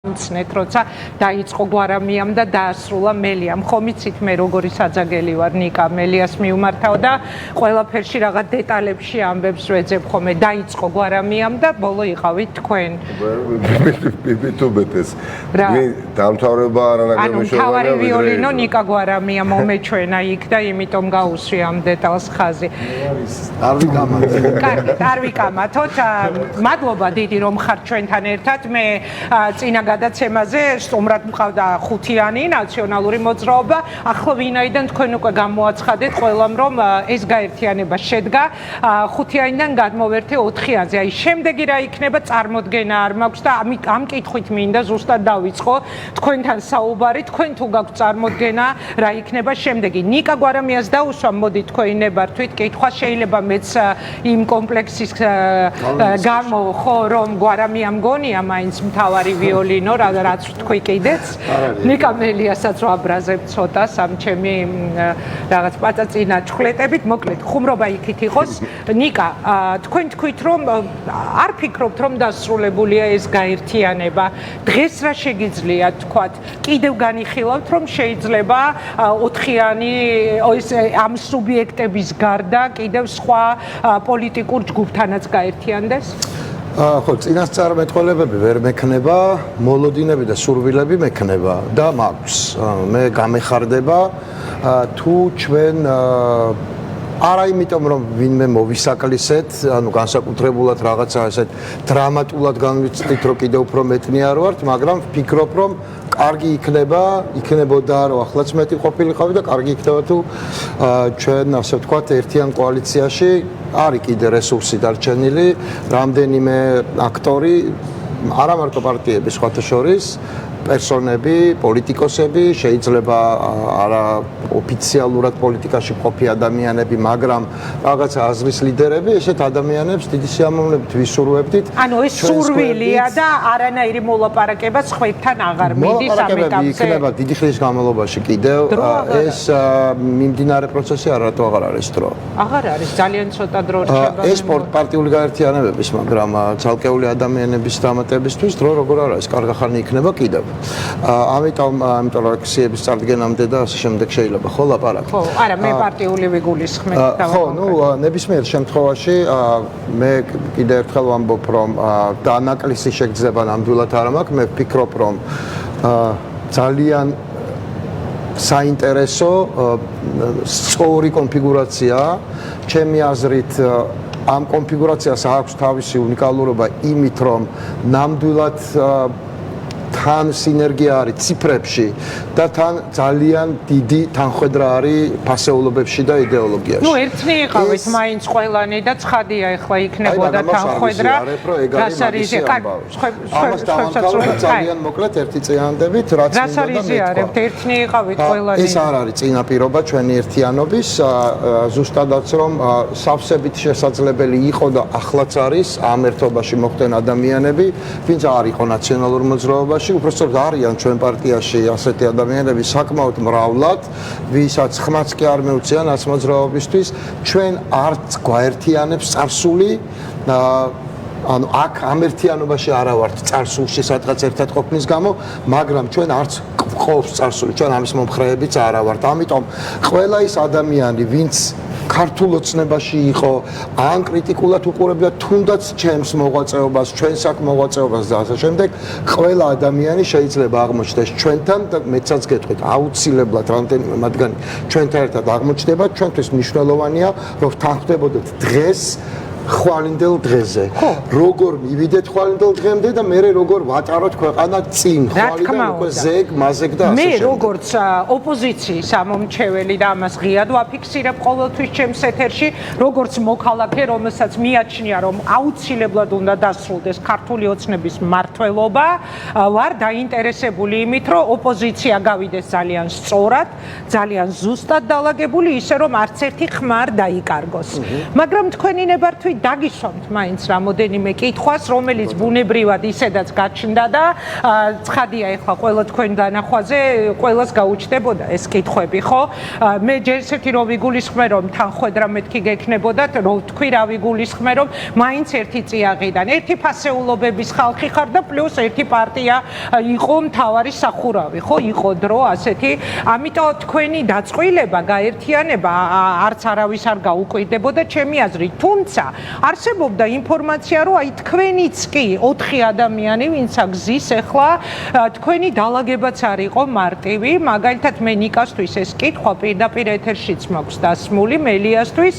მცნეთ, როცა დაიწყო გვარამიამ და დაასრულა მელიამ. ხომ იცით მე როგორი საძაგელი ვარ ნიკა მელიას მიუმართავ და ყველაფერში რაღაც დეტალებში ამბებს ვეძებ ხოლმე. დაიწყო გვარამიამ და ბოლო იყავით თქვენ. ბიბიტუბეთეს. მე დამთავრება არანაკლები მშოვანია. ანუ თავარი ვიოლინო ნიკა გვარამია მომეჩვენა იქ და იმიტომ გაუსვი ამ დეტალს ხაზი. არ ვიკამათ. არ ვიკამათოთ. მადლობა დიდი რომ ხართ ჩვენთან ერთად. მე წინა გადაცემაზე სტუმრად მყავდა ხუთიანი ნაციონალური მოძრაობა. ახლა ვინაიდან თქვენ უკვე გამოაცხადეთ ყველამ რომ ეს გაერთიანება შედგა ხუთიანიდან გადმოვერთე 4-იანზე. აი შემდეგი რა იქნება წარმოდგენა არ მაქვს და ამ კითხვით მინდა ზუსტად დავიწყო თქვენთან საუბარი. თქვენ თუ გაქვთ წარმოდგენა რა იქნება შემდეგი. ნიკა გვარამიას დაუსვამ მოდი თქვენი ნებართვით კითხვა შეიძლება მეც იმ კომპლექსის გამო ხო რომ გვარამია მგონია მაინც მთავარი ვიოლინო რაც თქვი კიდეც ნიკა მელიასაც ვაბრაზებ ცოტა სამ ჩემი რაღაც პაწაწინა ჩხლეტებით მოკლედ ხუმრობა იქით იყოს ნიკა თქვენ თქვით რომ არ ფიქრობთ რომ დასრულებულია ეს გაერთიანება დღეს რა შეგიძლია თქვათ კიდევ განიხილავთ რომ შეიძლება 4-იანი ამ სუბიექტების გარდა კიდევ სხვა პოლიტიკურ ჯგუფთანაც გაერთიანდეს ხო, წინასწარმეტყველებები ვერ მექნება, მოლოდინები და სურვილები მექნება და მაქვს. მე გამეხარდება თუ ჩვენ არა იმიტომ რომ ვინმე მოვისაკლისეთ, ანუ განსაკუთრებულად რაღაცა ესეთ დრამატულად განვიცდით, რომ კიდევ უფრო მეტნი არ ვართ, მაგრამ ვფიქრობ რომ კარგი იქნებოდა რომ ახლაც მეტი ყოფილიყავი და კარგი იქნება თუ ჩვენ ასე ვთქვათ ერთიან კოალიციაში არის კიდე რესურსი დარჩენილი, რამდენიმე აქტორი, არა მარტო პარტიების სხვათა შორის პერსონები, პოლიტიკოსები, შეიძლება არა ოფიციალურად პოლიტიკაში მყოფი ადამიანები, მაგრამ რაღაც აზრის ლიდერები, ესეთ ადამიანებს დიდი სიამოვნებით ვისურვებდით. ანუ ეს სურვილია და არანაირი მოლაპარაკება სხვებთან აღარ მიდის ამ ეტაპზე. იქნება დიდი ხნის განმავლობაში კიდევ ეს მიმდინარე პროცესი არათუ აღარ არის დრო. აღარ არის, ძალიან ცოტა დრო რჩება. ეს პარტიული გაერთიანებების, მაგრამ ცალკეული ადამიანების დამატებისთვის დრო როგორ არ არის, კარგი ხანი იქნება კიდევ. ამიტომ რომ აქციების წარდგენამდე და ასე შემდეგ შეიძლება ხო ლაპარაკი. ხო, არა, მე პარტიული ვიგულისხმეთ და ხო, ნებისმიერ შემთხვევაში მე კიდევ ერთხელ ვამბობ რომ დანაკლისი შეგრძნება ნამდვილად არ მაქვს, მე ვფიქრობ რომ ძალიან საინტერესო სწორი კონფიგურაცია ჩემი აზრით ამ კონფიგურაციას აქვს თავისი უნიკალურობა იმით რომ ნამდვილად თან სინერგია არის ციფრებში და თან ძალიან დიდი თანხვედრა არის ფასეულობებში და იდეოლოგიაში. ნუ ერთნი იყავით მაინც ყველანი და ცხადია ახლა იქნებოდა თანხვედრა. რას არის ძალიან მოკლედ ერთი წინანდებით რაც მინდა ერთნი იყავით ყველანი. ეს არ არის წინაპირობა ჩვენი ერთიანობის ზუსტადაც რომ სავსებით შესაძლებელი იყო და ახლაც არის ამ ერთობაში მოხდენ ადამიანები, ვინც არ იყო ნაციონალურ მოძრაობაში უბრალოდ არიან ჩვენ პარტიაში ასეთი ადამიანები საკმაოდ მრავლად, ვისაც ხმაც კი არ მეუწია ნაცმოძრაობისთვის, ჩვენ არც გვაერთიანებს წარსული ანუ აქ ამ ერთიანობაში არა ვართ წარსულში სადღაც ერთად ყოფნის გამო, მაგრამ ჩვენ არც გვყავს წარსული, ჩვენ ამის მომხრეებიც არა ვართ. ამიტომ ყველა ის ადამიანი, ვინც ქართულ ოცნებაში იყო, ან კრიტიკულად უყურებდა თუნდაც ჩემს მოღვაწეობას, ჩვენს აქ მოღვაწეობას და ასე შემდეგ, ყველა ადამიანი შეიძლება აღმოჩნდეს ჩვენთან და მეცაც გეტყვით, აუცილებლად რამდენიმე მათგანი ჩვენთან ერთად აღმოჩნდება, ჩვენთვის მნიშვნელოვანია, რომ თანხმდებოდეთ დღეს ხვალინდელ დღეზე. როგორ მივიდეთ ხვალინდელ დღემდე და მე როგორ ვატაროთ ქვეყანა წინ ხვალიდან უკვე ზეგ, მაზეგ და ასე შემდეგ. მე როგორც ოპოზიციის ამომრჩეველი და ამას ღიად ვაფიქსირებ ყოველთვის ჩემს ეთერში, როგორც მოქალაქე, რომელსაც მიაჩნია, რომ აუცილებლად უნდა დასრულდეს ქართული ოცნების მმართველობა, ვარ დაინტერესებული იმით, რომ ოპოზიცია გავიდეს ძალიან სწორად, ძალიან ზუსტად დალაგებული, ისე რომ არც ერთი ხმა არ დაიკარგოს. მაგრამ თქვენი ნებართვით თქვი დაგისვამთ მაინც რამოდენიმე კითხვას, რომელიც ბუნებრივად ისედაც გაჩნდა და ცხადია ეხლა ყველა თქვენ დანახვაზე ყველას გაუჩნდებოდა ეს კითხვები, ხო? მე ჯერ ისეთი რომ ვიგულისხმე რომ თანხwebdriver მეთქი გექნებოდათ, რომ თქვი რა ვიგულისხმე რომ მაინც ერთი წიაღიდან ერთი ფასეულობების ხალხი ხარ და პლუს ერთი პარტია იყო მთავარი სახურავი, ხო? იყო დრო ასეთი. ამიტომ თქვენი დაწყვილება, გაერთიანება არც არავის არ გაუკვირდებოდა ჩემი აზრით. თუმცა არსებობდა ინფორმაცია, რომ აი თქვენიც კი 4 ადამიანი, ვინც აგზის ახლა თქვენი დალაგებაც არ იყო მარტივი, მაგალითად მე ნიკასთვის ეს კითხვა პირდაპირ ეთერშიც მაქვს დასმული, მელიასთვის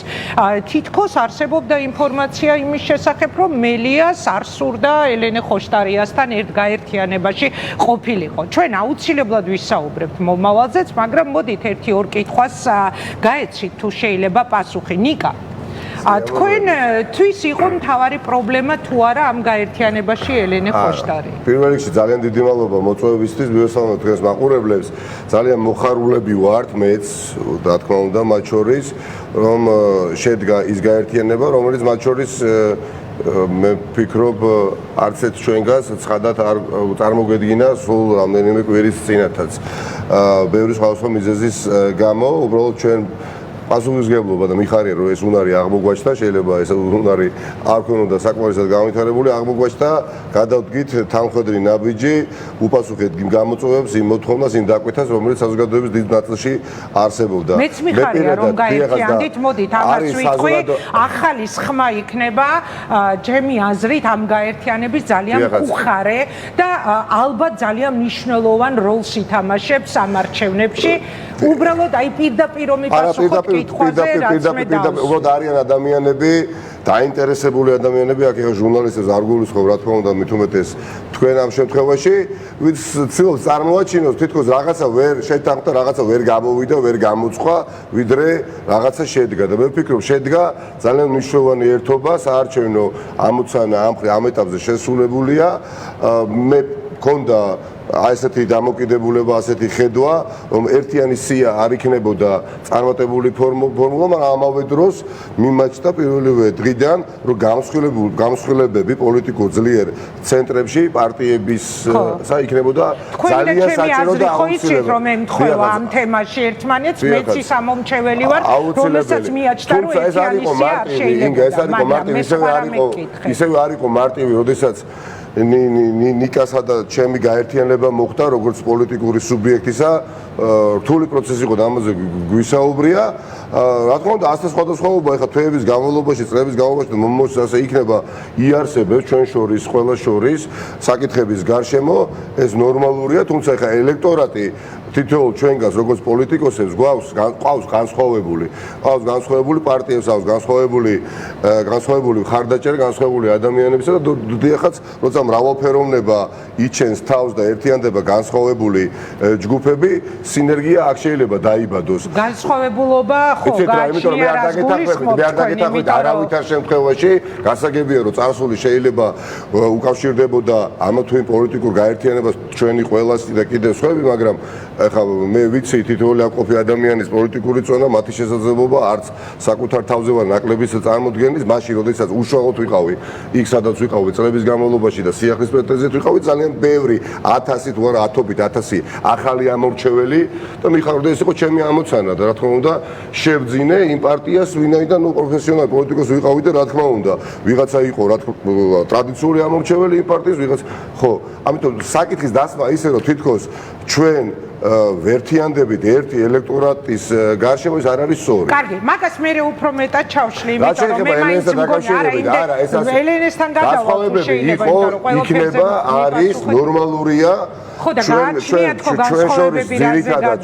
თითქოს არსებობდა ინფორმაცია იმის შესახებ, რომ მელიას არ სურდა ელენე ხოშტარიასთან ერთ გაერთიანებაში ყოფილიყო. ჩვენ აუცილებლად ვისაუბრებთ მომავალზეც, მაგრამ მოდით 1-2 კითხვას გაეცით თუ შეიძლება პასუხი. ნიკა, თქვენთვის იყო მთავარი პრობლემა თუ არა ამ გაერთიანებაში ელენე ხოშტარი? პირველ რიგში ძალიან დიდი მადლობა მოწვევისთვის, მივესალმებ თქვენს მაყურებლებს. ძალიან მოხარულები ვართ მეც, რა თქმა უნდა, მათ შორის, რომ შედგა ის გაერთიანება, რომელიც მათ შორის მე ვფიქრობ არცეთ ჩვენგანს ცხადად არ წარმოგვედგინა სულ რამდენიმე კვირის წინათაც. ბევრი სხვადასხვა მიზეზის გამო, უბრალოდ ჩვენ პასუხისმგებლობა და მიხარია რომ ეს უნარი აღმოგვაჩნდა, შეიძლება ეს უნარი არ ქონოდა საკმარისად განვითარებული, აღმოგვაჩნდა, გადავდგით თანხwebdriver ნაბიჯი, უპასუხეთ იმ გამოწვევებს, იმ მოთხოვნას, იმ დაკვეთას, რომელიც საზოგადოების დიდ ნაწილში არსებობდა. მეც მიხარია რომ გაერთიანდით, მოდით ამას ვიტყვი, ახალი სხმა იქნება ჩემი აზრით ამ გაერთიანების ძალიან უხარე და ალბათ ძალიან მნიშვნელოვან როლს ითამაშებს ამ არჩევნებში. უბრალოდ აი პირდაპირ რომ მიპასუხოთ კითხვაზე, რაც მე დავსვი. უბრალოდ არიან ადამიანები, დაინტერესებული ადამიანები, აქ ეხა ჟურნალისტებს არ გულისხმობ, რა თქმა უნდა, მით უმეტეს თქვენ ამ შემთხვევაში, ვინც ცდილობს წარმოაჩინოს, თითქოს რაღაცა ვერ შეთანხმდა, რაღაცა ვერ გამოვიდა, ვერ გამოწყვა, ვიდრე რაღაცა შედგა და მე ვფიქრობ, შედგა ძალიან მნიშვნელოვანი ერთობა, საარჩევნო ამოცანა ამ ეტაპზე შესრულებულია. მე მქონდა ასეთი დამოკიდებულება, ასეთი ხედვა, რომ ერთიანი სია არ იქნებოდა წარმატებული ფორმულა, მაგრამ ამავე დროს მიმაჩნდა პირველივე დღიდან, რომ გამსხვილებები პოლიტიკურ ძლიერ ცენტრებში პარტიების იქნებოდა ძალიან საჭირო და აუცილებელი. რომ მე მთხოვა ამ თემაში ერთმანეთს, მეც ის ამომრჩეველი ვარ, რომელსაც მიაჩნდა, რომ ერთიანი სია არ შეიძლება. ეს არ იყო მარტივი, ისევ არ იყო მარტივი, როდესაც ნიკასა და ჩემი გაერთიანება მოხდა როგორც პოლიტიკური სუბიექტისა, რთული პროცესი იყო და ამაზე გვისაუბრია. რა თქმა უნდა, ასეთ სხვადასხვაობა ეხლა თვეების განმავლობაში, წლების განმავლობაში მომავალში ასე იქნება იარსებებს ჩვენ შორის, ყველა შორის საკითხების გარშემო, ეს ნორმალურია, თუმცა ეხლა ელექტორატი თითოეულ ჩვენგანს როგორც პოლიტიკოსებს გვყავს განსხვავებული პარტიებს, აქვს განსხვავებული მხარდაჭერა, განსხვავებული ადამიანებისა და დიახაც, როცა მრავალფეროვნება იჩენს თავს და ერთიანდება განსხვავებული ჯგუფები, სინერგია აქ შეიძლება დაიბადოს. განსხვავებულობა ხო გააჩნია რას გულისხმობთ თქვენ, არავითარ შემთხვევაში გასაგებია რომ წარსული შეიძლება უკავშირდებოდა ამ თუ იმ პოლიტიკურ გაერთიანებას ჩვენი ყველასი და კიდევ სხვები, მაგრამ ეხლა მე ვიცი თითოეული ამყოფი ადამიანის პოლიტიკური წონა, მათი შესაძლებლობა არც საკუთარ თავზე ვარ ნაკლებიც წარმოდგენის, მაშინ როდესაც უშუალოდ ვიყავი იქ სადაც ვიყავი წლების განმავლობაში და სიახლის პრეტენზიით ვიყავი, ძალიან ბევრი 1000 თუ არა 1000 ახალი ამორჩეველი და მიხარდა ეს იყო ჩემი ამოცანა და რა თქმა უნდა შევძინე იმ პარტიას, ვინაიდან პროფესიონალი პოლიტიკოსი ვიყავი და რა თქმა უნდა ვიღაცა იყო ტრადიციული ამორჩეველი იმ პარტიის, ვიღაცა ხო, ამიტომ საკითხის დასმა ისე რომ თითქოს ჩვენ ვერთიანდებით ერთი ელექტორატის გარშემო ის არ არის სწორი. კარგი, მაგას მე უფრო მეტად ჩავშლი, იმიტომ რომ მე მაინც მგონი ელენესთან გადავალ შეიძლება, იმიტომ რომ იქნება არის ნორმალურია ხო და გააჩნია თქო განსხვავებები ძირითადად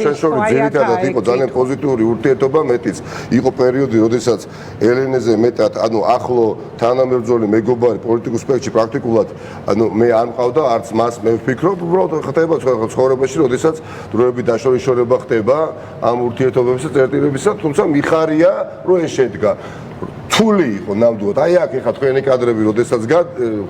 იყო ძალიან პოზიტიური ურთიერთობა, მეტიც იყო პერიოდი, როდესაც ელენეზე მეტად, ახლო თანამებრძოლი მეგობარი პოლიტიკურ სპექტრში პრაქტიკულად, მე არ მყავდა, არც მას მე ვფიქრობ, უბრალოდ ხდება ცხოვრებაში, როდესაც დროებით დაშორიშორება ხდება ამ ურთიერთობებისა, წერტილებისა, თუმცა მიხარია, რომ ეს შედგა. რთული იყო ნამდვილად. აი აქ ეხა თქვენი კადრები, როდესაც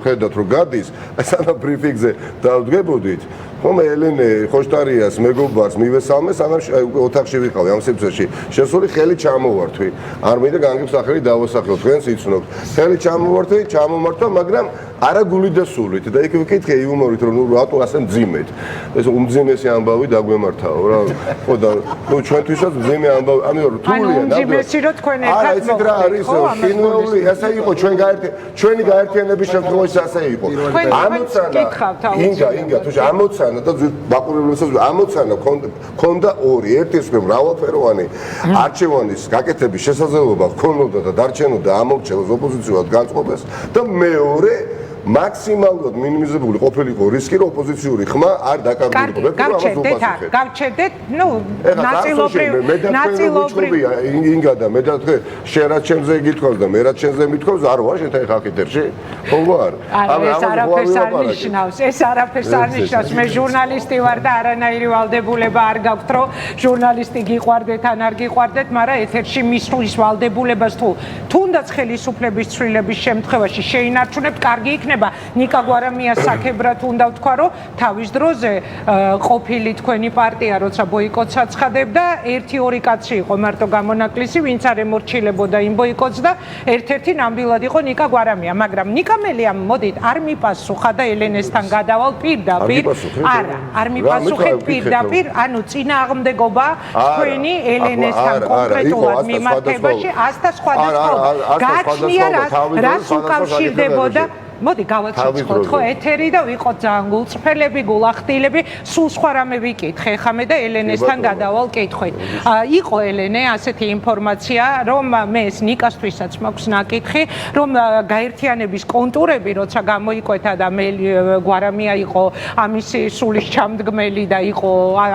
ხედავთ რომ გადის, სანამ ბრიფინგზე დავდგებოდით, ხომ ელენე ხოშტარიას მეგობარს მივესალმე სანამ ოთახში ვიყავი ამ სივრცეში შესული ხელი ჩამოვართვი არ მინდა განგებსახელი დავასახლო თქვენს იცნობთ ხელი ჩამოვართვი ჩამომართვა მაგრამ არა გული და სულით და იქ ვიკითხე იუმორით რომ ნუ რატო ასე მძიმედ ეს უმძიმესი ამბავი დაგვემართაო რა ხო და ნუ ჩვენთვისაც მძიმე ამბავი ამიტომ რთულია უმძიმესი რომ თქვენ ერთად არა იცით რა არის ხინვეული ასე იყო ჩვენი გაერთიანების შემთხვევაში ასე იყო ინგა თუ ამოცანა და ბაკურებლებსაც ამოცანა ქონდა ორი ერთი ის რომ მრავალფეროვანი არჩევანის გაკეთების შესაძლებლობა ქონოდა და დარჩენოდა ამორჩევას ოპოზიციურად განწყობას და მეორე მაქსიმალურად მინიმიზებული ყოფილიყო რისკი რომ ოპოზიციური ხმა არ დაკარგულიყო. გავჩერდეთ, ნუ ნაწილობრივ ინგა და მე და თქვი შენ რაც ჩემზე გითხოვს და მე რაც შენზე მითხოვს არ ვარ შენთან ხალხი ხაკითერში. ხო ვარ? ეს არაფერს არ ნიშნავს. ეს არაფერს არ ნიშნავს. მე ჟურნალისტი ვარ და არანაირი ვალდებულება არ გაქვთ რომ ჟურნალისტი გიყვარდეთ ან არ გიყვარდეთ, მაგრამ ეთერში მისვლის ვალდებულებას თუ თუნდაც ხელისუფლების ცვლილების შემთხვევაში შეინარჩუნებთ, კარგი იქნება. ნიკა გვარამიას საკებრად უნდა ვთქვა, რომ თავის დროზე ყოფილი თქვენი პარტია, როცა ბოიკოტს აცხადებდა, 1-2 კაცი იყო მარტო გამონაკლისი, ვინც არ ემორჩილებოდა იმ ბოიკოტს და ერთ-ერთი ნამდვილად იყო ნიკა გვარამია, მაგრამ ნიკა მელიამ მოდით არ მიპასუხა და ელენესთან გადავალ პირდაპირ. არა, არ მიპასუხეთ პირდაპირ, ანუ წინააღმდეგობა თქვენი ელენესთან კონკრეტულად მიმართებაში 100 სხვადასხვა გაჩნია რაც უკავშირდებოდა მოდი გავაცოცხლოთ ხო ეთერი და ვიყოთ ძალიან გულწრფელები, გულახდილები, სულ სხვა რამე ვიკითხე ხა მე და ელენესთან გადავალ კითხვით. იყო ელენე ასეთი ინფორმაცია, რომ მე ეს ნიკასთვისაც მაქვს ნაკითხი, რომ გაერთიანების კონტურები, როცა გამოიკვეთა და მე გვარამია იყო ამისი სულის ჩამდგმელი და იყო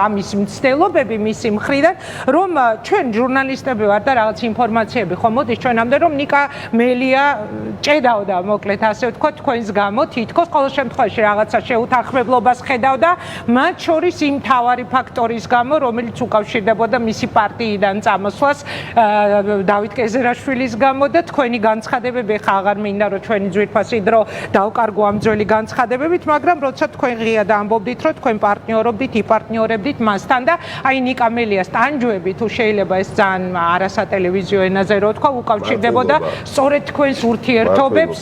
ამის მცდელობები მისი მხრიდან, რომ ჩვენ ჟურნალისტები ვარ და რაღაც ინფორმაციები ხო მოდის ჩვენამდე, რომ ნიკა მელია ჭედავდა მოკლედ ასე ვთქვა თქვენს გამო თითქოს ყოველ შემთხვევაში რაღაცა შეუთანხმებლობას ხედავდა მათ შორის იმ თავარი ფაქტორის გამო რომელიც უკავშირდებოდა მისი პარტიიდან წამოსვლას დავით კეზერაშვილის გამო და თქვენი განცხადებები ხა აღარ მინდა რომ ჩვენი ძვირფასი დრო დავკარგო ამ ძველი განცხადებებით მაგრამ როცა თქვენ ღიად ამბობდით რომ თქვენ პარტნიორობდით იპარტნიორებდით მასთან და აი ნიკა მელიას ტანჯვები თუ შეიძლება ეს ძალიან არასატელევიზიო ენაზე რო თქვა უკავშირდებოდა სწორედ თქვენს ურთიერთობებს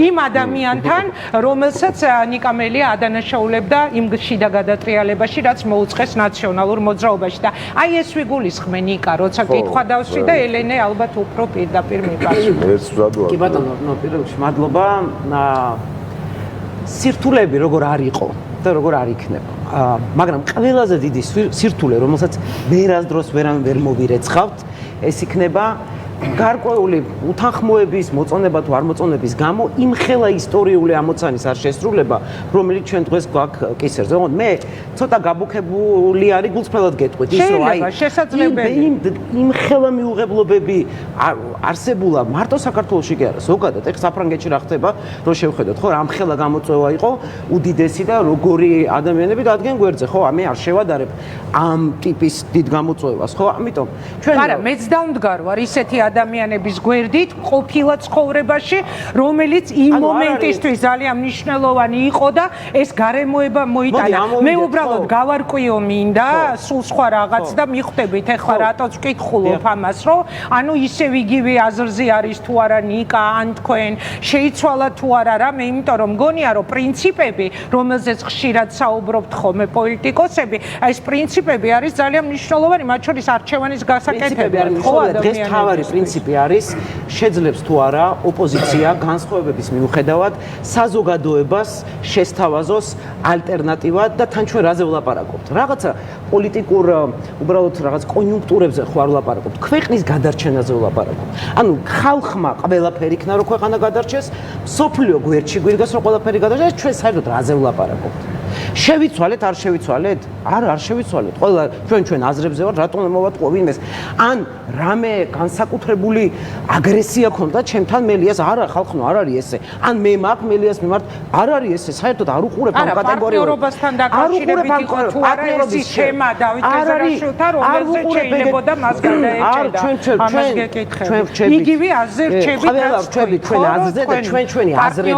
იმ ადამიანთან, რომელსაც ნიკა მელია ადანაშაულებდა იმ შიდა გადატრიალებაში, რაც მოუწყეს ნაციონალურ მოძრაობაში და აი ეს ვიგულისხმე ნიკა, როცა კითხვა დავსვი და ელენე ალბათ უფრო პირდაპირ მიპასუხა. კი ბატონო, პირველში მადლობა. სირთულეები როგორ არ იყო და როგორ არ იქნება. მაგრამ ყველაზე დიდი სირთულე, რომელსაც ვერასდროს ვერ მოვირეცხავთ, ეს იქნება გარკვეული უთანხმოების მოწონება თუ არ მოწონების გამო იმხელა ისტორიული ამოცანის არ შესრულება, რომელიც ჩვენ დღეს გვაქვს კისერზე. ოღონდ მე ცოტა გაბუქებული არის გულწრფელად გეტყვით ის რომ აი იმხელა მიუღებლობები არსებულა მარტო საქართველოში კი არა, ზოგადად ეხლა საფრანგეთში რა ხდება, რომ შევხედოთ, ხო, ამხელა გამოწვევა იყო უდიდესი და როგორი ადამიანები დადგენ გვერდზე, ხო, მე არ შევადარებ ამ ტიპის დიდ გამოწვევას, ხო, ამიტომ ჩვენ არა, მეც დავმდგარ ვარ ისეთი ადამიანების გვერდით ყოფილა ცხოვრებაში, რომელიც იმ მომენტისთვის ძალიან მნიშვნელოვანი იყო და ეს გარემოება მოიტანა. მე უბრალოდ გავარკვიო მინდა სულ სხვა რაღაც და მიხვდებით ეხლა რატოც ვკითხულობ ამას, რომ ანუ ისევ იგივე აზრზე არის თუ არა ნიკა ან თქვენ შეიცვალა თუ არა რამე, იმიტომ რომ მგონია რომ პრინციპები, რომელზეც ხშირად საუბრობთ ხოლმე პოლიტიკოსები, ეს პრინციპები არის ძალიან მნიშვნელოვანი, მათ შორის არჩევანის გასაკეთება. დღეს თავარი პრინციპი არის შეძლებს თუ არა ოპოზიცია განსხვავებების მიუხედავად საზოგადოებას შესთავაზოს ალტერნატივად და თან ჩვენ რაზე ვლაპარაკობთ. რაღაცა პოლიტიკურ უბრალოდ რაღაც კონიუნქტურებზე ხო არ ვლაპარაკობთ. ქვეყნის გადარჩენაზე ვლაპარაკობთ. ანუ ხალხმა ყველაფერი იქნა რომ ქვეყანა გადარჩეს, სოფლიო გვერდში გვირგას რომ ყველაფერი გადარჩეს, ჩვენ საერთოდ რაზე ვლაპარაკობთ. შევიცვალეთ, არ შევიცვალეთ? არ შევიცვალეთ. ყველა ჩვენ აზრებზე ვარ, რატომ მოვატყუო ვინმეს? ან რამე განსაკუთრებული აგრესია ქონდა ჩემთან მელიას? არა, ხალხო, არ არის ესე. ან მე მაგ მელიას მიმართ არ არის ესე. საერთოდ არ უყურებ ამ კატეგორიას. პარტნიორობასთან დაკავშირებით იყო თუ არა ეს შემა დავით კეზერაშვილთან, რომელზეც შეიძლებოდა მას გადაეჭედა. ამას გეკითხები. იგივე აზრზე რჩებით, ჩვენ აზრზე და ჩვენი აზრებით,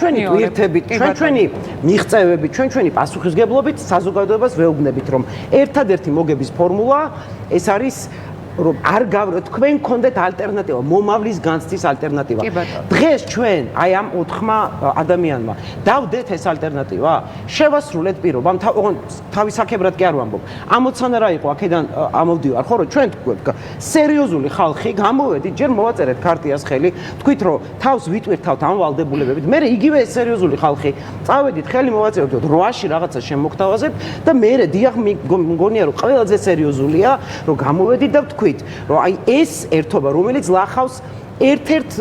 ჩვენი ტვირთებით, ჩვენი მიღწევებით ჩვენი პასუხისგებლობით საზოგადოებას ვეუბნებით, რომ ერთადერთი მოგების ფორმულა ეს არის რომ არ თქვენ გქონდეთ ალტერნატივა, მომავლის განცდის ალტერნატივა. დღეს ჩვენ აი ამ 4-მა ადამიანმა დავდეთ ეს ალტერნატივა, შევასრულეთ პირობა, თავის აქებრად კი არ ვამბობ. ამოცანა რა იყო აქედან ამოვდივარ, ხო, რომ ჩვენ თქვით, სერიოზული ხალხი, გამოვედით, ჯერ მოვაწერეთ ქარტიას ხელი, თქვით, რომ თავს ვიტვირთავთ ამ ვალდებულებებით, მე იგივე ეს სერიოზული ხალხი, წავედით ხელი მოვაწეროთ 8-ში რაღაცა შემოგთავაზებთ და მე დიახ მგონია, რომ ყველაზე სერიოზულია, რომ გამოვედით და თქვით, რომ აი ეს ერთობა, რომელიც ლახავს ერთ-ერთ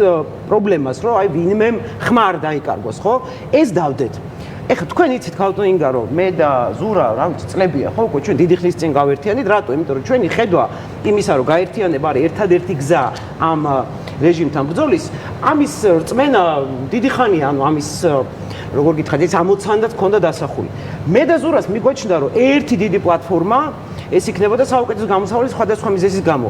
პრობლემას, რომ აი ვინმე ხმა არ დაიკარგოს, ხო? ეს დავდეთ. ეხლა თქვენ იცით ქალბატონ ინგა, რომ მე და ზურა რა ვიცი წლებია, ხო, უკვე ჩვენ დიდი ხნის წინ გავერთიანით, რატო? იმიტომ რომ ჩვენი ხედვა იმისა, რომ გაერთიანება არის ერთადერთი გზა ამ რეჟიმთან ბრძოლის, ამის რწმენა დიდი ხანია, ანუ ამის როგორ გითხრათ, ეს ამოცანაც ქონდა დასახული. მე და ზურას მიგვაჩნდა, რომ ერთი დიდი პლატფორმა ეს იქნებოდა საუკეთესო გამოსავლის სხვადასხვა მიზეზის გამო.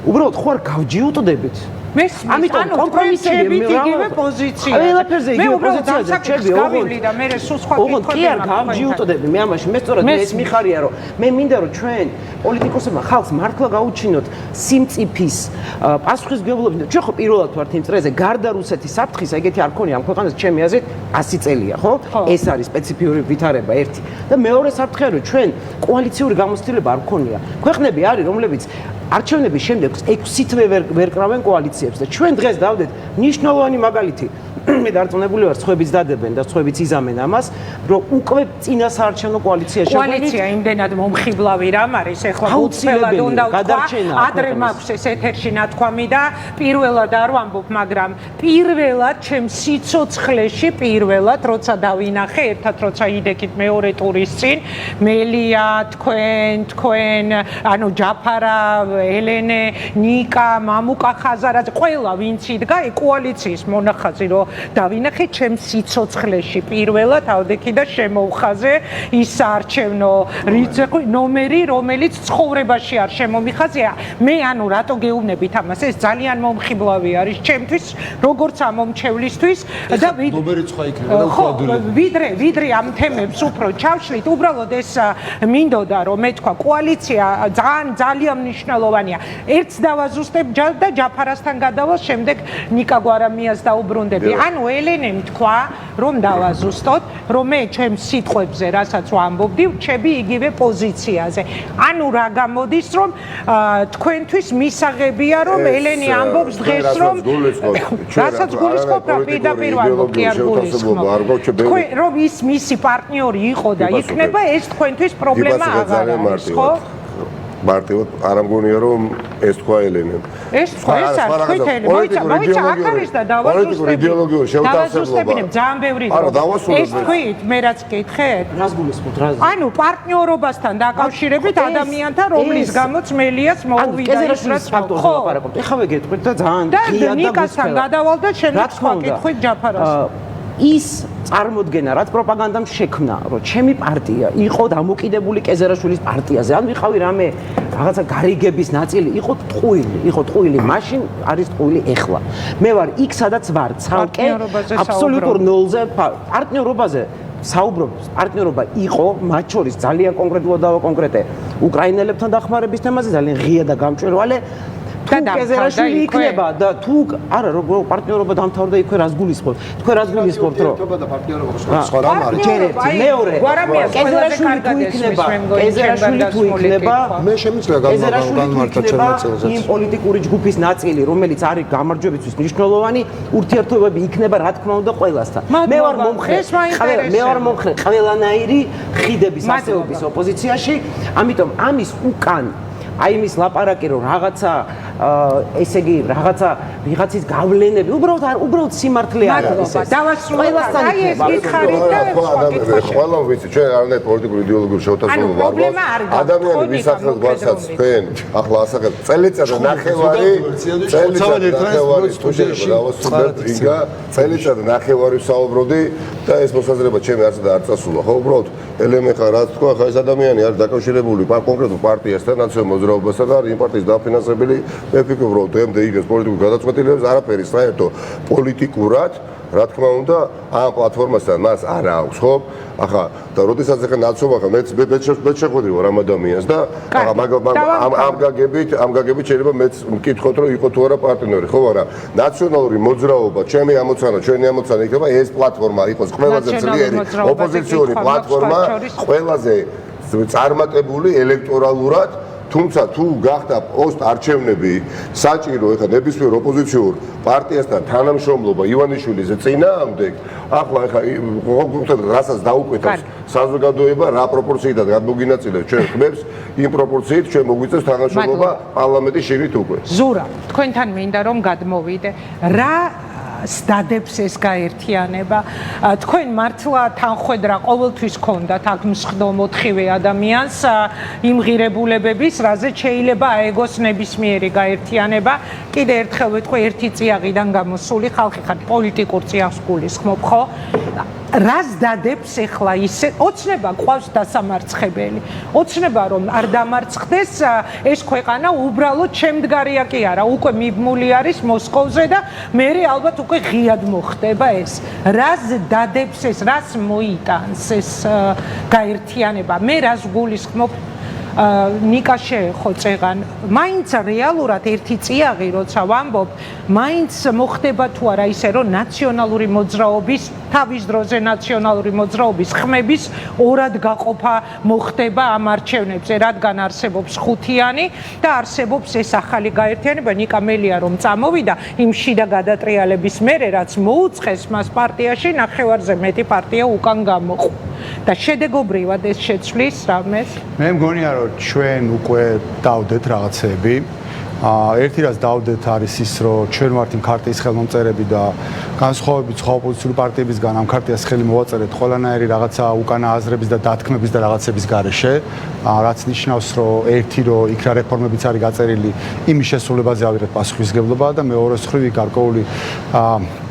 უბრალოდ ხო არ გავჯიუტდებით? ამიტომ კომპრომისები იგივე პოზიცია. ყველაფერზე იგივე პოზიციაზე ჩემი გავივლი და მე სულ სხვა კითხვები კი არ გავჯიუტდები მე ამაში მე სწორად ეს მიხარია რომ მე მინდა რომ ჩვენ პოლიტიკოსებმა ხალხს მართლა გაუჩინოთ სიმწიფის პასუხისმგებლობით. ჩვენ ხო პირველად ვართ იმ წრეზე გარდა რუსეთის საფრთხის ეგეთი არ ქონია ამ ქვეყანას ჩემი აზრით 100 წელია ხო? ეს არის სპეციფიური ვითარება ერთი და მეორე საფრთხეა რომ ჩვენ კოალიციური გამოცდილება არ ქონია. ქვეყნები არის რომლებიც არჩევნების შემდეგ 6 თვე ვერ კრავენ კოალიციებს და ჩვენ დღეს დავდეთ ნიშნულოვანი მაგალითი მე დარწმუნებული ვარ სხვებიც დადებენ და სხვებიც იზამენ ამას რომ უკვე წინა საარჩევნო კოალიცია შეგვიძლია კოალიცია იმდენად მომხიბლავი რამ არის ეხლა უცბელად უნდა ვთქვა ადრე მაქვს ეს ეთერში ნათქვამი და პირველად არ ვამბობ მაგრამ პირველად ჩემ სიცოცხლეში პირველად როცა დავინახე ერთად როცა იდექით მეორე ტურის წინ მელია თქვენ ანუ ჯაფარა ელენე ნიკა მამუკა ხაზარაძე ყველა ვინც იდგა კოალიციის მონახაზი რომ დავინახე ჩემ სიცოცხლეში პირველად ავდექი და შემოვხაზე ის საარჩევნო ნომერი რომელიც ცხოვრებაში არ შემომიხაზია მე ანუ რატო გეუბნებით ამას ეს ძალიან მომხიბლავი არის ჩემთვის როგორც ამომჩევლისთვის და ნომერიც ხა იქნება და უკადული ვიდრე ამ თემებს უფრო ჩავშლით უბრალოდ ეს მინდოდა რომ მე თქვა კოალიცია ძალიან მნიშვნელოვანია ერთს დავაზუსტებ და ჯაფარასთან გადავალ შემდეგ ნიკა გვარამიას დაუბრუნდები ანუ ელენემ თქვა რომ დავაზუსტოთ რომ მე ჩემს სიტყვებზე რასაც ვამბობდი ვჩები იგივე პოზიციაზე ანუ რა გამოდის რომ თქვენთვის მისაღებია რომ ელენე ამბობს დღეს რომ რასაც გულისხმობ რა პირდაპირ ვამბობ კი არ გულისხმობ რომ ის მისი პარტნიორი იყო და იქნება ეს თქვენთვის პრობლემა აღარ არის ხო მარტივად არ ამგონია რომ ეს თქვა ელენემ ეს თქვა ეს არ თქვით მოიცა აქ არის და დავაზუსტებინებ ძალიან ბევრი ეს თქვით მე რაც გითხეთ რას გულისხმობთ რა ანუ პარტნიორობასთან დაკავშირებით ადამიანთან რომლის გამოც მელიას მოუვიდა ის რაც ფაქტორს ლაპარაკობთ ეხავე გეტყვით და ძალიან ღია და ნიკასთან გადავალ და შემდეგ სხვა კითხვით ჯაფარას ის წარმოდგენა რაც პროპაგანდამ შექმნა რომ ჩემი პარტია იყო დამოკიდებული კეზერაშვილის პარტიაზე ან ვიყავი რამე რაღაცა გარიგების ნაწილი იყო ტყუილი მაშინ არის ტყუილი ეხლა მე ვარ იქ სადაც ვარ ცალკე აბსოლუტურ ნოლზე პარტნიორობაზე საუბრობ პარტნიორობა იყო მათ შორის ძალიან კონკრეტულად დავაკონკრეტე უკრაინელებთან დახმარების თემაზე ძალიან ღია და გამჭვირვალე თუ კეზერაშვილი იქნება და თუ არა როგორ პარტნიორობა დამთავრდა იქვე რას გულისხმობთ თქვენ რას გულისხმობთ რომ ერთობა და პარტნიორობა სხვა რამ არის ჯერეთი მეორე კეზერაშვილი თუ იქნება მე შემიძლია განმარტა ჩემნაწილზეც იმ პოლიტიკური ჯგუფის ნაწილი რომელიც არის გამარჯვებისთვის მნიშვნელოვანი ურთიერთობები იქნება რა თქმა უნდა ყველასთან მე ვარ მომხრე ყველანაირი ხიდების ასეობის ოპოზიციაში ამიტომ ამის უკან აი მის ლაპარაკი რომ რაღაცა ესე იგი რაღაცა ვიღაცის გავლენები უბრალოდ სიმართლე არ არის ეს დავასრულებთ აი ეს გითხარით და ყველა ვიცი ჩვენ არანაირ პოლიტიკურ იდეოლოგიურ შევთავაზებულ ვარ ადამიანი ვისახელს გვასაც თქვენ ახლა ასახეთ წელიწადზე ნახევარი თუ შეიძლება დავასრულებთ რიგა წელიწადზე ნახევარი საუბრობდი და ეს მოსაზრება ჩემი არც და არ წასულა ხო უბრალოდ ელემე ხარ რაც თქვა ხა ეს ადამიანი არის დაკავშირებული კონკრეტულ პარტიასთან ნაციონალურ მოძრაობასთან და იმ პარტიის დაფინანსებელი მე ვფიქრობ რომ დღემდე იგებს პოლიტიკურ გადაწყვეტილებებს არაფერი საერთო პოლიტიკურად რა თქმა უნდა, ამ პლატფორმასთან მას არ აქვს, ხო? ახლა და როდესაც ახლა ნაცნობ ახლა მეც შეხვედრი ვარ ამ ადამიანს და ამ გაგებით შეიძლება მეც მკითხოთ რომ იყო თუ არა პარტნიორი, ხო, მაგრამ ნაციონალური მოძრაობა, ჩემი ამოცანა, ჩვენი ამოცანა იქნება ეს პლატფორმა იყოს ყველაზე ძლიერი ოპოზიციური პლატფორმა, ყველაზე წარმატებული ელექტორალურად, თუმცა თუ გახდა პოსტ არჩევნები საჭირო ეხლა ნებისმიერ ოპოზიციურ პარტიასთან თანამშრომლობა ივანიშვილის წინააღმდეგ, ახლა რასაც დაუკვეთავს საზოგადოება, რა პროპორციიდან გადმოგინაწილებს ჩვენ ხმებს, იმ პროპორციით ჩვენ მოგვიწევს თანამშრომლობა პარლამენტის შიგნით უკვე. ზურა, თქვენთან მინდა რომ გადმოვიდე. რა სტადებს ეს გაერთიანება. თქვენ მართლა თანხwebdriver ყოველთვის გქონდათ აქ მსხდო მოთხივე ადამიანს იმ ღირებულებების, რაზეც შეიძლება აეგოს ნებისმიერი გაერთიანება. კიდე ერთხელ ვიტყვი, ერთი წიაღიდან გამოსული ხალხი ხართ, პოლიტიკურ წიაღს გულისხმობ, ხო? რას დადებს ახლა ისე ოცნება ყავს დასამარცხებელი. ოცნება რომ არ დამარცხდეს ეს ქვეყანა უბრალოდ შემდგარია კი არა, უკვე მიბმული არის მოსკოვზე და მე ალბათ უკვე ღიად მოხდება ეს. რას დადებს ეს, რას მოიტანს ეს გაერთიანება? მე რას გულისხმობ? ნიკა შეეხო წეღან, მაინც რეალურად ერთი წიაღი როცა ვამბობ, მაინც მოხდება თუ არა ისე რომ ნაციონალური მოძრაობის, თავის დროზე ნაციონალური მოძრაობის ხმების ორად გაყოფა მოხდება ამ არჩევნებზე, რადგან არსებობს ხუთიანი და არსებობს ეს ახალი გაერთიანება. ნიკა მელია რომ წამოვიდა იმ შიდა გადატრიალების მერე, რაც მოუწყეს მას პარტიაში, ნახევარზე მეტი პარტია უკან გამოყო. და შედეგობრივად ეს შეცვლის რამეს? მე მგონია რომ ჩვენ უკვე დავდეთ რაღაცები. ერთი რაც დავდეთ არის ის, რომ ჩვენ ვართ იმ ქარტიის ხელმომწერები და განსხვავებით სხვა ოპოზიციური პარტიებისგან ამ ქარტიას ხელი მოვაწერეთ ყველანაირი რაღაცა უკანა აზრების და დათქმების და რაღაცების გარეშე, რაც ნიშნავს, რომ ერთი რომ იქ რა რეფორმებიც არის გაწერილი, იმის შესრულებაზე ავიღეთ პასუხისმგებლობა და მეორე მხრივ გარკვეული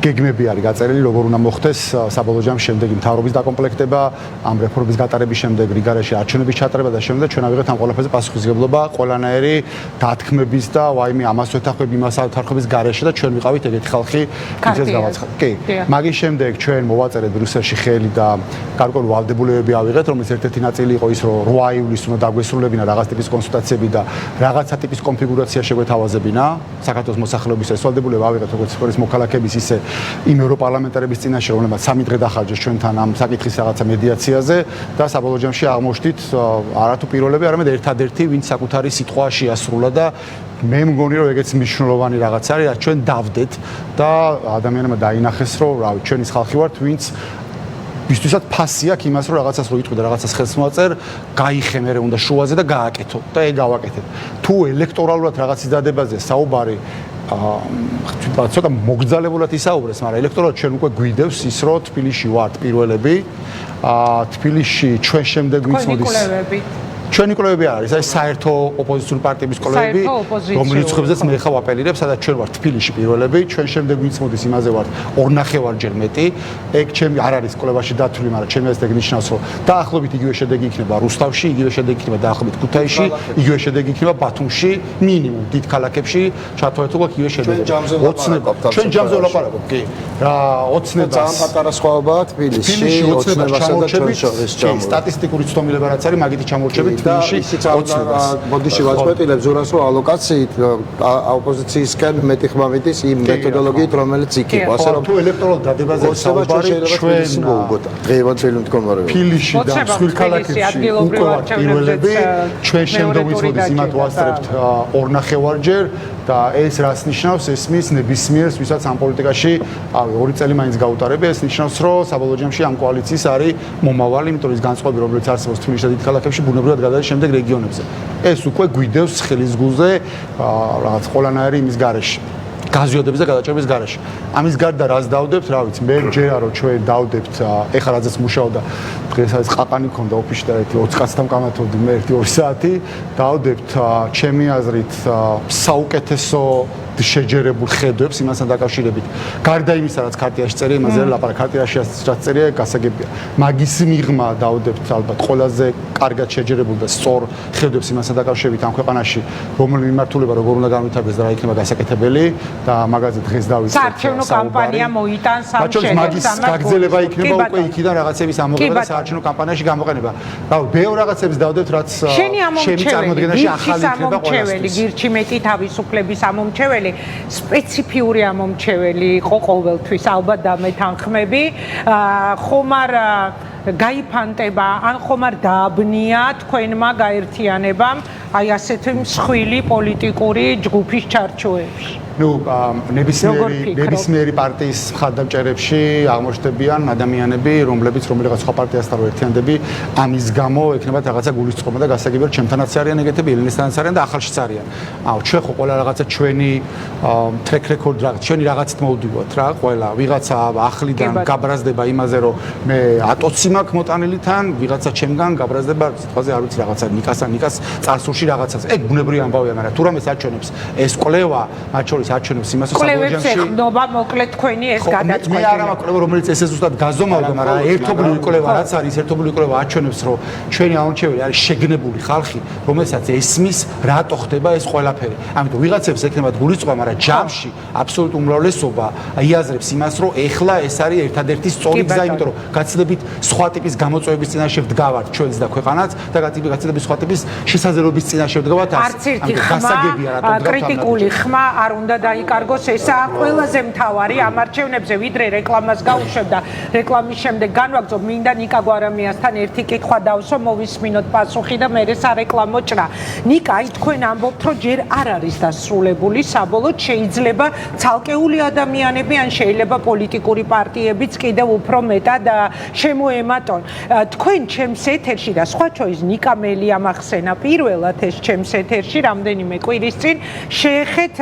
გეგმები არის გაწერილი, როგორ უნდა მოხდეს საბოლოო ჯამში შემდეგი მთავრობის დაკომპლექტება, ამ რეფორმების გატარების შემდეგ რიგარეში არჩევნების ჩატარება და შემდეგ ჩვენ ავიღეთ ამ ყველაფერზე პასუხისმგებლობა ყველანაირი დათქმების და ვაიმე ამას ვეთანხმები იმას ათანხმების გარეშე და ჩვენ ვიყავით ეგეთი ხალხი, ვინცეს გავაცხადეთ. კი, მაგის შემდეგ ჩვენ მოვაწერეთ ბრიუსელში ხელი და გარკვეული ვალდებულებები ავიღეთ, რომელიც ერთ-ერთი ნაწილი იყო ის, რომ 8 ივლისს უნდა დაგვესრულებინა რაღაც ტიპის კონსულტაციები და რაღაცა ტიპის კონფიგურაცია შეგვეთავაზებინა საქართველოს მოსახლეობის ეს ვალდებულება ავიღეთ როგორც სპორტის მოქალაქეების ისე იმ ევროპარლამენტარების წინაშე, რომლებმაც 3 დღე დახარჯეს ჩვენთან ამ საკითხის რაღაცა მედიაციაზე და საბოლოო ჯამში აღმოჩნდით არათუ პირველები, არამედ ერთადერთი, ვინც საკუთარი სიტყვა შეასრულა და მე მგონი რომ ეგეც მნიშვნელოვანი რაღაც არის, რაც ჩვენ დავდეთ და ადამიანებმა დაინახეს, რომ რავი, ჩვენ ის ხალხი ვართ, ვინც ვისთვისაც ფასი აქვს იმას, რომ რაღაცას რო იტყვი და რაღაცას ხელს მოაწერ, გაიხე მერე უნდა შუაზე და გააკეთო და ეგ გავაკეთეთ. თუ ელექტორალურად რაღაცის დადებაზე საუბარი ცოტა მოგძალებულად ისაუბრეს, მაგრამ ელექტორალურად ჩვენ უკვე გვიდევს ის, რომ თბილისში ვართ პირველები, თბილისში ჩვენ შემდეგ ვინც მოდის ჩვენი კვლევები არის, აი საერთო ოპოზიციური პარტიების კვლევები, რომლის ხებზეც მე ხავ აპელირებ, სადაც ჩვენ ვართ თბილისში პირველები, ჩვენ შემდეგ ვინც მოდის იმაზე ვართ 2.5-ჯერ მეტი. ეგ ჩემი არ არის კვლევაში დათვლილი, მაგრამ ჩემი აზრით ეგ ნიშნავს, რომ დაახლოებით იგივე შედეგი იქნება რუსთავში, იგივე შედეგი იქნება დაახლოებით ქუთაისში, იგივე შედეგი იქნება ბათუმში, მინიმუმ დიდ ქალაქებში, ჩათვალეთ უკვე იგივე შედეგი. ჩვენ ჯამზე ვლაპარაკობ, კი. რა ოცნება ძალიან პატარა სხვაობაა თბილისში, ოცნებასა და ჩვენს შორის. სტატისტიკური ცდომილება რაც არის, მაგითი ჩამორჩებით და ისიც ბოდიში ვაწყვეტილებ ზურას რომ ალოკაციით ოპოზიციისგან მეტი ხმა მიდის იმ მეთოდოლოგიით რომელიც იქნება ასე რომ თუ ელექტორალ დადებაზე საუბარი ჩვენ მოვუგოთ დღევანდ შეიძლება მდგომარეობა ფილიში და მსხვილ ქალაქებში უკვე ვართ პირველები ჩვენ შემდეგ ვინც მოდის იმათ ვასწრებთ 2.5-ჯერ და ეს რას ნიშნავს ეს მის ნებისმიერს ვისაც ამ პოლიტიკაში 2 წელი მაინც გაუტარებია ეს ნიშნავს რომ საბოლოო ჯამში ამ კოალიციის არის მომავალი იმიტომ ის განწყობი რომელიც არსებობს თბილისში და დიდ ქალაქებში ბუნებრივად გადადის შემდეგ რეგიონებზე ეს უკვე გვიდევს ხელის გულზე რაღაც ყველანაირი იმის გარეშე გაზიოდების და გადაჭრების გარეშე. ამის გარდა რას დავდებთ, რა ვიცი, მე ჯერა რომ ჩვენ დავდებთ, ეხლა რაზეც მუშაობდა, დღესაც ყაყანი მქონდა ოფისში და 20 კაცთან გამათოვდი მე 1-2 საათი, დავდებთ ჩემი აზრით საუკეთესო შეჯერებულ ხედვებს იმასთან დაკავშირებით. გარდა იმისა, რაც ქარტიაში წერია, იმაზე ლაპარაკი ქარტიაში რაც წერია, გასაგებია. მაგის მიღმა დავდებთ ალბათ ყველაზე კარგად შეჯერებულ და სწორ ხედვებს იმასთან დაკავშირებით ამ ქვეყანაში, რომელი მიმართულება როგორ უნდა განვითარდეს და რა იქნება გასაკეთებელი და მაგაზე დღეს დავიწყებთ. საარჩევნო კამპანია მოიტანს ამ შედეგს. მაგის გაგრძელება იქნება უკვე იქიდან რაღაცების ამოღება და საარჩევნო კამპანიაში გამოყენება. რა ვიცი, ბევრ რაღაცებს დავდებთ, რაც შენი წარმოდგენაში ახალი იქნება ყველასთვის. გირჩი მეტი თავისუფლების ამომრჩეველი, სპეციფიური ამომრჩეველი იყო ყოველთვის, ალბათ დამეთანხმები. ხომ არ გაიფანტება, ან ხომ არ დააბნია თქვენმა გაერთიანებამ აი ასეთი მსხვილი პოლიტიკური ჯგუფის ჩარჩოებში? ნუ ნებისმიერი პარტიის მხარდამჭერებში აღმოჩნდებიან ადამიანები, რომლებიც რომელიღაც სხვა პარტიასთან ერთიანდები, ამის გამო ექნებათ რაღაცა გულისწყობა და გასაგებია, ჩემთანაც არიან ეგეთები, ელენესთანაც არიან და ახალშიც არიან. ჩვენ ხო ყველა რაღაცა ჩვენი ტრეკ რეკორდ რაღაც, ჩვენი რაღაცით მოვდივართ რა, ყველა ვიღაცა ახლიდან გაბრაზდება იმაზე, რომ მე ატოცი მაქვს მოტანილი თან, ვიღაცა ჩემგან გაბრაზდება, სიტყვაზე არ ვიცი რაღაცა ნიკას წარსულში რაღაცას. ეგ ბუნებრივი ამბავია, მაგრამ თუ რამეს აჩვენებს ეს კვლევა, მათ შორის აჩვენებს იმას, რომ კვლევებს ეხნობა მოკლედ თქვენი ეს გადაწყვეტილება. მე არ მაქვს კვლევა, რომელიც ესე ზუსტად გაზომავდა, მაგრამ ერთობლივი კვლევა რაც არის, ერთობლივი კვლევა აჩვენებს, რომ ჩვენი ამორჩეველი არის შეგნებული ხალხი, რომელსაც ესმის რატო ხდება ეს ყველაფერი. ამიტომ ვიღაცებს ექნებათ გულისწყობა, მაგრამ ჯამში აბსოლუტურ უმრავლესობა იაზრებს იმას, რომ ეხლა ეს არის ერთადერთი სწორი გზა, იმიტომ რომ გაცილებით სხვა ტიპის გამოწვევების წინაშე ვდგავართ ჩვენც და ქვეყანაც და გაცილებით სხვა ტიპის შესაძლებლობის წინაშე ვდგავართ. არც ერთი კრიტიკული ხმა არ უნდა დაიკარგოს, ესაა ყველაზე მთავარი ამ არჩევნებზე, ვიდრე რეკლამას გაუშვებდა. რეკლამის შემდეგ განვაგრძობ, მინდა ნიკა გვარამიასთან ერთი კითხვა დავსვა, მოვისმინოთ პასუხი და მერე სარეკლამო ჭრა. ნიკა, აი თქვენ ამბობთ, რომ ჯერ არ არის დასრულებული, საბოლოოდ შეიძლება ცალკეული ადამიანები ან შეიძლება პოლიტიკური პარტიებიც კიდევ უფრო მეტად შემოემატონ. თქვენ ჩემს ეთერში და სხვა შორის ნიკა მელიამ ახსენა პირველად ეს ჩემს ეთერში რამდენიმე კვირის წინ შეეხეთ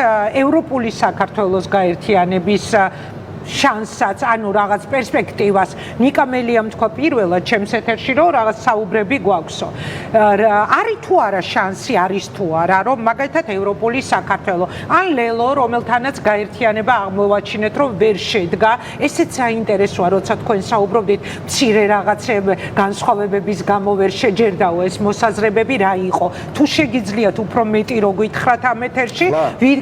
ევროპული საქართველოს გაერთიანების შანსსაც, ანუ რაღაც პერსპექტივას. ნიკა მელიამ თქვა პირველად ჩემს ეთერში, რომ რაღაც საუბრები გვაქვსო. არის თუ არა შანსი, არის თუ არა, რომ მაგალითად ევროპული საქართველო ან ლელო, რომელთანაც გაერთიანება აღმოვაჩინეთ, რომ ვერ შედგა, ესეც საინტერესოა, როცა თქვენ საუბრობდით, მცირე რაღაცები განსხვავებების გამო ვერ შეჯერდაო ეს მოსაზრებები რა იყო. თუ შეგიძლიათ უფრო მეტი რო გითხრათ ამ ეთერში,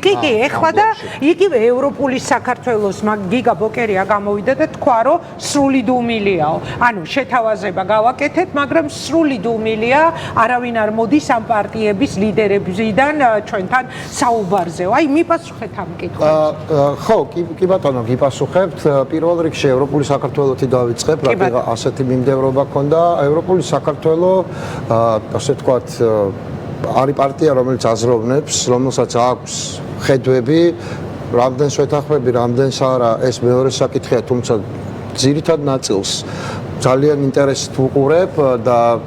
კი, ეხლა და იგივე ევროპული საქართველოს გიგა ბოკერია გამოვიდა და თქვა, რომ სრული დუმილიაო. ანუ შეთავაზება გავაკეთეთ, მაგრამ სრული დუმილია, არავინ არ მოდის ამ პარტიების ლიდერებიდან ჩვენთან საუბარზეო. აი, მიპასუხეთ ამ კითხვას. ხო, კი ბატონო, გიპასუხებთ. პირველ რიგში ევროპული საქართველოთი დავიწყებ, რადგან ასეთი მიმდევრობა ქონდა. ევროპული საქართველო, ასე ვთქვათ, არის პარტია, რომელიც აზროვნებს, რომელსაც აქვს ხედვები, რამდენს ვეთანხმები, რამდენს არა, ეს მეორე საკითხია, თუმცა ძირითად ნაწილს ძალიან ინტერესით ვუყურებ და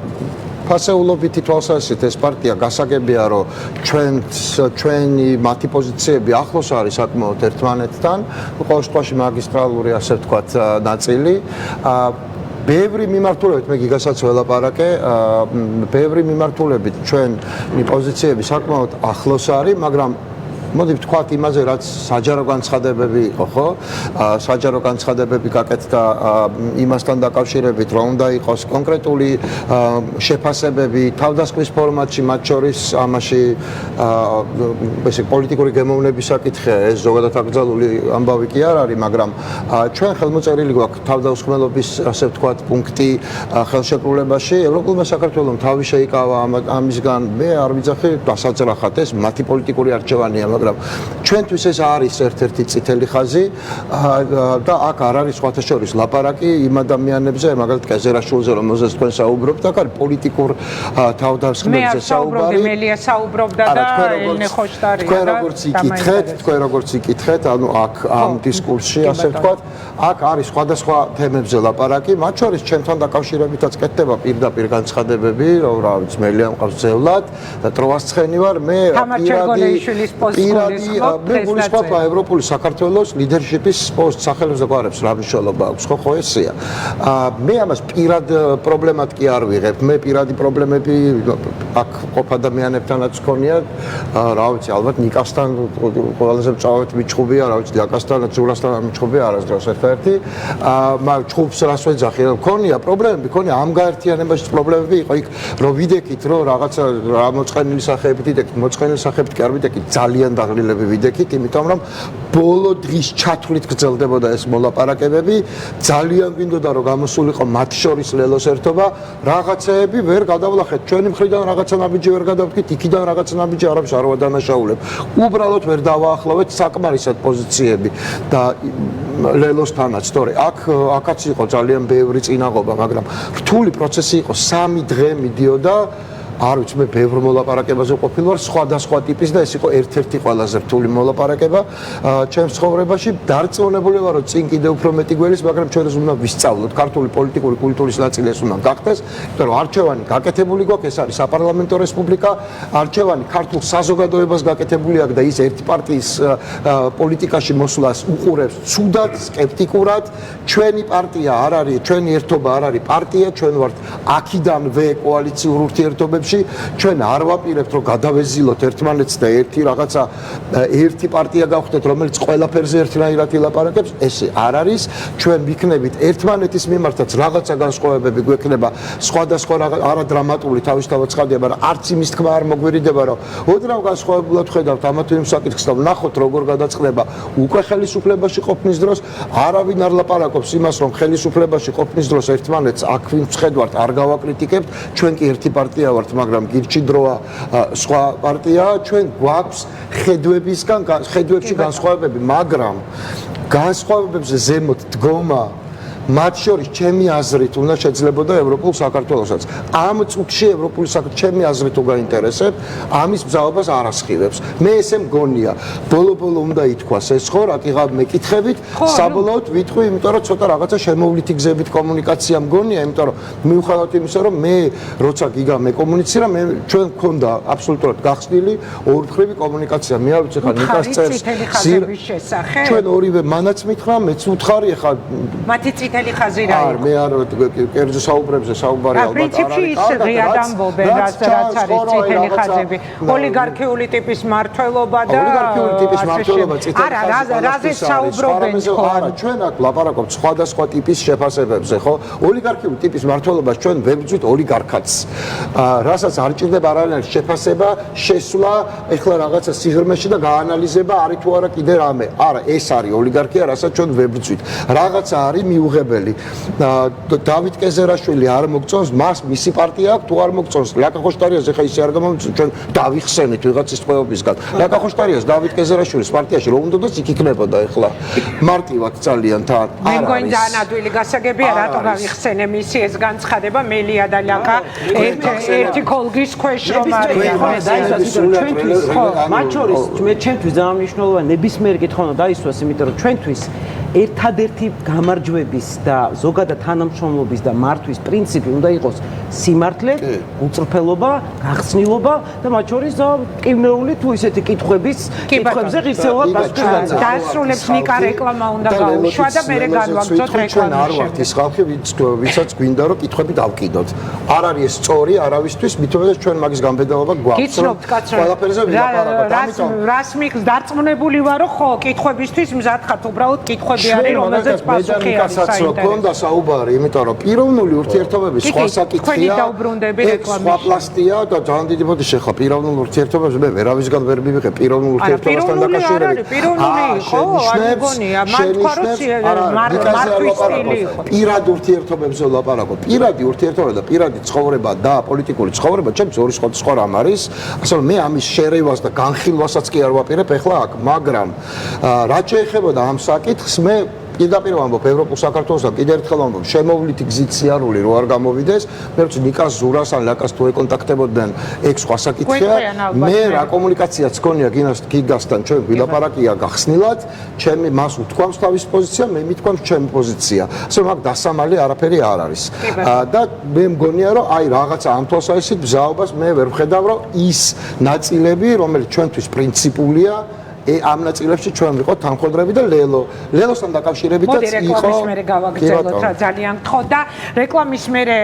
ფასეულობითი თვალსაზრისით ეს პარტია გასაგებია, რომ ჩვენი მათი პოზიციები ახლოს არის საკმაოდ ერთმანეთთან, ყოველ შემთხვევაში მაგისტრალური, ასე ვთქვათ, ნაწილი. ბევრი მიმართულებით მე გიგასაც ველაპარაკე, ბევრი მიმართულებით ჩვენი პოზიციები საკმაოდ ახლოს არის, მაგრამ მოდი ვთქვათ იმაზე, რაც საჯარო განცხადებები იყო, ხო? საჯარო განცხადებები გაკეთდა იმასთან დაკავშირებით, რომ უნდა იყოს კონკრეტული შეფასებები თავდასხმის ფორმატში, მათ შორის ამაში ესე პოლიტიკური გემოვნების საკითხია, ეს ზოგადად აკრძალული ამბავი კი არ არის, მაგრამ ჩვენ ხელმოწერილი გვაქვს თავდასხმელობის, ასე ვთქვათ, პუნქტი ხელშეკრულებაში, ევროპულმა საქართველოს თავი შეიკავა ამისგან, მე არ ვიძახი დასაძრახად, ეს მათი პოლიტიკური არჩევანია, მაგრამ ჩვენთვის ეს არის ერთ-ერთი წითელი ხაზი და აქ არ არის სხვათა შორის ლაპარაკი იმ ადამიანებზე, მაგალითად კეზერაშვილზე, რომელზეც თქვენ საუბრობთ, აქ არის პოლიტიკურ თავდასხმებზე საუბარი. მე მელია საუბრობდა და ელნე ხოშტარია. თქვენ როგორც იკითხეთ, ანუ აქ ამ დისკურსში, ასე ვთქვათ, აქ არის სხვადასხვა თემებზე ლაპარაკი, მათ შორის ჩვენთან დაკავშირებითაც კეთდება პირდაპირ განცხადებები, რომ რა ვიცი, მელია მყავს ძევლად და ტროვასცხენი ვარ, მე მე გულისხმობ ევროპული საქართველოს ლიდერშიპის პოსტ სახელმწიფო გვარებს რა მნიშვნელობა აქვს, ხო ესეა. მე ამას პირად პრობლემად კი არ ვიღებ. მე პირადი პრობლემები აქ ყოფ ადამიანებთანაც ქონია, რა ვიცი, ალბათ ნიკასთან ყველაზე მწვავედ მიჩხუბია, რა ვიცი, ლაკასთანაც ზურასთან მიჩხუბია არასდროს ერთ-ერთი. მაგრამ ჩხუბს რას ვეძახი, ქონია პრობლემები, ქონია ამ გაერთიანებაში პრობლემები იყო იქ, რომ ვიდექით, რომ რაღაცა რა მოწყენილი სახეებით ვიდექით, მოწყენილი სახეებით კი არ ვიდექით, ძალიან დაღლილები ვიდექით, იმიტომ რომ ბოლო დღის ჩათვლით გრძელდებოდა ეს მოლაპარაკებები, ძალიან გვინდოდა რომ გამოსულიყო მათ შორის ლელოს ერთობა, რაღაცეები ვერ გადავლახეთ, ჩვენი მხრიდან რაღაცა ნაბიჯი ვერ გადავდგით, იქიდან რაღაცა ნაბიჯი არავის არ ვადანაშაულებ. უბრალოდ ვერ დავაახლოვეთ საკმარისად პოზიციები და ლელოსთანაც, თორე აქაც იყო ძალიან ბევრი წინაღობა, მაგრამ რთული პროცესი იყო, 3 დღე მიდიოდა არ ვიცი, მე ბევრ მოლაპარაკებაზე ყოფილი ვარ, სხვადასხვა ტიპის და ეს იყო ერთ-ერთი ყველაზე რთული მოლაპარაკება ჩემს ცხოვრებაში. დარწმუნებული ვარ, რომ წინ კიდევ უფრო მეტი გველის, მაგრამ ჩვენ უნდა ვისწავლოთ ქართული პოლიტიკური კულტურის ნაწილი ეს უნდა გახდეს, იმიტომ რომ არჩევანი გაკეთებული გვაქვს, ეს არის საპარლამენტო რესპუბლიკა, არჩევანი ქართულ საზოგადოებას გაკეთებული აქვს და ის ერთი პარტიის პოლიტიკაში მოსვლას უყურებს ცუდად, სკეპტიკურად. ჩვენი პარტია არ არის, ჩვენი ერთობა არ არის პარტია, ჩვენ ვართ აქიდანვე კოალიციურ ურთიერთობებში. ჩვენ არ ვაპირებთ რომ გადავეზილოთ ერთმანეთს და ერთი პარტია გავხდეთ რომელიც ყველაფერზე ერთნაირად ილაპარაკებს, ესე არ არის. ჩვენ ვიქნებით ერთმანეთის მიმართაც რაღაცა განსხვავებები გვექნება, სხვადასხვა არადრამატული თავისთავად ცხადია, მაგრამ არც იმის თქმა არ მოგვერიდება რომ ოდნავ განსხვავებულად ხედავთ ამათ იმ საკითხს და ვნახოთ როგორ გადაწყდება უკვე ხელისუფლებაში ყოფნის დროს. არავინ არ ლაპარაკობს იმას რომ ხელისუფლებაში ყოფნის დროს ერთმანეთს აქ ვინც ხედავთ არ გავაკრიტიკებთ, ჩვენ კი ერთი პარტია ვართ, მაგრამ გირჩიდროა სხვა პარტია, ჩვენ გვაქვს ხედვებში განსხვავებები, მაგრამ განსხვავებებზე ზემოთ დგომა მათ შორის ჩემი აზრით უნდა შეძლებოდა ევროპულ საქართველოსაც. ამ წუთში ევროპული საქართველო ჩემი აზრით თუ გაინტერესებ, ამის მზაობას არ ასხივებს. მე ესე მგონია, ბოლო-ბოლო უნდა ითქვას ეს ხო, რა კიღავ მეკითხებით, საბოლოოდ ვიტყვი, იმიტომ რომ ცოტა რაღაცა შემოვლითი გზებით კომუნიკაცია მგონია, იმიტომ რომ მიუხედავად იმისა, რომ მე როცა გიგა მეკომუნიცირა, ჩვენ მქონდა აბსოლუტურად გახსნილი ორმხრივი კომუნიკაცია. მე არ ვიცი ხა ნიკას წერს ჩვენ ორივე მანაც მითხრა, მეც უთხარი ხა მათი წითელი ხაზი რა იყო? მე არ კერძო საუბრებზე საუბარი ალბათ არ არის. პრინციპში ის ღიად ამბობენ, რაც არის წითელი ხაზები. ოლიგარქიული ტიპის მმართველობა და ოლიგარქიული ტიპის მმართველობა წითელი ხაზი. არა, რაზეც საუბრობენ ხო? არა, ჩვენ აქ ლაპარაკობთ სხვადასხვა ტიპის შეფასებებზე, ხო? ოლიგარქიული ტიპის მმართველობას ჩვენ ვებრძვით ოლიგარქაც. რასაც არ ჭირდება არანაირი შეფასება, შესვლა, ეხლა რაღაცა სიღრმეში და გაანალიზება არის თუ არა კიდე რამე. არა, ეს არის ოლიგარქია, რასაც ჩვენ ვებრძვით. რაღაცა არის მიუღებელი. დავით კეზერაშვილი არ მოგწონს, მას მისი პარტია აქვს, თუ არ მოგწონს, ლაკა ხოშტარიას ეხა ისე არ გამომწონს, ჩვენ დავიხსენით ვიღაცის ტყვეობისგან. ლაკა ხოშტარიას დავით კეზერაშვილის პარტიაში რომ უნდადეს იქ იქნებოდა ეხლა. მარტივად ძალიან თან. მე მგონი ძალიან ადვილი გასაგებია, რატო გავიხსენე მისი ეს განცხადება, მელია და ლაკა ერთი კოლგის ქვეშ რომ არის. ჩვენთვის ხო, მათ შორის ჩემთვის ძალიან მნიშვნელოვანი ნებისმიერი კითხვა უნდა დაისვას, იმიტომ რომ ჩვენთვის ერთადერთი გამარჯვების და ზოგადად თანამშრომლობის და მართვის პრინციპი უნდა იყოს სიმართლე, უწრფელობა, გახსნილობა და მათ შორის კიბნეული თუ ისეთი კითხვებზე ღირსეულად დასკვნაზე. დასრულებს ნიკა რეკლამა უნდა გაუშვა და მე განვაგრძოთ რეკლამაში. ჩვენ არ ვართ ის ხალხი, ვისაც გვინდა რომ კითხვები დავკიდოთ. არ არის ეს სწორი არავისთვის, მithumedes ჩვენ მაგის გამბედაობა გვაქვს. გიცნობთ კაცო. ყველაფერზე ვილაპარაკოთ. ამიტომ რას მიქს დარწმუნებული ვარო ხო, კითხვებისთვის მზად ხართ, უბრალოდ კითხვები არის, რომელზეც პასუხი არის საინტერესო. ქონდა საუბარი, იმიტომ რომ პიროვნული ურთიერთობების სხვა საკითხია. სხვა პლასტია და ძალიან დიდი ბოდიში ხა პიროვნულ ურთიერთობებს მე ვერავისგან ვერ მივიღე პიროვნულ ურთიერთობასთან დაკავშირებით. პიროვნული იყო, არ მგონია, მან თქვა რომ მართვის სტილი იყო. პირად ურთიერთობებზე ვლაპარაკობ. პირადი ურთიერთობა და პირადი ცხოვრება და პოლიტიკური ცხოვრება ჩემს ორი სხვა რამ არის. ასე რომ მე ამის შერევას და განხილვასაც კი არ ვაპირებ ეხლა აქ, მაგრამ რაც შეეხებოდა ამ საკითხს მე პირდაპირ ვამბობ ევროპულ საქართველოსთან კიდევ ერთხელ ვამბობ შემოვლითი გზით სიარული რო არ გამოვიდეს მე ვთქვი ნიკას ზურას ან ლაკას თუ ეკონტაქტებოდნენ ეგ სხვა საკითხია მე რა კომუნიკაციაც გქონია გიგასთან ჩვენ ვილაპარაკია გახსნილად ჩემი მას უთქვამს თავის პოზიცია მე მithქვამს ჩემი პოზიცია ასე რომ აქ დასამალი არაფერი არ არის და მე მგონია რომ აი რაღაცა ამ თვალსაზრისით ბზაობას მე ვერ ვხედავ რომ ის ნაწილები რომელიც ჩვენთვის პრინციპულია ამ ნაწილებში ჩვენ ვიყოთ თანხმოთრები და ლელოსთან დაკავშირებითაც მოდი რეკლამის მერე გავაგრძელოთ რა ძალიან გთხოვ და რეკლამის მერე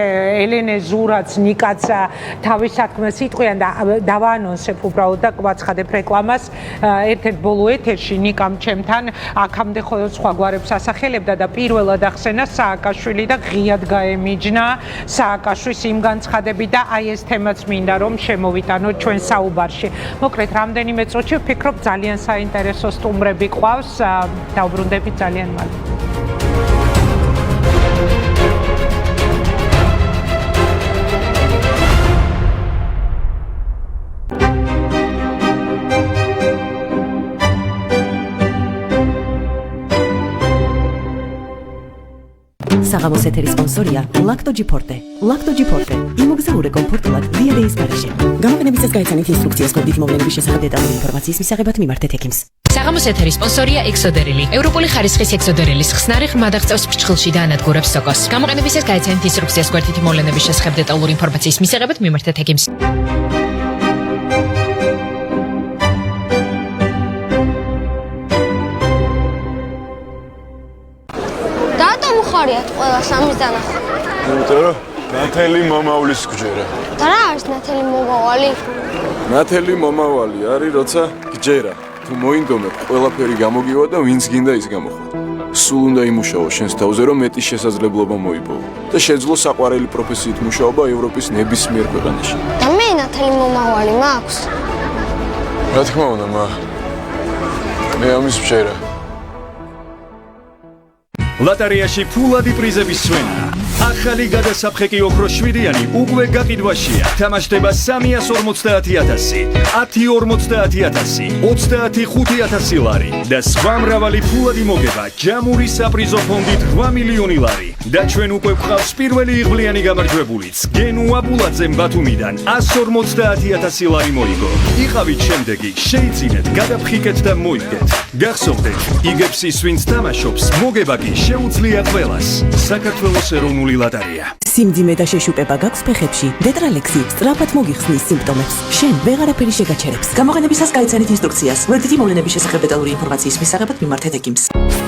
ელენე ზურაც ნიკაცა თავის საქმეს იტყვიან და დავაანონსებ უბრალოდ და გვაცხადებ რეკლამას ერთ-ერთ ბოლო ეთერში ნიკამ ჩემთან აქამდე ხოლმე სხვა გვარებს ასახელებდა და პირველად ახსენა სააკაშვილი და ღიად გაემიჯნა სააკაშვილის იმ განცხადები და აი ეს თემაც მინდა რომ შემოვიტანოთ ჩვენ საუბარში. მოკლედ რამდენიმე წუთში ვფიქრობ ძალიან საინტერესო სტუმრები ყავს დავბრუნდებით ძალიან მალე. საღამოს ეთერის სპონსორია ლაქტოჯიფორტე. ლაქტოჯიფორტე იმოგზაურე კომფორტულად დიადეის გარეშე. გამოყენების წესს გაიცანით ინსტრუქციას კოდით მოვლენების შესახებ დეტალური ინფორმაციის მისაღებად მიმართეთ ექიმს. საღამოს ეთერის სპონსორია ექსოდერილი. ევროპული ხარისხის ექსოდერილის ხსნარი ხმად აღწევს ფრჩხილში და ანადგურებს სოკოს. გამოყენების წესს გაიცანით ინსტრუქციას კოდით მოვლენების შესახებ დეტალური ინფორმაციის მისაღებად მიმართეთ ექიმს. ხარიათ ყველა სამის დანახვა. იმიტომ რომ ნათელი მომავლის გჯერა. და რა არის ნათელი მომავალი? ნათელი მომავალი არის როცა გჯერა. თუ მოინდომებ ყველაფერი გამოგივა და ვინც გინდა ის გამოხვა. სულ უნდა იმუშაო შენს თავზე რომ მეტი შესაძლებლობა მოიპოვო და შეძლო საყვარელი პროფესიით მუშაობა ევროპის ნებისმიერ ქვეყანაში. და მე ნათელი მომავალი მაქვს. რა თქმა უნდა, მე ამის ვჭერა. ლოტარიაში ფულადი პრიზების სვენა. ახალი გადასაფხეკი ოქროს 7-იანი უკვე გაყიდვაშია. თამაშდება 350,000, 10,50,000, 25,000 ლარი და სხვა მრავალი ფულადი მოგება. ჯამური საპრიზო ფონდით 8 მილიონი ლარი. და ჩვენ უკვე გვყავს პირველი იღბლიანი გამარჯვებულიც. გენუ აბულაძემ ბათუმიდან 150,000 ლარი მოიგო. იყავით შემდეგი, შეიძინეთ, გადაფხიკეთ და მოიგეთ. გახსოვდეთ, იგებს ის ვინც თამაშობს, მოგება კი შეუძლია ყველას. საქართველოს ეროვნული ლოტარია. სიმძიმე და შეშუპება გაქვს ფეხებში. დეტრალექსი სწრაფად მოგიხსნის სიმპტომებს. შენ ვეღარაფერი შეგაჩერებს. გამოყენებისას გაიცანით ინსტრუქციას. ვერდითი მოვლენების შესახებ დეტალური ინფორმაციის მისაღებად მიმართეთ ექიმს.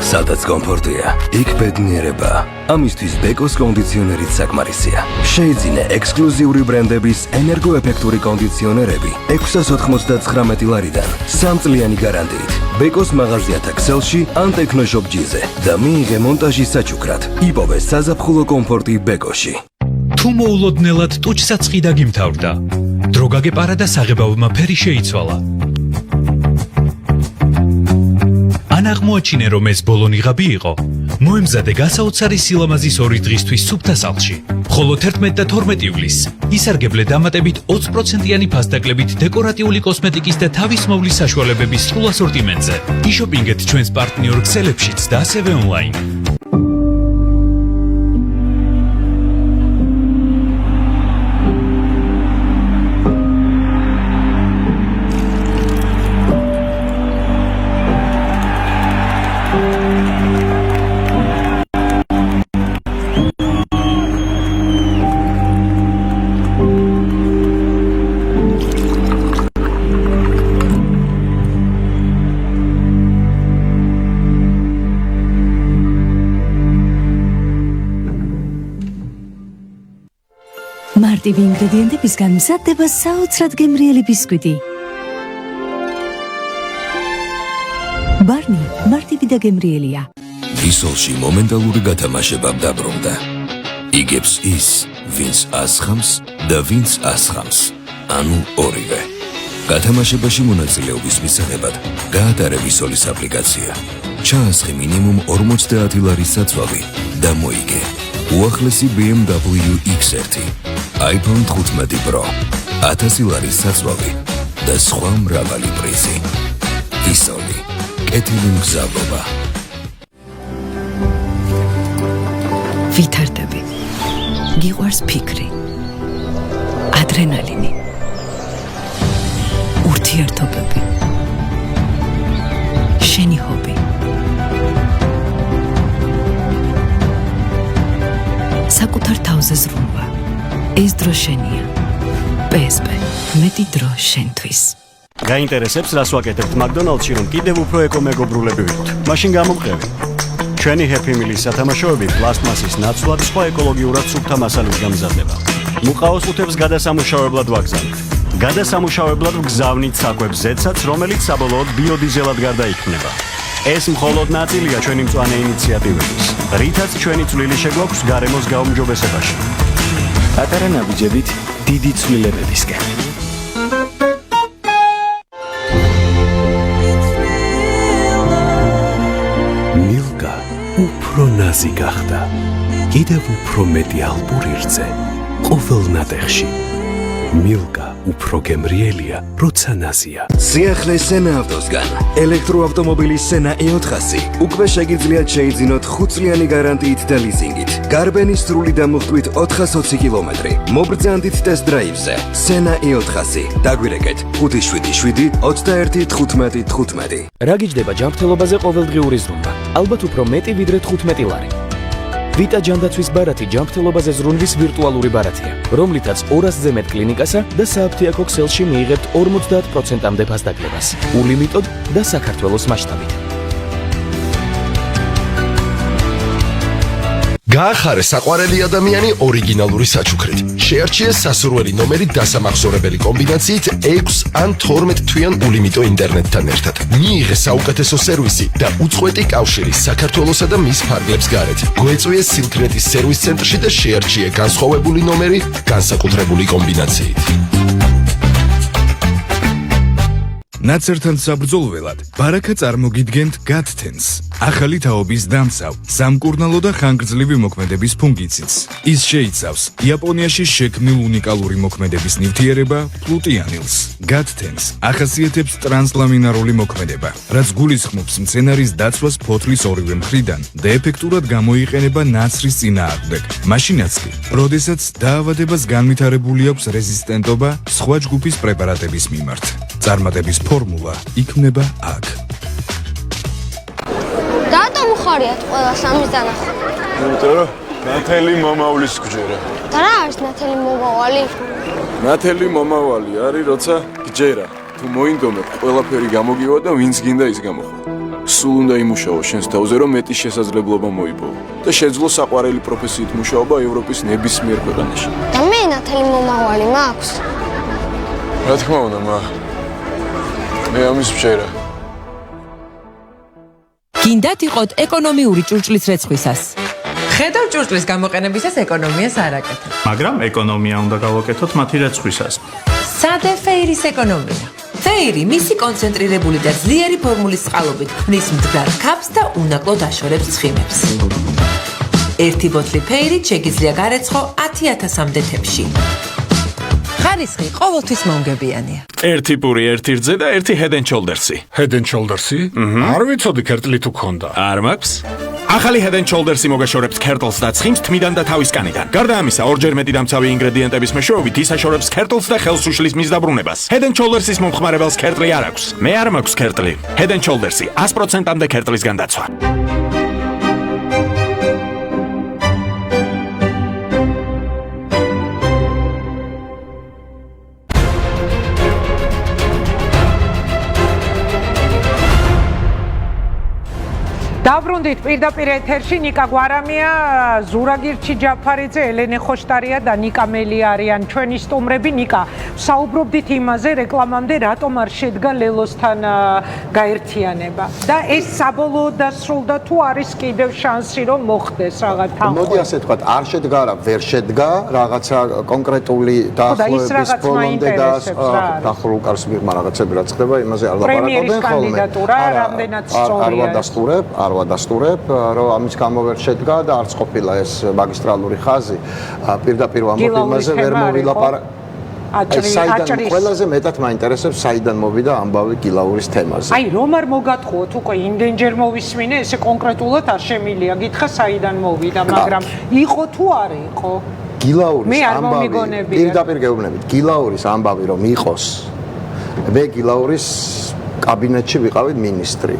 სადაც კომფორტია, იქ ბედნიერება. ამისთვის ბეკოს კონდიციონერიც საკმარისია. შეიძინე ექსკლუზიური ბრენდების ენერგოეფექტური კონდიციონერები 699 ლარიდან 3 წლიანი გარანტიით. ბეკოს მაღაზიათა ქსელში ან ტექნოშოპ ჯიზე და მიიღე მონტაჟის საჩუქრად. იპოვე საზაფხულო კომფორტი ბეკოში. თუ მოულოდნელად ტუჩსაცხი დაგიმთავრდა, დრო გაგეპარა და საღებავმა ფერი შეიცვალა. ან აღმოაჩინე, რომ ეს ბოლო ნიღაბი იყო, მოემზადე გასაოცარი სილამაზის 2 დღისთვის სუფთა სახლში. ხოლო 11 და 12 ივლისს ისარგებლე დამატებით 20%-იანი ფასდაკლებით დეკორატიული კოსმეტიკის და თავისმოვლის საშუალებების სრულ ასორტიმენტზე. იშოპინგეთ ჩვენს პარტნიორ ქსელებშიც და ასევე ონლაინ. მარტივი ინგრედიენტებისგან მზადდება საოცრად გემრიელი ბისკვიტი. ბარნი მარტივი და გემრიელია. ისოლში მომენტალური გათამაშება დაბრუნდა. იგებს ის, ვინც ასხამს და ვინც ასხამს. ანუ ორივე. გათამაშებაში მონაწილეობის მისაღებად გაატარე ვისოლის აპლიკაცია. ჩაასხი მინიმუმ 50 ლარის საცვავი და მოიგე უახლესი BMW X1, iPhone 15 Pro, 1000 ლარის საცვავი და სხვა მრავალი პრიზი. ვისოლი, კეთილი მგზავრობა. ვითარდები. გიყვარს ფიქრი. ადრენალინი. ურთიერთობები. შენი ჰობი. საკუთარ თავზე ზრუნვა. ეს დრო შენია. PSP. მეტი დრო შენთვის. გაინტერესებს რას ვაკეთებთ McDonald's-ში, რომ კიდევ უფრო ეკომეგობრულები ვიყოთ. მაშინ გამომყევი. ჩვენი Happy Meal-ის სათამაშოები პლასტმასის ნაცვლად სხვა ეკოლოგიურად სუფთა მასალით გამზადდება. მუყაოს ყუთებს გადასამუშავებლად ვაგზავნით. გადასამუშავებლად ვგზავნით საკვებს ზედსაც, რომელიც საბოლოოდ ბიოდიზელად გარდაიქმნება. ეს მხოლოდ ნაწილია ჩვენი მწვანე ინიციატივების, რითაც ჩვენი წვლილი შეგვაქვს გარემოს გაუმჯობესებაში. პატარა ნაბიჯებით დიდი ცვლილებებისკენ. მილკა უფრო ნაზი გახდა. კიდევ უფრო მეტი ალპური რძე ყოველ ნატეხში. მილკა უფრო გემრიელია, როცა ნაზია. სიახლე სენა ავტოსგან ელექტროავტომობილის სენა E400 უკვე შეგიძლიათ შეიძინოთ 5 წლიანი გარანტიით და ლიზინგით. გარბენის სრული დამუხტვით 420 კილომეტრი. მობრძანდით ტესტ დრაივზე. სენა E400. დაგვირეკეთ 577 21 15 15. რა გიჯდება ჯანმრთელობაზე ყოველდღიური ზრუნვა? ალბათ უფრო მეტი ვიდრე 15 ლარი. ვიტა ჯანდაცვის ბარათი ჯანმრთელობაზე ზრუნვის ვირტუალური ბარათია, რომლითაც 200-ზე მეტ კლინიკასა და სააფთიაქო ქსელში მიიღებთ 50%-მდე ფასდაგლებას, ულიმიტოდ და საქართველოს მასშტაბით. გაახარე საყვარელი ადამიანი ორიგინალური საჩუქრით. შეარჩიე სასურველი ნომერი დასამახსოვრებელი კომბინაციით 6 ან 12 თვიან ულიმიტო ინტერნეტთან ერთად. მიიღე საუკეთესო სერვისი და უწყვეტი კავშირი საქართველოსა და მის ფარგლებს გარეთ. გვეწვიე სილკნეტის სერვის ცენტრში და შეარჩიე განსხვავებული ნომერი განსაკუთრებული კომბინაციით. ნაცერთან საბრძოლველად ბარაკა წარმოგიდგენთ GAT10-ს, ახალი თაობის დამცავ, სამკურნალო და ხანგრძლივი მოქმედების ფუნგიციდს. ის შეიცავს იაპონიაში შექმნილ უნიკალური მოქმედების ნივთიერება პლუტიანილს. GAT10-ს ახასიათებს ტრანსლამინარული მოქმედება, რაც გულისხმობს მცენარის დაცვას ფოთლის ორივე მხრიდან და ეფექტურად გამოიყენება ნაცრის წინააღმდეგ. მაშინაც კი, როდესაც დაავადებას განვითარებული აქვს რეზისტენტობა სხვა ჯგუფის პრეპარატების მიმართ. წარმატების ფორმულა იქმნება აქ. რატომ ხარიათ ყველას ამის დანახვა? იმიტომ რომ ნათელი მომავლის გჯერა. და რა არის ნათელი მომავალი? ნათელი მომავალი არის, როცა გჯერა. თუ მოინდომებ, ყველაფერი გამოგივა და ვინც გინდა ის გამოხვა. სულ უნდა იმუშაო შენს თავზე, რომ მეტი შესაძლებლობა მოიპოვო და შეძლო საყვარელი პროფესიით მუშაობა ევროპის ნებისმიერ ქვეყანაში. და მე ნათელი მომავალი მაქვს. რა თქმა უნდა, მე ამის ვჭერა. გინდათ იყოთ ეკონომიური ჭურჭლის რეცხვისას. ხედავ ჭურჭლის გამოყენებისას ეკონომიას არ აკეთებ. მაგრამ ეკონომია უნდა გავაკეთოთ მათი რეცხვისას. სად ფეირის ეკონომია? ფეირი მისი კონცენტრირებული და ძლიერი ფორმულის წყალობით ქმნის მდგარ ქაფს და უნაკლოდ აშორებს ცხიმებს. ერთი ბოთლი ფეირით შეგიძლია გარეცხო 10,000-მდე თებში. ხარისხი ყოველთვის მომგებიანია. ერთი პური, ერთი რძე და ერთი Head and Shoulders-ი. Head and Shoulders-ი? არ ვიცოდი ქერტლი თუ ქონდა. არ მაქვს? ახალი Head and Shoulders-ი მოგაშორებს ქერტლს და ცხიმს თმიდან და თავისკანიდან. გარდა ამისა, ორჯერ მეტი დამცავი ინგრედიენტების მეშვეობით ის აშორებს ქერტლს და ხელს უშლის მის დაბრუნებას. Head and Shoulders-ის მომხმარებელს ქერტლი არ აქვს. მე არ მაქვს ქერტლი. Head and Shoulders-ი 100%-მდე ქერტლისგან დაცვა. დაბრუნდით პირდაპირ ეთერში ნიკა გვარამია, ზურაგირჩი ჯაფარიძე, ელენე ხოშტარია და ნიკა მელი არიან ჩვენი სტუმრები. ნიკა, საუბრობდით იმაზე რეკლამამდე რატომ არ შედგა ლელოსთან გაერთიანება და ეს საბოლოოდ დასრულდა თუ არის კიდევ შანსი რომ მოხდეს რაღაც თანხმობა? მოდი ასე თქვათ, არ შედგა რა, ვერ შედგა, რაღაცა კონკრეტული დაახლოების ბოლომდე და დაახლოულ კარს მიღმა რაღაცები რაც ხდება, იმაზე არ ლაპარაკობენ ხოლმე. პრემიერის კანდიდატურა რამდენად სწორია? არ ვადასტურებ, რომ ამის გამო ვერ შედგა და არც ყოფილა ეს მაგისტრალური ხაზი. პირდაპირ ვამბობ იმაზე, ვერ მოვილაპარაკე. საიდან ყველაზე მეტად მაინტერესებს საიდან მოვიდა ამბავი გილაურის თემაზე. აი, რომ არ მოგატყუოთ უკვე იმდენჯერ მოვისმინე, ესე კონკრეტულად არ შემილია. გითხრა საიდან მოვიდა, მაგრამ იყო თუ არ იყო? გილაურის ამბავი პირდაპირ გეუბნებით. გილაურის ამბავი რომ იყოს, მე გილაურის კაბინეტში ვიყავით მინისტრი.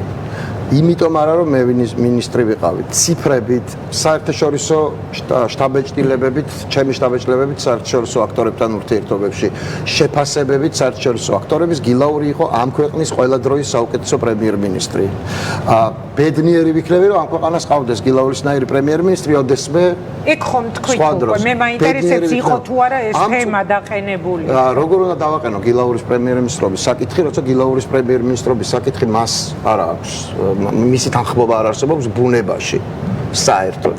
იმიტომ არა რომ მე მინისტრი ვიყავი, ციფრებით, საერთაშორისო შტაბ-ეჭდილებებით, ჩემი შტაბ-ეჭდილებებით საერთაშორისო აქტორებთან ურთიერთობებში, შეფასებებით საერთაშორისო აქტორების გილაური იყო ამ ქვეყნის ყველა დროის საუკეთესო პრემიერ-მინისტრი. ბედნიერი ვიქნები რომ ამ ქვეყანას ყავდეს გილაურისნაირი პრემიერ-მინისტრი, ოდესმე ეგ ხომ თქვით უკვე მე მაინტერესებს იყო თუ არა ეს თემა დაყენებული. როგორ უნდა დავაყენო გილაურის პრემიერ-მინისტრობის საკითხი, როცა გილაურის პრემიერ-მინისტრობის საკითხი მას არ აქვს, მისი თანხმობა არ არსებობს ბუნებაში. საერთოდ.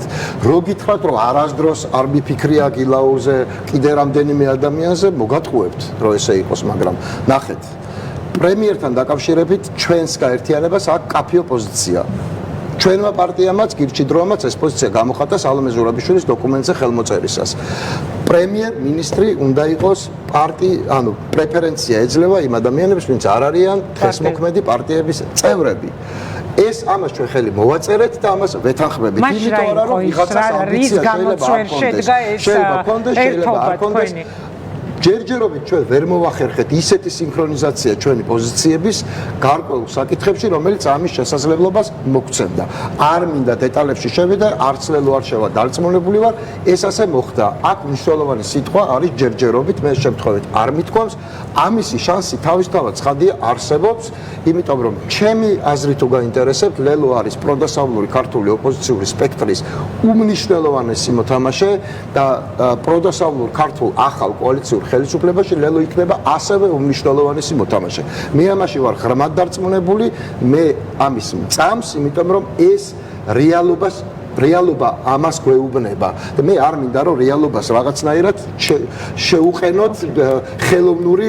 რო გითხრათ რომ არასდროს არ მიფიქრია გილაურზე კიდე რამდენიმე ადამიანზე, მოგატყუებთ რომ ესე იყოს, მაგრამ ნახეთ. პრემიერთან დაკავშირებით ჩვენს გაერთიანებას აქვს კაფე ოპოზიცია. ჩვენმა პარტიამაც, გირჩიდროამაც ეს პოზიცია გამოხატა სალომე ზურაბიშვილის დოკუმენტზე ხელმოწერისას. პრემიერ-მინისტრი უნდა იყოს პრეფერენცია ეძლევა იმ ადამიანებს, ვინც არ არიან დღესმოქმედი პარტიების წევრები. ეს ამას ჩვენ ხელი მოვაწერეთ და ამას ვეთანხმებით. იმიტომ არა რომ ვიღაცას ამბიცია შეიძლება ქონდეს, შეიძლება არ ქონდეს. ჯერჯერობით ჩვენ ვერ მოვახერხეთ ისეთი სინქრონიზაცია ჩვენი პოზიციების გარკვეულ საკითხებში, რომელიც ამის შესაძლებლობას მოგცემდა. არ მინდა დეტალებში შევიდე, არც ლელო არ შევა დარწმუნებული ვარ, ეს ასე მოხდა. აქ მნიშვნელოვანი სიტყვა არის ჯერჯერობით, მე შემთხვევით არ მithქვამს, ამისი შანსი თავისთავად ცხადია არსებობს, იმიტომ რომ ჩემი აზრით თუ გაინტერესებთ, ლელო არის პროდასავლური ქართული ოპოზიციური სპექტრის უმნიშვნელოვანესი მოთამაშე და პროდასავლურ ქართულ ახალ კოალიციურ ხელისუფლებაში ლელო იქნება ასევე უმნიშვნელოვანესი მოთამაშე. მე ამაში ვარ ღრმად დარწმუნებული, მე ამის მწამს, იმიტომ რომ ეს რეალობა ამას გვეუბნება და მე არ მინდა რომ რეალობას რაღაცნაირად შეუყენოთ ხელოვნური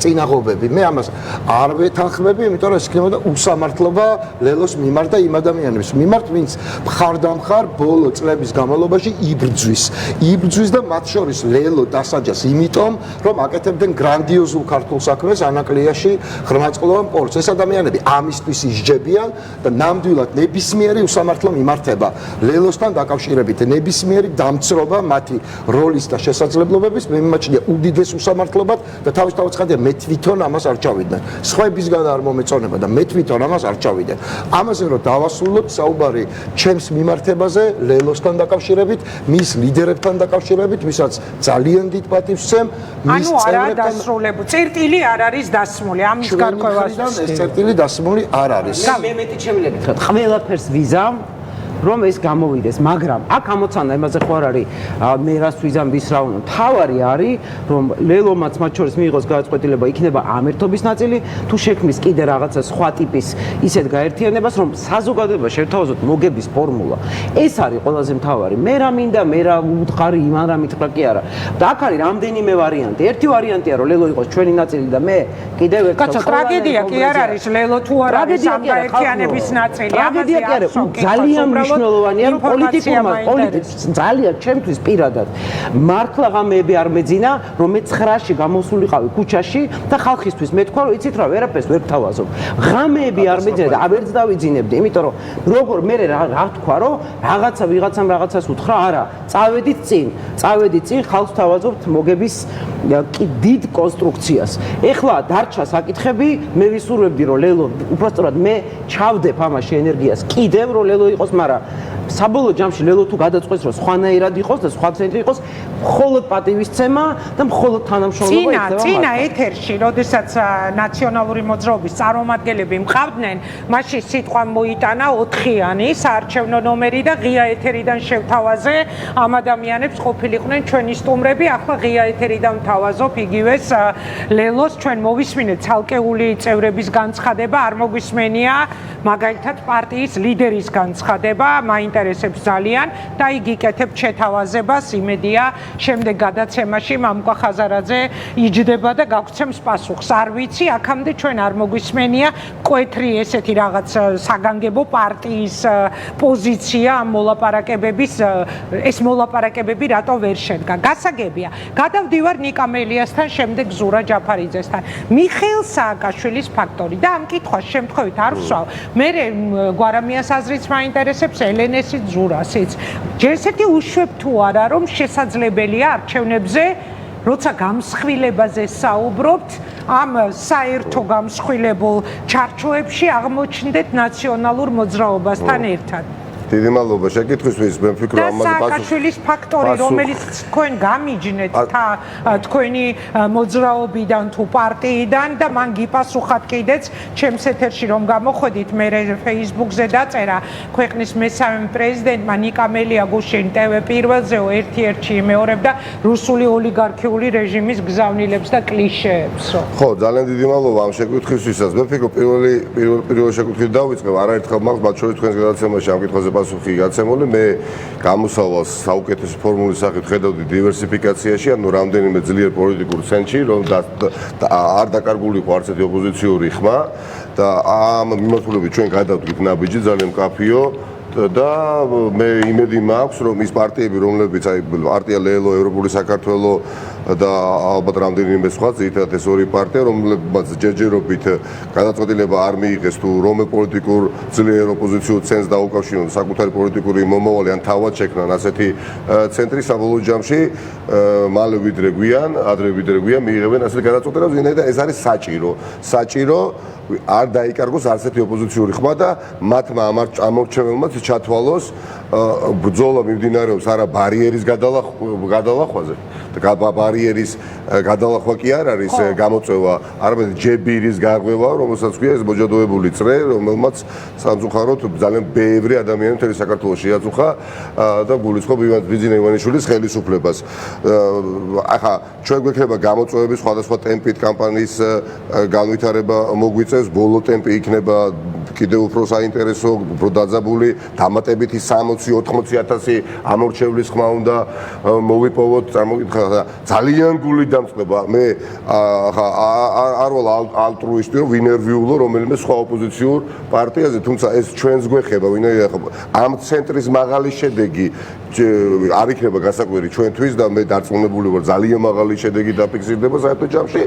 წინაღობები. მე ამას არ ვეთანხმები, იმიტომ რომ ეს იქნებოდა უსამართლობა ლელოს მიმართ და იმ ადამიანების მიმართ, ვინც მხარდამხარ ბოლო წლების განმავლობაში იბრძვის და მათ შორის ლელო დასაჯას იმიტომ, რომ აკეთებდნენ გრანდიოზულ ქართულ საქმეს ანაკლიაში ღრმაწყლოვან პორტს. ეს ადამიანები ამისთვის ისჯებიან და ნამდვილად ნებისმიერი უსამართლო მიმართება ლელოსთან დაკავშირებით ნებისმიერი დამცრობა მათი როლის და შესაძლებლობების მე მიმაჩნია უდიდეს უსამართლობად და თავისთავად ცხადია მე თვითონ ამას არ ჩავიდნენ. სხვაებისგან არ მომეწონება და მე თვითონ ამას არ ჩავიდე. ამაზე რომ დავასრულოთ საუბარი ჩემს მიმართებაზე ლელოსთან დაკავშირებით, მის ლიდერებთან დაკავშირებით, ვისაც ძალიან დიდ პატივს ვცემ, მის წევრებთან დასრულებული. წერტილი არ არის დასმული, ამის გარკვევაში ეს წერტილი დასმული არ არის. მე მეტი შემიძლია გითხრათ, ყველაფერს ვიზამ რომ ეს გამოვიდეს, მაგრამ აქ ამოცანა იმაზე ხო არ არის, მე რას ვიზამ ვის რა უნდა. თავარი არის, რომ ლელომაც მათ შორის მიიღოს გადაწყვეტილება, იქნება ამერთობის ნაწილი, თუ შექმნის კიდე რაღაცა სხვა ტიპის ისეთ გაერთიანებას, რომ საზოგადოება შევთავაზოთ მოგების ფორმულა. ეს არის ყველაზე მთავარი. მე რა მინდა, მე რა უთხარი, იმან რა მითხრა კი არა. და აქ არის რამდენიმე ვარიანტი. ერთი ვარიანტია, რომ ლელო იყოს ჩვენი ნაწილი და მე კიდევ ერთხელ კაცო, ტრაგედია კი არ არის ლელო თუ არ არის ამ გაერთიანების ნაწილი. ტრაგედია კი არა, ძალიან მნიშვნელოვანია რომ პოლიტიკურს ძალიან ჩემთვის პირადად მართლა ღამეები არ მეძინა რომ მე 9-ში გამოსულიყავი ქუჩაში და ხალხისთვის მეთქვა რომ იცით რა ვერაფერს ვერ ვთავაზობ ღამეები არ მეძინა და არც დავიძინებდი იმიტომ რომ როგორ მე რა თქვა რომ ვიღაცამ რაღაცას უთხრა არა წავედით წინ ხალხს თავაზობთ მოგების დიდ კონსტრუქციას ეხლა დარჩა საკითხები მე ვისურვებდი რომ ლელო უბრალოდ მე ჩავდებ ამაში ენერგიას კიდევ რომ ლელო იყოს მაგრამ საბოლოო ჯამში ლელო თუ გადაწყვეტს რომ სხვანაირად იყოს და სხვა ცენტრი იყოს მხოლოდ პატივისცემა და მხოლოდ თანამშრომლობა იქნება წინა ეთერში როდესაც ნაციონალური მოძრაობის წარმომადგენლები მყავდნენ მაშინ სიტყვა მოიტანა 4-იანი საარჩევნო ნომერი და ღია ეთერიდან შევთავაზე ამ ადამიანებს ყოფილიყვნენ ჩვენი სტუმრები ახლა ღია ეთერიდან ვთავაზობ იგივეს ლელოს ჩვენ მოვისმინეთ ცალკეული წევრების განცხადება არ მოგვისმენია მაგალითად პარტიის ლიდერის განცხადება მაინტერესებს ძალიან და იგი იკეთებს შეთავაზებას იმედია შემდეგ გადაცემაში მამუკა ხაზარაძე იჯდება და გაგვცემს პასუხს არ ვიცი აქამდე ჩვენ არ მოგვისმენია მკვეთრი ესეთი რაღაც საგანგებო პარტიის პოზიცია ამ მოლაპარაკებების ეს მოლაპარაკებები რატო ვერ შედგა გასაგებია გადავდივარ ნიკა მელიასთან შემდეგ ზურა ჯაფარიძესთან მიხეილ სააკაშვილის ფაქტორი და ამ კითხვას შემთხვევით არ ვსვავ მე გვარამიას აზრიც მაინტერესებს ელენესიც ზურასიც ჯერ ესეთი უშვებ თუ არა რომ შესაძლებელია არჩევნებზე როცა გამსხვილებაზე საუბრობთ ამ საერთო გამსხვილებულ ჩარჩოებში აღმოჩნდეთ ნაციონალურ მოძრაობასთან ერთად. დიდი მადლობა შეკითხვისთვის. მე ვფიქრობ და ამაზე სააკაშვილის ფაქტორი, რომელიც თქვენ გამიჯნეთ თქვენი მოძრაობიდან თუ პარტიიდან და მან გიპასუხათ კიდეც ჩემს ეთერში რომ გამოხვედით, მე Facebook-ზე დაწერა ქვეყნის მესამე პრეზიდენტმა ნიკა მელიაგუშინ TV პირველზეო ერთ-ერთში იმეორებდა რუსული ოლიგარქიული რეჟიმის გზავნილებს და კლიშეებს. ხო, ძალიან დიდი მადლობა ამ შეკითხვისთვისაც. მე ვფიქრობ პირველ შეკითხვით დავიწყებ, არაერთხელ მაქვს მათ შორის თქვენს გადაცემაში ამ კითხვაზე პასუხი გაცემული. მე გამოსავალს საუკეთესო ფორმულის სახით ხედავდი დივერსიფიკაციაში, ანუ რამდენიმე ძლიერ პოლიტიკურ ცენტრში, რომ არ დაკარგული იყო არც ერთი ოპოზიციური ხმა და ამ მიმართულებით ჩვენ გადავდგით ნაბიჯი ძალიან მკაფიო და მე იმედი მაქვს, რომ ის პარტიები, რომლებიც აი პარტია ლელო, ევროპული საქართველო და ალბათ რამდენიმე სხვა ძირითადად ეს ორი პარტია, რომლებიც ჯერჯერობით გადაწყვეტილება არ მიიღეს თუ რომელ პოლიტიკურ ძლიერ ოპოზიციურ ცენტრს დაუკავშირონ საკუთარი პოლიტიკური მომავალი ან თავად შექმნან ასეთი ცენტრი საბოლოო ჯამში მალე ვიდრე გვიან, ადრე ვიდრე გვიან მიიღებენ ასეთი გადაწყვეტილებას, ვინაიდან ეს არის საჭირო არ დაიკარგოს არც ერთი ოპოზიციური ხმა და მათმა ამორჩეველმა ჩათვალოს ბრძოლა მიმდინარეობს არა ბარიერის გადალახვაზე და ბარიერის გადალახვა კი არ არის გამოწვევა, არამედ ჯებირის გაღვევა, რომელსაც ქვია ეს მოჯადოებული წრე, რომელმაც სამწუხაროდ ძალიან ბევრი ადამიანი მთელი საქართველოს შეაწუხა და გულისხმობ ბიძინა ივანიშვილის ხელისუფლებას. ახლა ჩვენ გვექნება გამოწვევები სხვადასხვა ტემპით კამპანიის განვითარება მოგვიწევს, ბოლო ტემპი იქნება კიდევ უფრო საინტერესო, უფრო დაძაბული, დამატებითი 60-80,000 ამორჩევლის ხმა უნდა მოვიპოვოთ, ძალიან გული დამწყება. მე არ ვარ ალტრუისტი, რომ ვინერვიულო რომელიმე სხვა ოპოზიციურ პარტიაზე, თუმცა ეს ჩვენს გვეხება, ვინაიდან ამ ცენტრის მაღალი შედეგი არ იქნება გასაკვირი ჩვენთვის და მე დარწმუნებული ვარ ძალიან მაღალი შედეგი დაფიქსირდება საერთო ჯამში,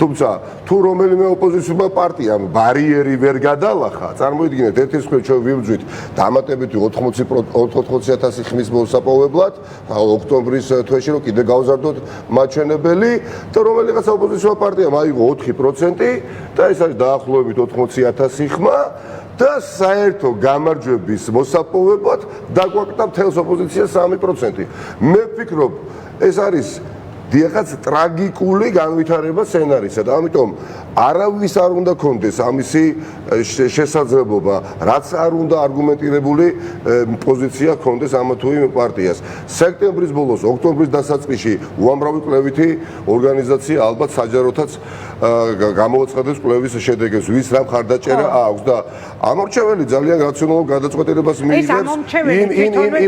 თუმცა თუ რომელიმე ოპოზიციურმა პარტიამ ბარიერი ვერ გადალახა, წარმოიდგინეთ ერთის მხრივ ჩვენ ვიბრძვით დამატებითი 80,000 ხმის მოსაპოვებლად ოქტომბრის თვეში, რომ კიდე გავზარდოთ მაჩვენებელი და რომელიღაც ოპოზიციურმა პარტიამ აიღო 4% და ეს არის დაახლოებით 80,000 ხმა და საერთო გამარჯვების მოსაპოვებლად დაგვაკეთა მთელს ოპოზიციას 3%. მე ვფიქრობ, ეს არის დიახაც ტრაგიკული განვითარება სცენარისა და ამიტომ არავის არ უნდა კონდეს ამისი შესაძლებლობა, რაც არ უნდა არგუმენტირებული პოზიცია კონდეს ამ თუ იმ პარტიას. სექტემბრის ბოლოს, ოქტომბრის დასაწყისში უამრავი კვლევითი ორგანიზაცია ალბათ საჯაროთაც გამოაცხადებს კვლევის შედეგებს, ვის რა მხარდაჭერა აქვს და ამორჩეველი ძალიან რაციონალურ გადაწყვეტილებას მიიღებს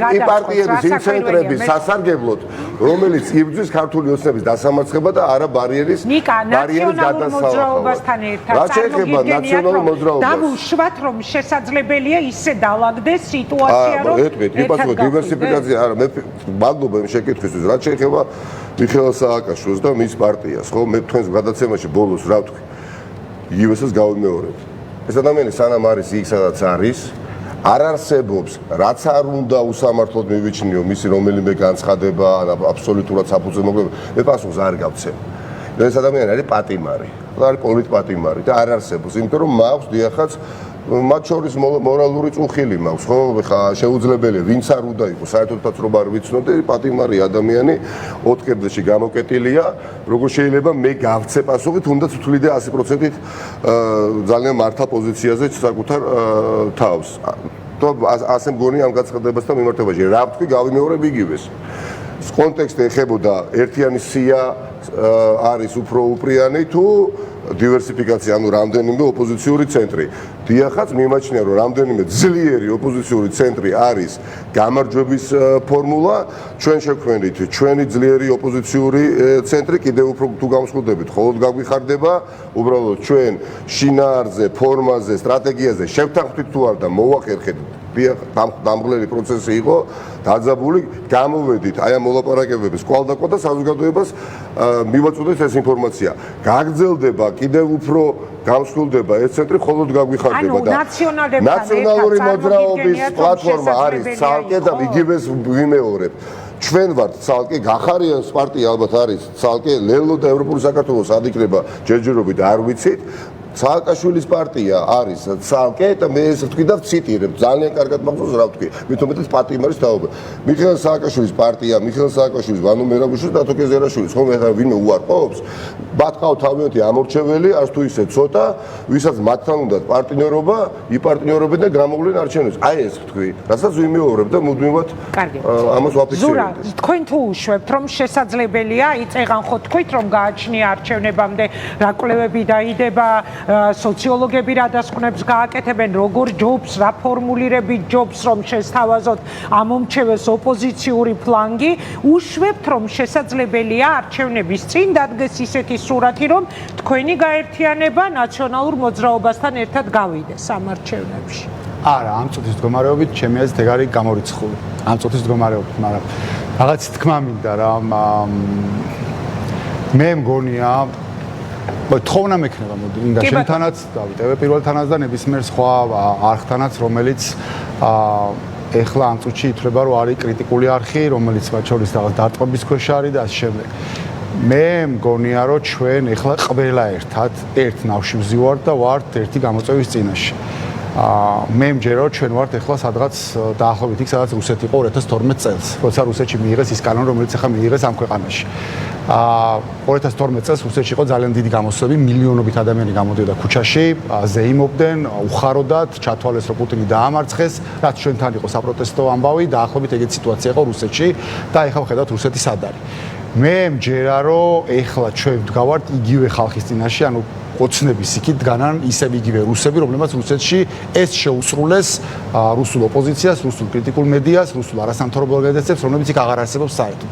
იმ პარტიების, იმ ცენტრების სასარგებლოდ, რომელიც იბრძვის ქართული ოცნების დასამარცხება და არა ბარიერის გადასავლებასთან ერთად. რაც შეეხება ნაციონალურ მოძრაობას, დავუშვათ, რომ შესაძლებელია ისე დაალაგდეს სიტუაცია, რომ იპასუხო დივერსიფიკაცია, არა, მე მადლობა იმ შეკითხვისთვის, რაც შეეხება მიხეილ სააკაშვილს და მის პარტიას, ხო, მე თქვენს გადაცემაში ბოლოს რა ვთქვი, იგივესაც გავიმეორებ. ეს ადამიანი სანამ არის იქ, სადაც არის, არ არსებობს, რაც არ უნდა უსამართლოდ მივიჩნიო მისი რომელიმე განცხადება, აბსოლუტურად საფუძვე მოგება, მე პასუხს არ გავცემ. ეს ადამიანი არის პატიმარი, არის პოლიტპატიმარი და არ არსებობს, იმიტომ რომ მაქვს დიახაც მათ შორის მორალური წუხილი მაქვს, ხო, ხა შეუძლებელია, ვინც არ უნდა იყოს, საერთოდაც რომ არ ვიცნოდე, პატიმარი ადამიანი 4 კედელში გამოკეტილია, როგორ შეიძლება მე გავცე პასუხი, თუნდაც ვთვლიდე 100%-ით ძალიან მართალ პოზიციაზე საკუთარ თავს. და ასე მგონი ამ განცხადებასთან მიმართებაში, რა ვთქვი, გავიმეორებ იგივეს. კონტექსტი ეხებოდა ერთიანი სია არის უფრო უპრიანი თუ დივერსიფიკაცია, ანუ რამდენიმე ოპოზიციური ცენტრი. დიახაც მიმაჩნია, რომ რამდენიმე ძლიერი ოპოზიციური ცენტრი არის გამარჯვების ფორმულა, ჩვენ შევქმნით ჩვენი ძლიერი ოპოზიციური ცენტრი, კიდევ უფრო თუ გამსხვილდებით, მხოლოდ გაგვიხარდება, უბრალოდ ჩვენ შინაარზე, ფორმაზე, სტრატეგიაზე შევთანხმდით თუ არა და მოვახერხეთ დამღლელი პროცესი იყო დაძაბული, გამოვედით აი ამ მოლაპარაკებების კვალდაკვალ და საზოგადოებას მივაწოდეთ ეს ინფორმაცია. გაგრძელდება კიდევ უფრო გამსხვილდება ეს ცენტრი, მხოლოდ გაგვიხარდება და ნაციონალური მოძრაობის პლატფორმა არის ცალკე და იგივეს ვიმეორებ. ჩვენ ვართ ცალკე გახარიანს პარტია ალბათ არის ცალკე ლელო და ევროპული საქართველოს ადიკრება ჯერჯერობით არ ვიცით სააკაშვილის პარტია არის ცალკე და მე ეს ვთქვი და ვციტირებ ძალიან კარგად მახსოვს რა ვთქვი მithumetes პატიმარის თაობა მიხეილ სააკაშვილის პარტია მიხეილ სააკაშვილის ვანო მერაბუშვილის და თოკე ზერაშვილის ხომ ეხლა ვინმე უარყოფს ბატყავ თავიანთი ამორჩეველი არც თუ ისე ცოტა ვისაც მათთან უნდა პარტნიორობა იპარტნიორობენ და გამოვლენ არჩევნებს აი ეს ვთქვი რასაც ვიმეორებ და მუდმივად ამას ვაფიქსირებ ზურა თქვენ თუ უშვებთ რომ შესაძლებელია იწეღან ხო თქვით რომ გააჩნია არჩევნებამდე რა კვლევები დაიდება სოციოლოგები რა დასკვნებს გააკეთებენ, როგორ ჯობს, რა ფორმულირებით ჯობს, რომ შესთავაზოთ ამომრჩევეს ოპოზიციური ფლანგი, უშვებთ, რომ შესაძლებელია არჩევნების წინ დადგეს ისეთი სურათი, რომ თქვენი გაერთიანება ნაციონალურ მოძრაობასთან ერთად გავიდეს ამ არჩევნებში. არა, ამ წუთის მდგომარეობით ჩემი აზრით ეგ არის გამორიცხული. ამ წუთის მდგომარეობით, მაგრამ რაღაც თქმა მინდა რა მე მგონია თხოვნა მექნება მოდი ინგა შენთანაც დავით ევე პირველთანაც და ნებისმიერ სხვა არხთანაც რომელიც ეხლა ამ წუთში ითვლება რომ არის კრიტიკული არხი რომელიც მათ შორის რაღაც დარტყმების ქვეშ არის და ასე შემდეგ მე მგონია რომ ჩვენ ეხლა ყველა ერთად ერთ ნავში ვზივართ და ვართ ერთი გამოწვევის წინაშე მე მჯერა რომ ჩვენ ვართ ეხლა სადღაც დაახლოებით იქ სადაც რუსეთი იყო 2012 წელს როცა რუსეთში მიიღეს ის კანონი რომელიც ახლა მიიღეს ამ ქვეყანაში 2012 წელს რუსეთში იყო ძალიან დიდი გამოსვლები მილიონობით ადამიანი გამოდიოდა ქუჩაში ზეიმობდნენ უხაროდათ ჩათვალეს რომ პუტინი დაამარცხეს რაც ჩვენთან იყო საპროტესტო ამბავი დაახლოებით ეგეთი სიტუაცია იყო რუსეთში და ეხლა ვხედავთ რუსეთი სად არის მე მჯერა რომ ეხლა ჩვენ ვდგავართ იგივე ხალხის წინაშე ანუ ოცნების იქით დგანან ისევ იგივე რუსები, რომლებმაც რუსეთში ეს შეუსრულეს რუსულ ოპოზიციას, რუსულ კრიტიკულ მედიას, რუსულ არასამთავრობო ორგანიზაციებს, რომლებიც იქ აღარ არსებობს საერთოდ.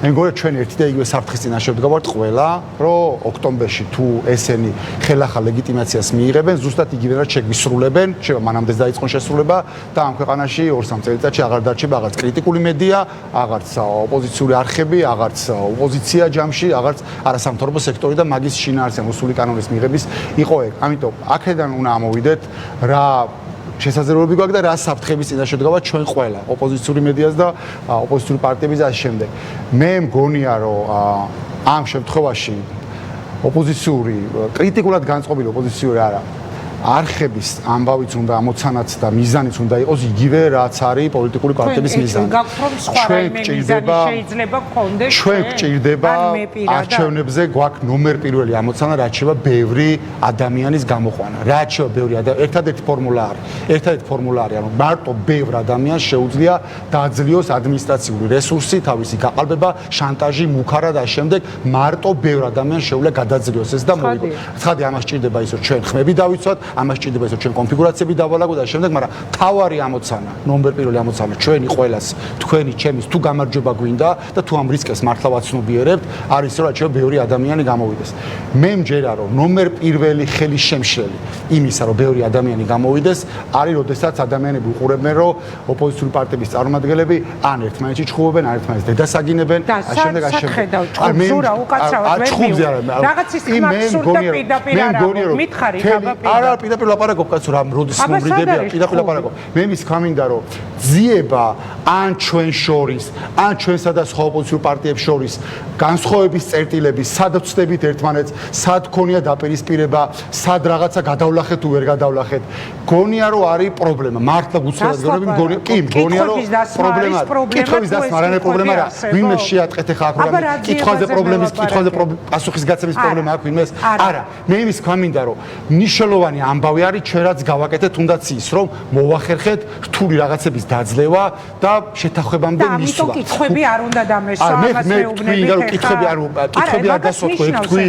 მე მგონია ჩვენ ერთი და იგივე საფრთხის წინაშე ვდგავართ ყველა, რომ ოქტომბერში თუ ესენი ხელახალ ლეგიტიმაციას მიიღებენ, ზუსტად იგივე რაც შეგვისრულებენ, შეიძლება მანამდეც დაიწყონ შესრულება და ამ ქვეყანაში 2-3 წელიწადში აღარ დარჩება აღარც კრიტიკული მედია, აღარც ოპოზიციური არხები, აღარც ოპოზიცია ჯამში, აღარც არასამთავრობო სექტორი და მაგის შინაარსი რუსული კანონის იყო ეგ. ამიტომ აქედან უნდა ამოვიდეთ რა შესაძლებლობები გვაქვს და რა საფრთხების წინაშე დგავართ ჩვენ ყველა ოპოზიციური მედიას და ოპოზიციური პარტიების და ასე შემდეგ. მე მგონია რომ ამ შემთხვევაში ოპოზიციური კრიტიკულად განწყობილი ოპოზიციური არა არხების ამბავიც უნდა ამოცანაც და მიზანიც უნდა იყოს იგივე რაც არის პოლიტიკური პარტიების მიზანი. ჩვენ გვჭირდება არჩევნებზე გვაქვს ნომერ პირველი ამოცანა რაც შევა ბევრი ადამიანის გამოყვანა. რაც შევა ბევრი ერთადერთი ფორმულა არის. ერთადერთი ფორმულა არის ანუ მარტო ბევრ ადამიანს შეუძლია დააძლიოს ადმინისტრაციული რესურსი, თავისი გაყალბება, შანტაჟი, მუქარა და შემდეგ მარტო ბევრ ადამიანს შეუძლია გადააძლიოს ეს და მოიგო. ცხადი ამას ჭირდება ის რომ ჩვენ ხმები დავიცვათ ამას ჭირდება ის რომ ჩვენ კონფიგურაციები დავალაგოთ და შემდეგ, მაგრამ თავარი ამოცანა, ნომერ პირველი ამოცანა ჩვენი ყველას, თქვენი, ჩემის თუ გამარჯვება გვინდა და თუ ამ რისკს მართლა ვაცნობიერებთ, არის რომ რაც ბევრი ადამიანი გამოვიდეს. მე მჯერა რომ ნომერ პირველი ხელი შემშლელი იმისა რომ ბევრი ადამიანი გამოვიდეს, არის როდესაც ადამიანები უყურებენ რომ ოპოზიციური პარტიების წარმომადგენლები ან ერთმანეთში ჩხუბობენ, ან ერთმანეთს დედას აგინებენ, ამ შემდეგ ამ შემდეგ. ზურა უკაცრავად რაღაც ის მაქსურდა პირდაპირ არა მითხარი არა პირდაპირ ლაპარაკობ კაცო რა როდის მომრიდებია პირდაპირ ლაპარაკობ მე მის ხამინდა რომ ძიება ან ჩვენ შორის ან ჩვენსა და სხვა ოპოზიციურ პარტიებს შორის განსხვავების წერტილები სად ვწდებით ერთმანეთს სად გქონია დაპირისპირება სად რაღაცა გადავლახეთ თუ ვერ გადავლახეთ გონია რომ არის პრობლემა მართლა გუცელად გონები მგონია კი მგონია რომ პრობლემა კითხვის დასმა არა პრობლემა რა ვინმე შეატყეთ ახლა აქ რა კითხვაზე პრობლემის პასუხის გაცემის პრობლემა აქვს ვინმეს არა მე მის ხამინდა რომ ნიშნულოვანი ამბავი არის ჩვენ რაც გავაკეთეთ თუნდაც ის რომ მოვახერხეთ რთული რაღაცების დაძლევა და შეთანხმებამდე მისვლა. ამიტომ კითხვები არ უნდა დამესვა ამას მეუბნებით ხა. კითხვები არ დასვათ ხო თქვი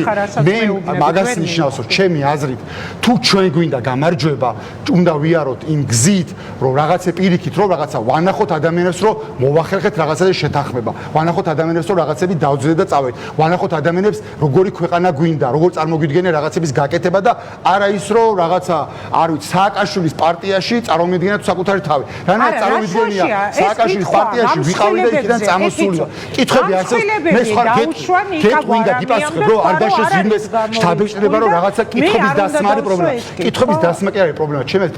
მე მაგას ნიშნავს რომ ჩემი აზრით თუ ჩვენ გვინდა გამარჯვება უნდა ვიაროთ იმ გზით რომ რაღაცე პირიქით რომ რაღაცა ვანახოთ ადამიანებს რომ მოვახერხეთ რაღაცაზე შეთანხმება. ვანახოთ ადამიანებს რომ რაღაცები დავძლებთ და წავედით. ვანახოთ ადამიანებს როგორი ქვეყანა გვინდა, როგორ წარმოგვიდგენია რაღაცების გაკეთება და არა ის რომ რაღაცა არ ვიცი სააკაშვილის პარტიაში წარმოვიდგინოთ საკუთარი თავი. რანაირად წარმოვიდგენია სააკაშვილის პარტიაში ვიყავი და იქიდან წამოსული ვარ. კითხები არსებობს. მე სხვა გეტყვინდა გიპასუხებ რომ არ დაშეზინდეს შტაბ-ეჭრება რომ რაღაცა კითხების დასმა არის პრობლემა. კითხების დასმა კი არის პრობლემა. ჩემს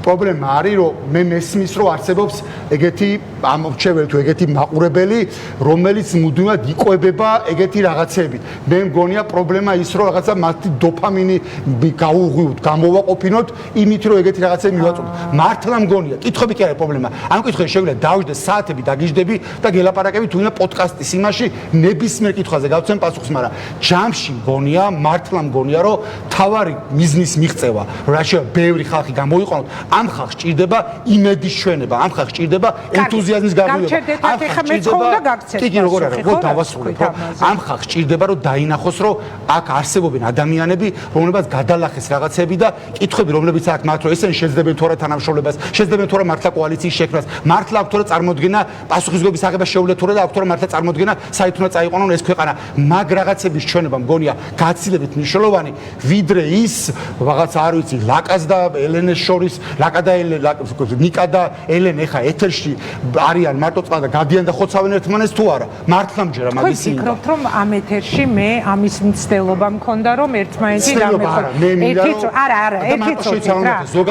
პრობლემა არის რომ მე მესმის რომ არსებობს ეგეთი ამორჩეველი თუ ეგეთი მაყურებელი რომელიც მუდმივად იკვებება ეგეთი რაღაცებით. მე მგონია პრობლემა ის რომ რაღაცა მათი დოფამინი გამოვაყოფინოთ იმით რომ ეგეთი რაღაცები მივაწოდოთ. მართლა მგონია კითხები კი არის პრობლემა. ამ კითხვებს შეგვიძლია დავждდეს საათები დაგიждები და გელაპარაკები თუ ვინა პოდკასტის იმაში ნებისმიერ კითხვაზე გავცემ პასუხს, მაგრამ ჯამში მგონია მართლა მგონია რომ თავარი მიზნის მიღწევა რა შეიძლება ბევრი ხალხი გამოიყენოთ. ამ ხალხს ჭირდება იმედის ჩვენება, ამ ხალხს ჭირდება ენთუზიაზმის გამოვება. ამ ხალხს ჭირდება რომ დაინახოს რომ აქ არსებობენ ადამიანები, რომლებსაც გადალახეს რაღაცები და კითხვები, რომლებიც აქ მათ რო ესენი შეძლებენ თუ არა თანამშრომლობას, შეძლებენ თუ არა მართლა კოალიციის შექმნას, მართლა აქვს თუ არა წარმოდგენა პასუხისმგებლობის აღება შეუძლია თუ არა და აქვს თუ არა მართლა წარმოდგენა საით უნდა წაიყვანონ ეს ქვეყანა. მაგ რაღაცების ჩვენება მგონია გაცილებით მნიშვნელოვანი, ვიდრე ის რაღაც არ ვიცი, ლაკას და ელენეს შორის, ლაკა და ნიკა და ელენე ხა ეთერში არიან მარტო წყალ და გადიან და ხოცავენ ერთმანეთს თუ არა? მართლა მჯერა მაგის იმდა. ვფიქრობ რომ ამ ეთერში მე ამის მცდელობა მქონდა რომ ერთმანეთი დამეხო.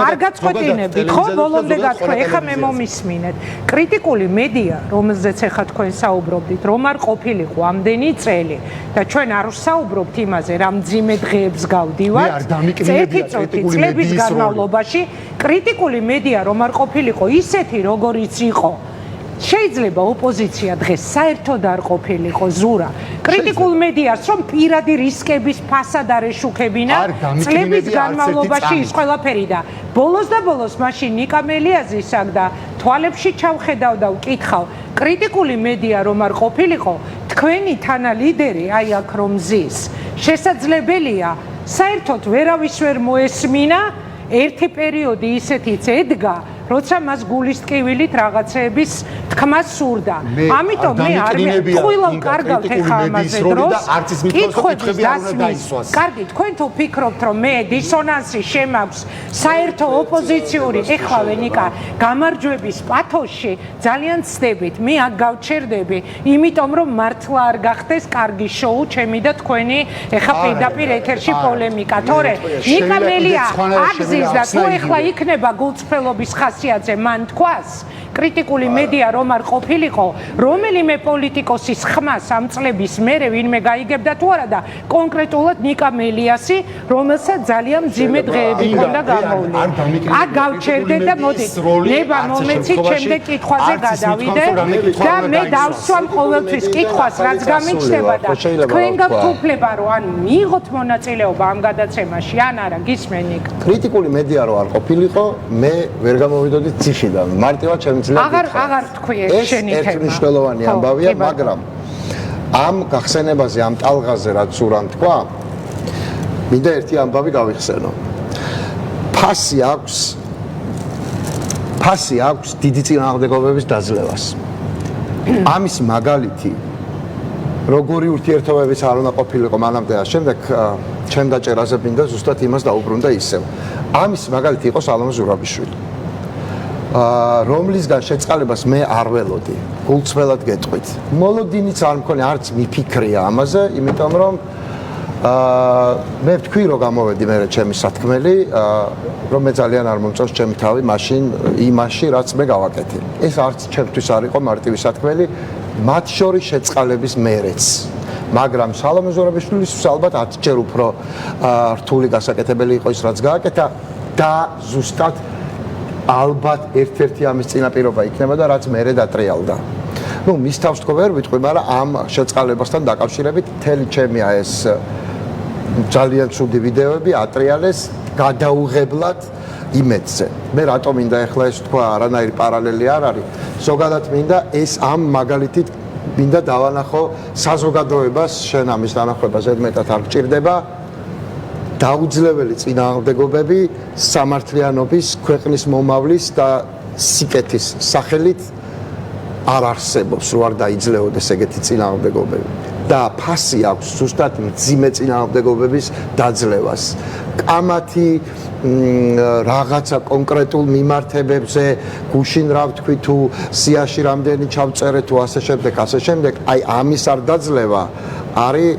არ გაწყვეტინებდით ხო ბოლომდე გაწყვეტ. ეხა მე მომისმინეთ. კრიტიკული მედია, რომელზეც ეხა თქვენ საუბრობდით, რომ არ ყოფილიყო ამდენი წელი და ჩვენ არ ვსაუბრობთ იმაზე, რა მძიმე დღეებს გავდივართ. წლების განმავლობაში კრიტიკული მედია რომ არ ყოფილიყო ისეთი როგორიც იყო. შეიძლება ოპოზიცია დღეს საერთოდ არ ყოფილიყო ზურა. კრიტიკულ მედიას რომ პირადი რისკების ფასად არ ეშუქებინა წლების განმავლობაში ის ყველაფერი და ბოლოს და ბოლოს მაშინ ნიკა მელიაზის აქ და თვალებში ჩავხედავ და ვკითხავ კრიტიკული მედია რომ არ ყოფილიყო თქვენი თანალიდერი აი აქ რომ ზის შესაძლებელია საერთოდ ვერავის ვერ მოესმინა ერთი პერიოდი ისეთიც ედგა როცა მას გულის ტკივილით რაღაცეების თქმა სურდა. ამიტომ მე არ მეთქვილავ კარგავთ ეხა ამაზე დროს. კითხვები არ უნდა დაისვას. კარგი, თქვენ თუ ფიქრობთ რომ მე დისონანსი შემაქვს საერთო ოპოზიციური ეხლა ნიკა გამარჯვების პათოსში ძალიან ცდებით. მე აქ გავჩერდები, იმიტომ რომ მართლა არ გახდეს კარგი შოუ ჩემი და თქვენი ეხა პირდაპირ ეთერში პოლემიკა. თორე ნიკა მელია აგზის და თუ ეხლა იქნება გულწრფელობის ხასიათზე მან თქვას კრიტიკული მედია რომ არ ყოფილიყო რომელიმე პოლიტიკოსის ხმას ამ წლების მერე ვინმე გაიგებდა თუ არა და კონკრეტულად ნიკა მელიასი რომელსაც ძალიან მძიმე დღეები ჰქონდა გამოვლილი. აქ გავჩერდე და მოდით ნება მომეცით შემდეგ კითხვაზე გადავიდე და მე დავსვამ ყოველთვის კითხვას რაც გამიჩნდება და თქვენ გაქვთ უფლება რომ ან მიიღოთ მონაწილეობა ამ გადაცემაში ან არა გისმენით. კრიტიკული მედია რომ არ ყოფილიყო მე ვერ გამოვიდოდი ციხიდან. მარტივად ჩემ აღარ თქვი ეს შენი თემა. ეს მნიშვნელოვანი ამბავია, მაგრამ ამ გახსენებაზე, ამ ტალღაზე რაც სურამ თქვა, მინდა ერთი ამბავი გავიხსენო. ფასი აქვს დიდი წინააღმდეგობების დაძლევას. ამის მაგალითი როგორი ურთიერთობებიც არ უნდა ყოფილიყო მანამდე და შემდეგ ჩემ დაჭერაზე მინდა ზუსტად იმას დაუბრუნდა ისევ. ამის მაგალითი იყო სალომე ზურაბიშვილი. რომლისგან შეწყალებას მე არ ველოდი. გულწრფელად გეტყვით. მოლოდინიც არ მქონი არც მიფიქრია ამაზე, იმიტომ რომ მე ვთქვი რომ გამოვედი მე ჩემი სათქმელი, რომ მე ძალიან არ მომწონს ჩემი თავი მაშინ იმაში, რაც მე გავაკეთე. ეს არც ჩემთვის არ იყო მარტივი სათქმელი, მათ შორის შეწყალების მერეც. მაგრამ სალომე ზურაბიშვილის ალბათ 10 ჯერ უფრო რთული გასაკეთებელი იყო ის რაც გააკეთა და ზუსტად ალბათ ერთ-ერთი ამის წინაპირობა იქნება და რაც მერე დატრიალდა. ნუ მის თავს თქო ვერ ვიტყვი, მაგრამ ამ შეწყალებასთან დაკავშირებით მთელი ჩემი ეს ძალიან ცუდი ვიდეოები ატრიალეს გადაუღებლად იმედზე. მე რატომ მინდა ახლა ეს თქვა არანაირი პარალელი არ არის. ზოგადად მინდა ეს ამ მაგალითით მინდა დავანახო საზოგადოებას შენ ამის დანახვა ზედმეტად არ გჭირდება. დაუძლეველი წინააღმდეგობები სამართლიანობის, ქვეყნის მომავლის და სიკეთის სახელით არ არსებობს, რო არ დაიძლეოდეს ეგეთი წინააღმდეგობები. და ფასი აქვს ზუსტად მძიმე წინააღმდეგობების დაძლევას. კამათი რაღაცა კონკრეტულ მიმართებებზე, გუშინ რა ვთქვი თუ სიაში რამდენი ჩავწერე თუ ასე შემდეგ, აი ამის არ დაძლევა არის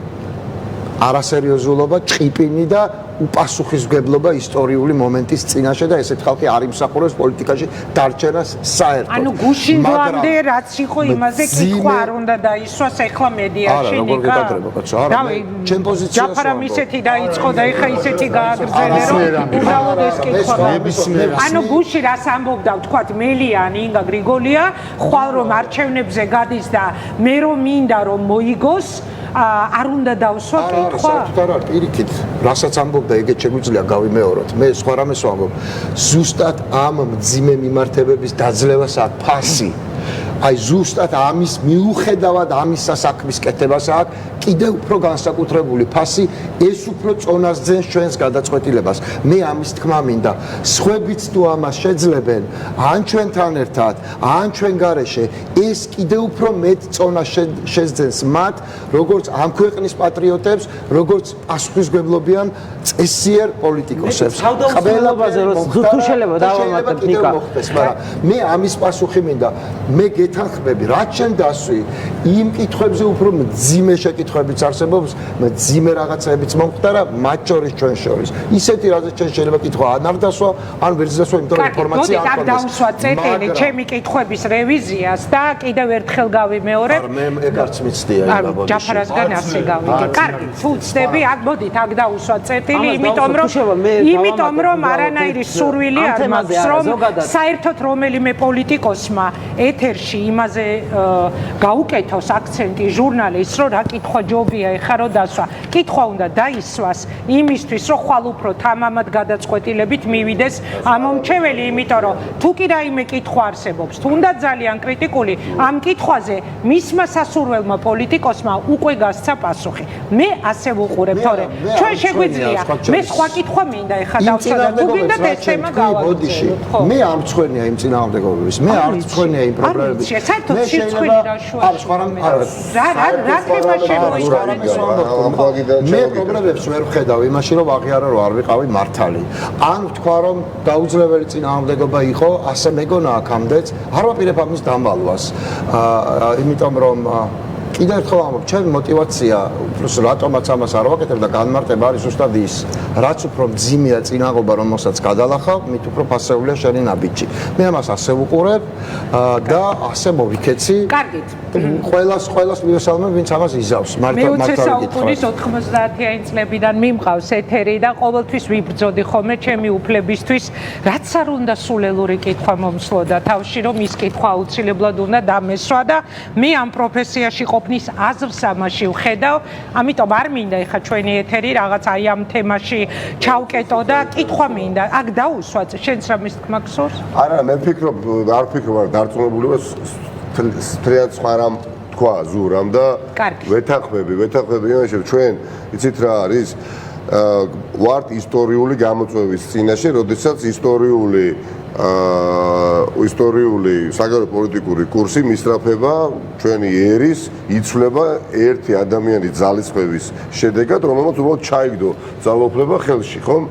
არასერიოზულობა, ჭყიპინი და უპასუხისმგებლობა ისტორიული მომენტის წინაშე და ესეთ ხალხი არ იმსახურებს პოლიტიკაში დარჩენას საერთოდ. ანუ გუშინამდე რაც იყო იმაზე კითხვა არ უნდა დაისვას ეხლა მედიაში ნიკა. არა, როგორ გეტატრება კაცო, არა. ჩემ პოზიციას ჯაფარამ ისეთი დაიწყო და ეხლა ისეთი გააგრძელე რომ უბრალოდ ეს კითხვა. ანუ გუში რას ამბობდა ვთქვათ მელიანი ინგა გრიგოლია, ხვალ რომ არჩევნებზე გადის და მე რომ მინდა რომ მოიგოს არ უნდა დავსვა კითხვა? არა, პირიქით, რასაც ამბობდა ეგეც შეგვიძლია გავიმეოროთ. მე სხვა რამეს ვამბობ. ზუსტად ამ მძიმე მიმართებების დაძლევას აქვს ფასი. აი ზუსტად ამის მიუხედავად ამისა საქმის კეთებას აქვს კიდევ უფრო განსაკუთრებული ფასი, ეს უფრო წონას ძენს ჩვენს გადაწყვეტილებას. მე ამის თქმა მინდა, სხვებიც თუ ამას შეძლებენ, ან ჩვენთან ერთად, ან ჩვენ გარეშე, ეს კიდევ უფრო მეტ წონას შეძენს მათ, როგორც ამ ქვეყნის პატრიოტებს, როგორც პასუხისმგებლობიან წესიერ პოლიტიკოსებს. ყველაფერზე თუ შეიძლება დავამატებ ნიკა. მაგრამ მე ამის პასუხი მინდა. მე გეთანხმები, რაც შენ დასვი, იმ კითხვებზე უფრო მძიმე შეკითხვებიც არსებობს, მძიმე რაღაცებიც მომხდარა, მათ შორის ჩვენ შორის. ისეთი რაზეც ჩვენ შეიძლება კითხვა არ დასვა, ან ვერ დასვა, იმიტომ რომ ინფორმაცია არ გქონდეს. დავსვა წეტელი ჩემი კითხვების რევიზიას და კიდევ ერთხელ გავიმეორებ. მე ეგ არც მიცდია იმ ბაბაში. ჯაფარასგან ასე გავიგე. კარგი, თუ ვწდები, აქ მოდით, აქ დავუსვა წეტილი, იმიტომ რომ არანაირი სურვილი არ მაქვს, რომ საერთოდ რომელიმე პოლიტიკოსმა ეთერში იმაზე გაუკეთოს აქცენტი ჟურნალისტს, რომ რა კითხვა ჯობია ეხა რომ დასვა. კითხვა უნდა დაისვას იმისთვის, რომ ხვალ უფრო თამამად გადაწყვეტილებით მივიდეს ამომრჩეველი, იმიტომ რომ თუ კი რაიმე კითხვა არსებობს, თუნდაც ძალიან კრიტიკული, ამ კითხვაზე მისმა სასურველმა პოლიტიკოსმა უკვე გასცა პასუხი. მე ასე ვუყურებ, თორე ჩვენ შეგვიძლია, მე სხვა კითხვა მინდა ეხა დავსვა და თუ გინდათ ეს თემა გავაკეთოთ. მე არ მწვენია იმ წინააღმდეგობების, მე არ მწვენია იმ პრობლემების. საერთოდ სიცხვილი რა შუა. რა თემა შემოიყვანა? მე პრობლემებს ვერ ვხედავ იმაში, რომ აღიარა რომ არ ვიყავი მართალი. ან ვთქვა რომ დაუძლეველი წინააღმდეგობა იყო, ასე მეგონა აქამდეც, არ ვაპირებ ამის დამალვას. იმიტომ რომ კიდევ ერთხელ ამბობ, ჩემი мотиваცია, უბრალოდ რატომაც ამას არ ვაკეთებ და განმარტება არის ზუსტად ის, რაც უფრო მძიმეა წინაღობა, რომელსაც გადალახავ, მით უფრო ფასეულია შენი ნაბიჯი. მე ამას ასე ვუყურებ და ასე მოვიქეცი. კარგით. ყველას მივესალმებ, ვინც ამას იზავს. მე-20 საუკუნის 90-იანი წლებიდან მიმყავს ეთერი და ყოველთვის ვიბრძოდი ხოლმე ჩემი უფლებისთვის, რაც არ უნდა სულელური კითხვა მომსვლოდა თავში, რომ ის კითხვა აუცილებლად უნდა დამესვა და მე ამ პროფესიაში ყოფნის აზრს ამაში ვხედავ, ამიტომ არ მინდა ეხა ჩვენი ეთერი რაღაც აი ამ თემაში ჩავკეტო და კითხვა მინდა. აქ დაუსვა, შენც რამის თქმა გსურს? არა, მე ვფიქრობ, არ ვფიქრობ, არ დარწმუნებული სტრიად სხვა რამ თქვა ზურამ და ვეთანხმები, იმაში ჩვენ იცით რა არის? ვართ ისტორიული გამოწვევის წინაშე, როდესაც ისტორიული საგარეო პოლიტიკური კურსი მისწრაფება ჩვენი ერის იცვლება ერთი ადამიანის ძალისხმევის შედეგად, რომელმაც უბრალოდ ჩაიგდო ძალაუფლება ხელში, ხომ?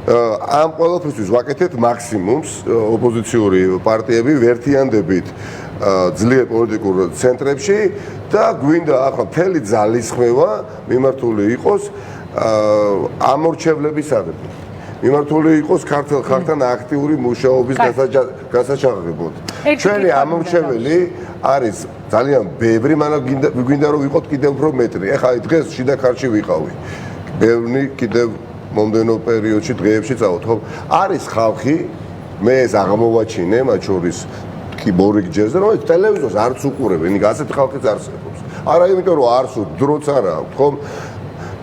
ამ ყველაფრისთვის ვაკეთებთ მაქსიმუმს, ოპოზიციური პარტიები ვერთიანდებით ძლიერ პოლიტიკურ ცენტრებში და გვინდა ახლა მთელი ძალისხმევა მიმართული იყოს ამორჩევლებისადმი. მიმართული იყოს ქართულ ხალხთან აქტიური მუშაობის გასაჩაღებად. ჩვენი ამორჩეველი არის ძალიან ბევრი, მაგრამ გვინდა რომ ვიყოთ კიდევ უფრო მეტრი. ეხლა დღეს შიდა ქართლში ვიყავი. ბევრი კიდევ მომდენო პერიოდში დღეებში წავთ, ხო? არის ხალხი, მე ეს აღმოვაჩინე, მათ შორის კი ბორიკ ჯერზე, რომ ტელევიზორს არც უყურებენ, ასეთი ხალხიც არსებობს. არა იმიტომ რომ არც დროც არ აქვს, ხო?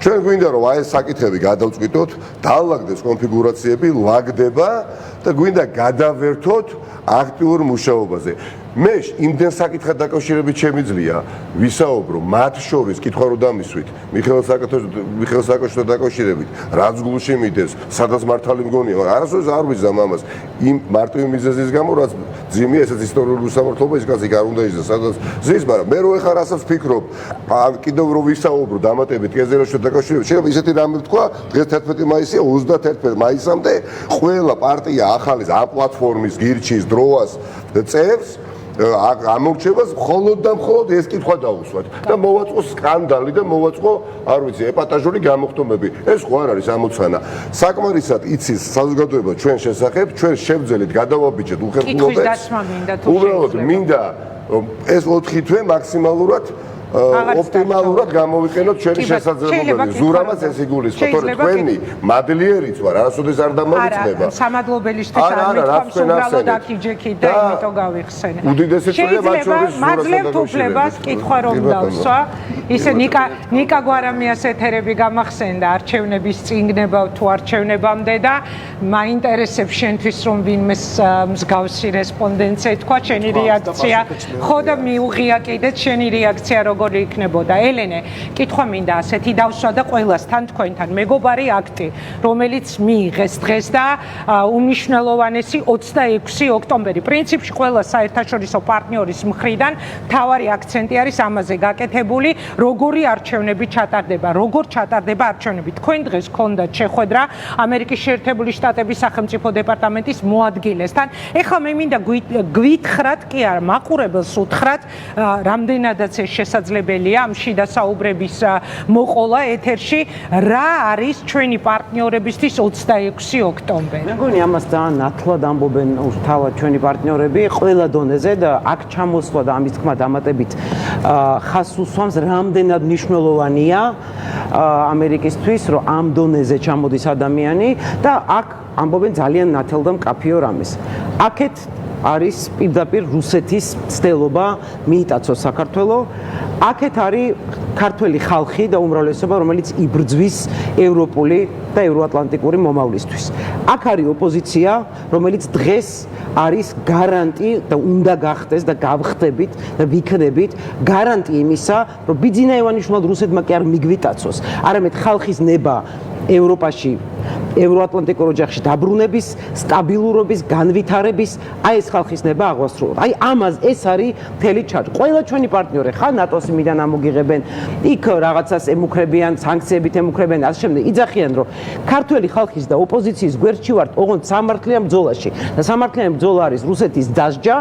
ჩვენ გვინდა რომ აი ეს საკითხები გადავწყვიტოთ, დაალაგდეს კონფიგურაციები, ლაგდება და გვინდა გადავერთოთ აქტიურ მუშაობაზე. მე იმდენ საკითხად დაკავშირებით შემიძლია ვისაუბრო მათ შორის კითხვა რო დამისვით მიხეილ სააკაშვილთან დაკავშირებით რაც გულში მიდევს სადაც მართალი მგონია არასოდეს არ ვიზამ ამას იმ მარტივი მიზეზის გამო რაც ძიმია ესეც ისტორიული უსამართლობა ის კაცი არ უნდა იზრდეს სადაც ზის მაგრამ მე რო ეხარ რასაც ვფიქრობ კიდევ რო ვისაუბრო დამატებით კეზერაშვილთან დაკავშირებით შეიძლება ისეთი რამე ვთქვა დღეს 11 მაისია 31 მაისამდე ყველა პარტია ახალი ამ პლატფორმის გირჩის დროას წევს ამორჩევას მხოლოდ და მხოლოდ ეს კითხვა დაუსვათ და მოვაწყო სკანდალი და მოვაწყო არ ვიცი ეპატაჟური გამოხდომები ეს ხო არ არის ამოცანა საკმარისად იცის საზოგადოება ჩვენ შესახებ ჩვენ შევძელით გადავაბიჯეთ უხერხულობებს უბრალოდ მინდა ეს 4 თვე მაქსიმალურად ოპტიმალურად გამოვიყენოთ ჩვენი შესაძლებლობები. ზურამაც ეს იგულისხმება, თორე თქვენი მადლიერიც ვარ, არასოდეს არ დამოვიწყდება. სამადლობელისთვის არ მithქვამს უბრალოდ აკიჯექით და იმიტომ გავიხსენე. უდიდესი წრეა მათ შორის მადლიერთ უფლებას კითხვა რომ დავსვა. ისე ნიკა გვარამიას ეთერები გამახსენდა არჩევნების წიგნება თუ არჩევნებამდე და მაინტერესებს შენთვის რომ ვინმე მსგავსი რესპონდენტს ეთქვა შენი რეაქცია. ხო და მიუღია კიდეც შენი რეაქცია როგორი იქნებოდა. ელენე, კითხვა მინდა ასეთი დავსვა და ყველასთან თქვენთან მეგობარი აქტი, რომელიც მიიღეს დღეს და უმნიშვნელოვანესი 26 ოქტომბერი. პრინციპში ყველა საერთაშორისო პარტნიორის მხრიდან მთავარი აქცენტი არის ამაზე გაკეთებული, როგორი არჩევნები ჩატარდება, როგორ ჩატარდება არჩევნები. თქვენ დღეს გქონდათ შეხვედრა ამერიკის შეერთებული შტატების სახელმწიფო დეპარტამენტის მოადგილესთან. ეხლა მე მინდა გვითხრათ, კი არა, მაყურებელს უთხრათ, რამდენადაც ეს შესაძლებელია ამ შიდა საუბრების მოყოლა ეთერში, რა არის ჩვენი პარტნიორებისთვის 26 ოქტომბერი. მე მგონი ამას ძალიან ნათლად ამბობენ თავად ჩვენი პარტნიორები ყველა დონეზე და აქ ჩამოსვლა და ამის თქმა დამატებით ხას უსვამს რამდენად მნიშვნელოვანია ამერიკისთვის რომ ამ დონეზე ჩამოდის ადამიანი და აქ ამბობენ ძალიან ნათელ და მკაფიო რამეს. აქეთ არის პირდაპირ რუსეთის ცდელობა მიიტაცოს საქართველოს. აქეთ არის ქართველი ხალხი და უმრავლესობა, რომელიც იბრძვის ევროპული და ევროატლანტიკური მომავლისთვის. აქ არის ოპოზიცია, რომელიც დღეს არის გარანტი და უნდა გახდეს და გავხდებით და ვიქნებით გარანტი იმისა, რომ ბიძინა ივანიშვილმა რუსეთმა კი არ მიგვიტაცოს, არამედ ხალხის ნება ევროპაში ევროატლანტიკურ ოჯახში დაბრუნების, სტაბილურობის, განვითარების, აი ეს ხალხის ნება აღვასრულოთ. აი ამას ეს არის მთელი ჩარჩო. ყველა ჩვენი პარტნიორი ხან ნატოს მიდან ამოგიღებენ, იქ რაღაცას ემუქრებიან, სანქციებით ემუქრებენ, ასე შემდეგ. იძახიან, რომ ქართველი ხალხის და ოპოზიციის გვერდში ვართ ოღონდ სამართლიან ბრძოლაში. და სამართლიანი ბრძოლა არის რუსეთის დასჯა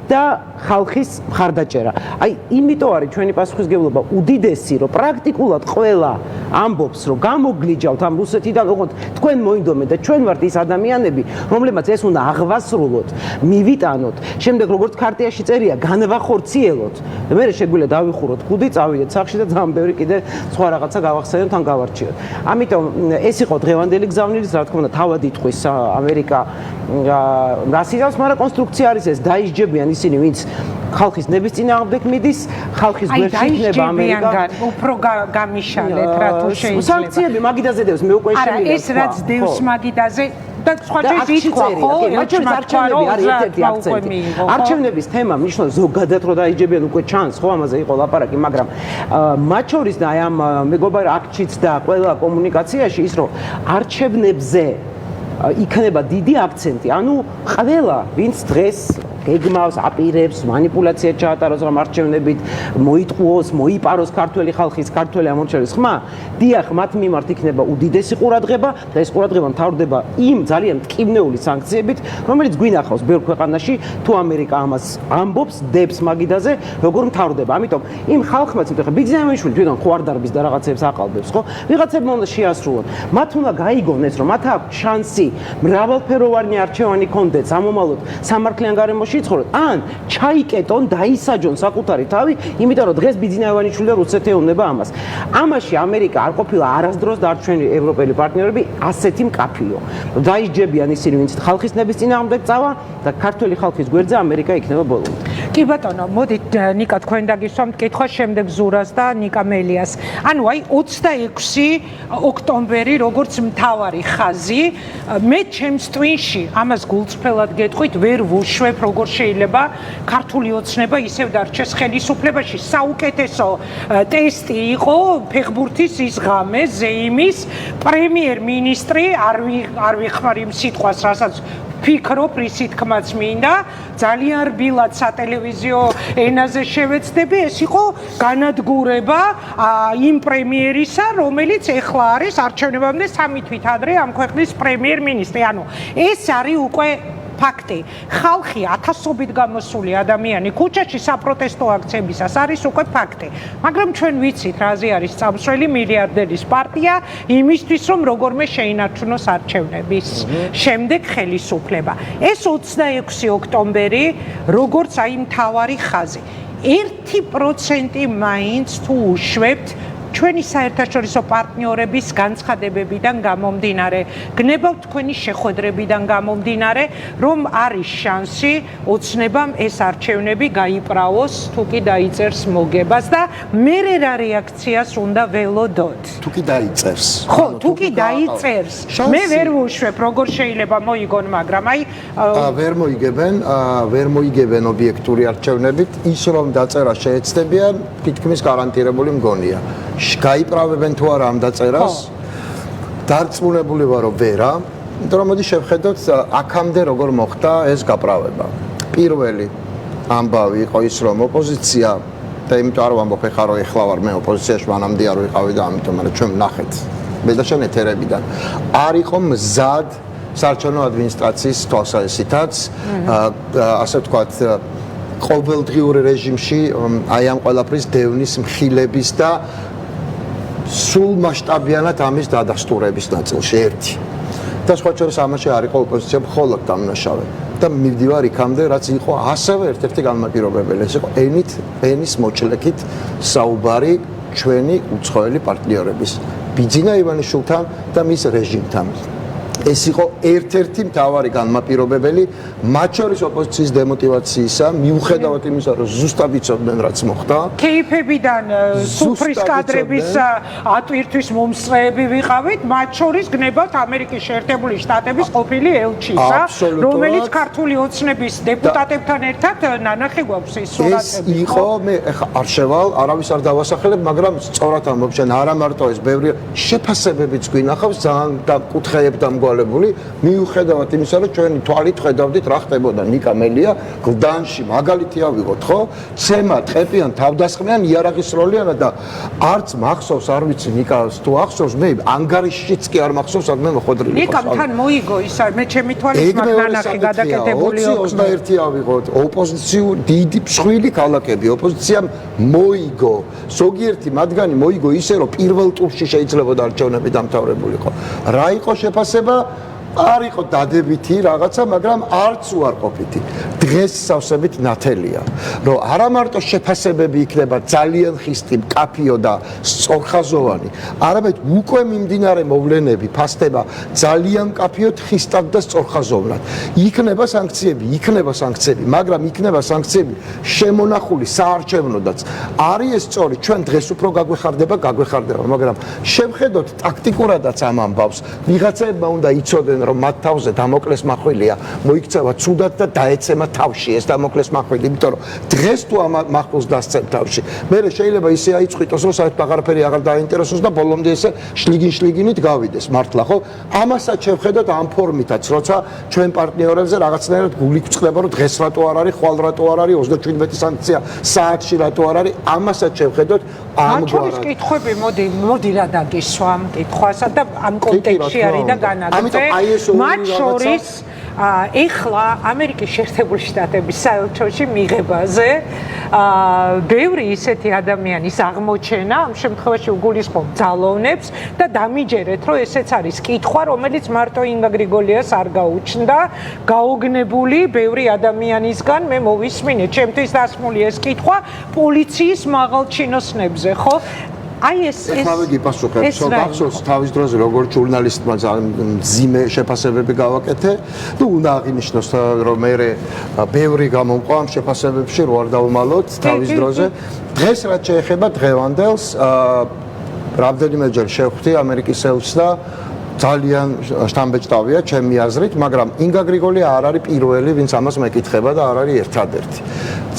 და ხალხის მხარდაჭერა. აი იმიტომ არის ჩვენი პასუხისმგებლობა უდიდესი, რომ პრაქტიკულად ყველა ამბობს, რომ გამოგლიჯავთ ამ რუსეთიდან, ოღონდ თქვენ მოინდომეთ და ჩვენ ვართ ის ადამიანები, რომლებმაც ეს უნდა აღვასრულოთ, მივიტანოთ, შემდეგ როგორც ქარტიაში წერია, განვახორციელოთ. და მე შეგვიძლია დავიხუროთ ქუდი, წავიდეთ სახლში და ძალიან ბევრი კიდე სხვა რაღაცა გავახსენოთ ან გავარჩიოთ. ამიტომ ეს იყო დღევანდელი გზავნილის, რა თქმა უნდა, თავად იტყვის ამერიკა რასიზმს, მაგრამ კონსტრუქცია არის ეს, დაისჯებიან ისინი, ვინც ხალხის ნების წინააღმდეგ მიდის, ხალხის გვერდში იქნება ამერიკა. უფრო გამიშალეთ, რა თუ შეიძლება. სანქციები მაგიდაზე დევს, მე უკვე შემიძლია. არა, ეს რაც დევს მაგიდაზე და სხვა ჯერ ითქვა, ხო? არჩევნები არის ერთ-ერთი აქცენტი. არჩევნების თემა მნიშვნელოვანი ზოგადად რო დაიჯებიან უკვე ჩანს, ხო, ამაზე იყო ლაპარაკი, მაგრამ მათ შორის და აი ამ მეგობარ აქტშიც და ყველა კომუნიკაციაში ის რომ არჩევნებზე იქნება დიდი აქცენტი, ანუ ყველა ვინც დღეს გეგმავს, აპირებს, манипуляციას ჩაატაროს, რომ არჩევნებით მოიტყუოს, მოიპაროს ქართველი ხალხის, ქართველი ამორჩევის ხმა, დიახ, მათ მიმართ იქნება უდიდესი ყურადღება და ეს ყურადღება მთავრდება იმ ძალიან მტკივნეული სანქციებით, რომელიც გვინახავს ბევრ ქვეყანაში, თუ ამერიკა ამას ამბობს, დებს მაგიდაზე, როგორ მთავრდება. ამიტომ იმ ხალხმაც ეხლა ბიძინა ივანიშვილი თვითონ ხო არ დარბის და რაღაცებს აყალბებს, ხო? ვიღაცებმა უნდა შეასრულონ. მათ უნდა გაიგონ ეს, რომ მათ აქვს შანსი მრავალფეროვანი არჩევანი კონდეთ, ამომავლოდ სამართლიან გარემოში იცხოვროთ, ან ჩაიკეტონ, დაისაჯონ საკუთარი თავი, იმიტომ რომ დღეს ბიძინა ივანიშვილი და რუსეთი ეუბნება ამას. ამაში ამერიკა არ ყოფილა არასდროს და არ ჩვენი ევროპელი პარტნიორები ასეთი მკაფიო. დაისჯებიან ისინი, ვინც ხალხის ნების წინააღმდეგ წავა და ქართველი ხალხის გვერდზე ამერიკა იქნება ბოლომდე. კი ბატონო, მოდით ნიკა თქვენ დაგისვამთ კითხვა შემდეგ ზურას და ნიკა მელიას. ანუ აი 26 ოქტომბერი როგორც მთავარი ხაზი, მე ჩემს ტვინში ამას გულწრფელად გეტყვით, ვერ ვუშვებ როგორ შეიძლება ქართული ოცნება ისევ დარჩეს ხელისუფლებაში. საუკეთესო ტესტი იყო ფეხბურთის ის ღამე, ზეიმის პრემიერ-მინისტრი არ ვიხმარ იმ სიტყვას, რასაც ფიქრობ, რის თქმაც მინდა, ძალიან რბილად სატელევიზიო ენაზე შევეცდები, ეს იყო განადგურება იმ პრემიერისა, რომელიც ეხლა არის არჩევნებამდე 3 თვით ადრე ამ ქვეყნის პრემიერ-მინისტრი. ანუ ეს არის უკვე ფაქტი. ხალხი ათასობით გამოსული ადამიანი ქუჩაში საპროტესტო აქციებისას არის უკვე ფაქტი. მაგრამ ჩვენ ვიცით, რაზე არის წამსვლელი მილიარდერის პარტია იმისთვის, რომ როგორმე შეინარჩუნოს არჩევნების შემდეგ ხელისუფლება. ეს 26 ოქტომბერი, როგორც აი მთავარი ხაზი. 1% მაინც თუ უშვებთ ჩვენი საერთაშორისო პარტნიორების განცხადებებიდან გამომდინარე, გნებავთ თქვენი შეხვედრებიდან გამომდინარე, რომ არის შანსი ოცნებამ ეს არჩევნები გაიправოს, თუ კი დაიწერს მოგებას და მერე რა რეაქციას უნდა ველოდოთ. თუ კი დაიწერს. ხო, თუ კი დაიწერს. მე ვერ ვუშვებ, როგორ შეიძლება მოიგონ, მაგრამ აი ვერ მოიგებენ ობიექტური არჩევნებით, ის რომ დაწერა შეეცდებიან, თითქმის გარანტირებული მგონია. გაიправებენ თუ არა ამ დაწერას? დარწმუნებული ვარ, რომ ვერა, იმიტომ რომ მოდი შევხედოთ აქამდე როგორ მოხდა ეს გაправება. პირველი ამბავი იყო ის, რომ ოპოზიცია და იმიტომ არ ვამბობ ეხლა რომ ეხლა ვარ მე ოპოზიციაში, მანამდე არ ვიყავი და ამიტომ მაგრამ ჩვენ ვნახეთ მე და შენ ეთერებიდან არ იყო მზად საარჩევნო ადმინისტრაციის თვალსაზრისითაც ასე ვთქვათ ყოველდღიური რეჟიმში აი ამ ყველაფრის დევნის მხილების და სულ მასშტაბიანად ამის დადასტურების ნაწილში ერთი. და სხვა შორის ამაში არ იყო ოპოზიცია მხოლოდ დამნაშავე. და მივდივარ იქამდე, რაც იყო ასევე ერთ-ერთი განმაპირობებელი. ეს იყო ენის მოჩლექით საუბარი ჩვენი უცხოელი პარტნიორების, ბიძინა ივანიშვილთან და მის რეჟიმთან. ეს იყო ერთ-ერთი მთავარი განმაპირობებელი, მათ შორის ოპოზიციის დემოტივაციისა, მიუხედავად იმისა, რომ ზუსტად იცოდნენ, რაც მოხდა. კეიფებიდან სუფრის კადრების ატვირთვის მომსწრეები ვიყავით, მათ შორის გნებავთ ამერიკის შეერთებული შტატების ყოფილი ელჩისა, რომელიც ქართული ოცნების დეპუტატებთან ერთად ნანახი გვაქვს ეს სურათები. ეს იყო, მე ახლა არ შევალ, არავის არ დავასახელებ, მაგრამ სწორად ამბობ, შენ არა მარტო ეს ბევრი შეფასებებიც გვინახავს, ძალიან კუთხეებ დამგვალებული, მიუხედავად იმისა, რომ ჩვენი თვალით ხედავდით რა ხდებოდა ნიკა მელია გლდანში, მაგალითი ავიღოთ, ხო? ცემა, ტყეპიან, თავდასხმიან, იარაღის როლიანა და არც მახსოვს, არ ვიცი ნიკას თუ ახსოვს, მე ანგარიშშიც კი არ მახსოვს, აქ მე მოხვედრილი ხარ. ნიკამ თან მოიგო ის, მე ჩემი თვალით მაგნანახი გადაკეთებული 21 ავიღოთ, ოპოზიციური დიდი მსხვილი ქალაქები, ოპოზიციამ მოიგო. ზოგიერთი მათგანი მოიგო ისე, რომ პირველ ტურში შეიძლებოდა არჩევნები დამთავრებულიყო. რა იყო შეფასება? არ იყო დადებითი რაღაცა, მაგრამ არც უარყოფითი. დღეს სავსებით ნათელია, რომ არა მარტო შეფასებები იქნება ძალიან ხისტი, მკაფიო და სწორხაზოვანი, არამედ უკვე მიმდინარე მოვლენები ფასდება ძალიან მკაფიოდ, ხისტად და სწორხაზოვნად. იქნება სანქციები, მაგრამ იქნება სანქციები შემონახული საარჩევნოდაც. არის ეს სწორი, ჩვენ დღეს უფრო გაგვეხარდება, მაგრამ შევხედოთ ტაქტიკურადაც ამ ამბავს. ვიღაცებმა უნდა იცოდნენ, რომ მათ თავზე დამოკლეს მახვილია, მოიქცევა ცუდად და დაეცემა თავში ეს დამოკლეს მახვილი, იმიტომ რომ დღეს თუ ამ მახვილს დასცემ თავში, მე შეიძლება ისე აიწყვიტოს, რომ საერთოდ აღარაფერი აღარ დაინტერესოს და ბოლომდე ესე შლიგინით გავიდეს, მართლა ხო? ამასაც შევხედოთ ამ ფორმითაც, როცა ჩვენ პარტნიორებზე რაღაცნაირად გული გვწყდება, რომ დღეს რატო არ არის, ხვალ რატო არ არის, 37 სანქცია საათში რატო არ არის, ამასაც შევხედოთ ამგვარად. მათ კითხვები მოდი რა დაგისვამ კითხვასა და ამ კონტექსტში არის და განაგრძე. მათ შორის ეხლა ამერიკის შეერთებული შტატების საელჩოში მიღებაზე ბევრი ისეთი ადამიანის აღმოჩენა ამ შემთხვევაში უგულისხმობ ძალოვნებს და დამიჯერეთ, რომ ესეც არის კითხვა, რომელიც მარტო ინგა გრიგოლიას არ გაუჩნდა, გაოგნებული ბევრი ადამიანისგან მე მოვისმინე, ჩემთვის დასმული ეს კითხვა პოლიციის მაღალჩინოსნებზე, ხო? აი ეს ეხლა გიპასუხებ, სოგახსოვს თავის დროზე როგორც ჟურნალისტმა მძიმე შეფასებები გავაკეთე, ну უნდა აღინიშნოს რომ მე ბევრი გამომყვა ამ შეფასებებში რო არ დავმალოთ თავის დროზე. დღეს რაც შეეხება დღევანდელს, რამდენიმეჯერ შევხვდი ამერიკის ელჩს და ძალიან შთამბეჭდავია ჩემი აზრით, მაგრამ ინგა გრიგოლია არ არის პირველი, ვინც ამას მეკითხება და არ არის ერთადერთი.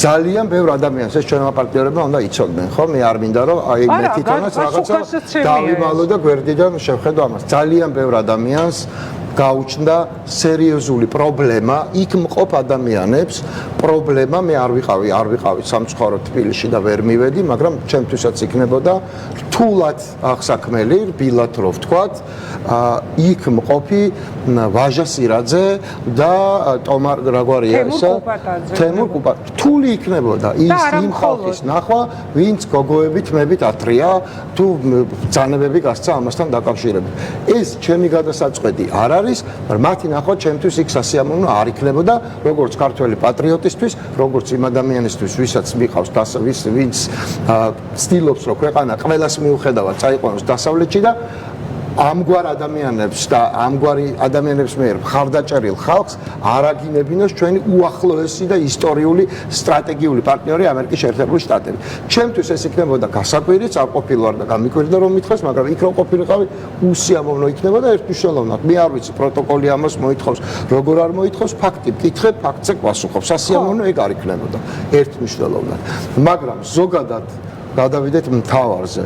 ძალიან ბევრ ადამიანს ეს ჩვენმა პარტნიორებმა უნდა იცოდნენ, ხო? მე არ მინდა რომ აი მე თვითონაც რაღაცა დავიმალო და გვერდიდან შევხედო ამას. ძალიან ბევრ ადამიანს გაუჩნდა სერიოზული პრობლემა იქ მყოფ ადამიანებს პრობლემა მე არ ვიყავი სამწუხაროდ თბილისში და ვერ მივედი მაგრამ ჩემთვისაც იქნებოდა რთულად აღსაქმელი რბილად რო ვთქვათ იქ მყოფი ვაჟა სირაძე და ტომარ რაგვარია ისა თემურ კუპატაძე რთული იქნებოდა ის იმ ხალხის ნახვა ვინც გოგოებით მებით ათრია თუ ბრძანებები გასცა ამასთან დაკავშირებით ეს ჩემი გადასაწყვეტი არ არის მათი ნახვა ჩემთვის იქ სასიამოვნო არ იქნებოდა როგორც ქართველი პატრიოტისთვის როგორც იმ ადამიანისთვის ვისაც მიყავს ვინც ცდილობს რომ ქვეყანა ყველას მიუხედავად წაიყვანოს დასავლეთში და ამგვარ ადამიანებს და ამგვარი ადამიანებს მიერ მხარდაჭერილ ხალხს არ აგინებინოს ჩვენი უახლოესი და ისტორიული სტრატეგიული პარტნიორი ამერიკის შეერთებული შტატები. ჩემთვის ეს იქნებოდა გასაკვირიც, არ ყოფილვარ და გამიკვირდა რომ მითხოს, მაგრამ იქ რომ ყოფილიყავი, უსიამოვნო იქნებოდა ერთმნიშვნელოვნად. მე არ ვიცი პროტოკოლი ამას მოითხოვს, როგორ არ მოითხოვს, ფაქტი მკითხებ, ფაქტზე გვასუხობ. სასიამოვნო ეგ არ იქნებოდა ერთმმნიშვნელოვნად. მაგრამ ზოგადად გადავიდეთ მთავარზე.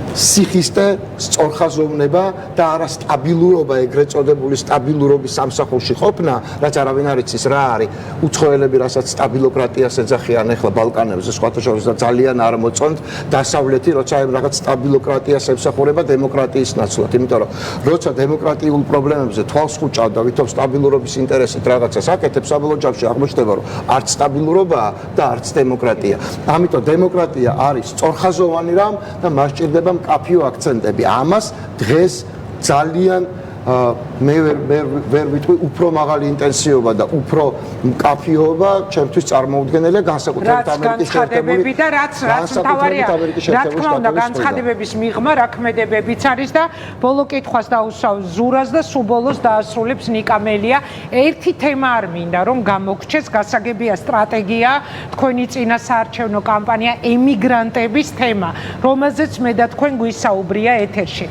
სიხისტე, სწორხაზოვნება და არასტაბილურობა, ეგრეთ წოდებული სტაბილურობის სამსახურში ყოფნა, რაც არავინ არ იცის რა არის. უცხოელები, რასაც სტაბილოკრატიას ეძახიან ახლა ბალკანებზე, სხვათა შორის და ძალიან არ მოწონთ დასავლეთი, როცა ამ რაღაც სტაბილოკრატიას ემსახურება დემოკრატიის ნაცვლად. იმიტომ რომ როცა დემოკრატიულ პრობლემებზე თვალს ხუჭავ და ვითომ სტაბილურობის ინტერესით რაღაცას აკეთებ, საბოლოო ჯამში აღმოჩნდება, რომ არც სტაბილურობაა და არც დემოკრატია. ამიტომ დემოკრატია არის სწორხაზოვანი რამ და მას ჭირდება კაფიო აქცენტები. ამას დღეს ძალიან მე ვერ ვიტყვი უფრო მაღალი ინტენსივობა და უფრო კაფიოობა ჩემთვის წარმოუდგენელია განსაკუთრებით ამერიკის შეერთებული და რაც მთავარია რა თქმა უნდა განცხადებების მიღმა რა ქმედებებიც არის და ბოლო კითხვას დაუსვავს ზურას და სულ ბოლოს დაასრულებს ნიკამელია ერთი თემა არ მინდა რომ გამოგჩეს გასაგებია სტრატეგია თქვენი წინა საარჩევნო კამპანია ემიგრანტების თემა რომელზეც მე და თქვენ გვისაუბრია ეთერში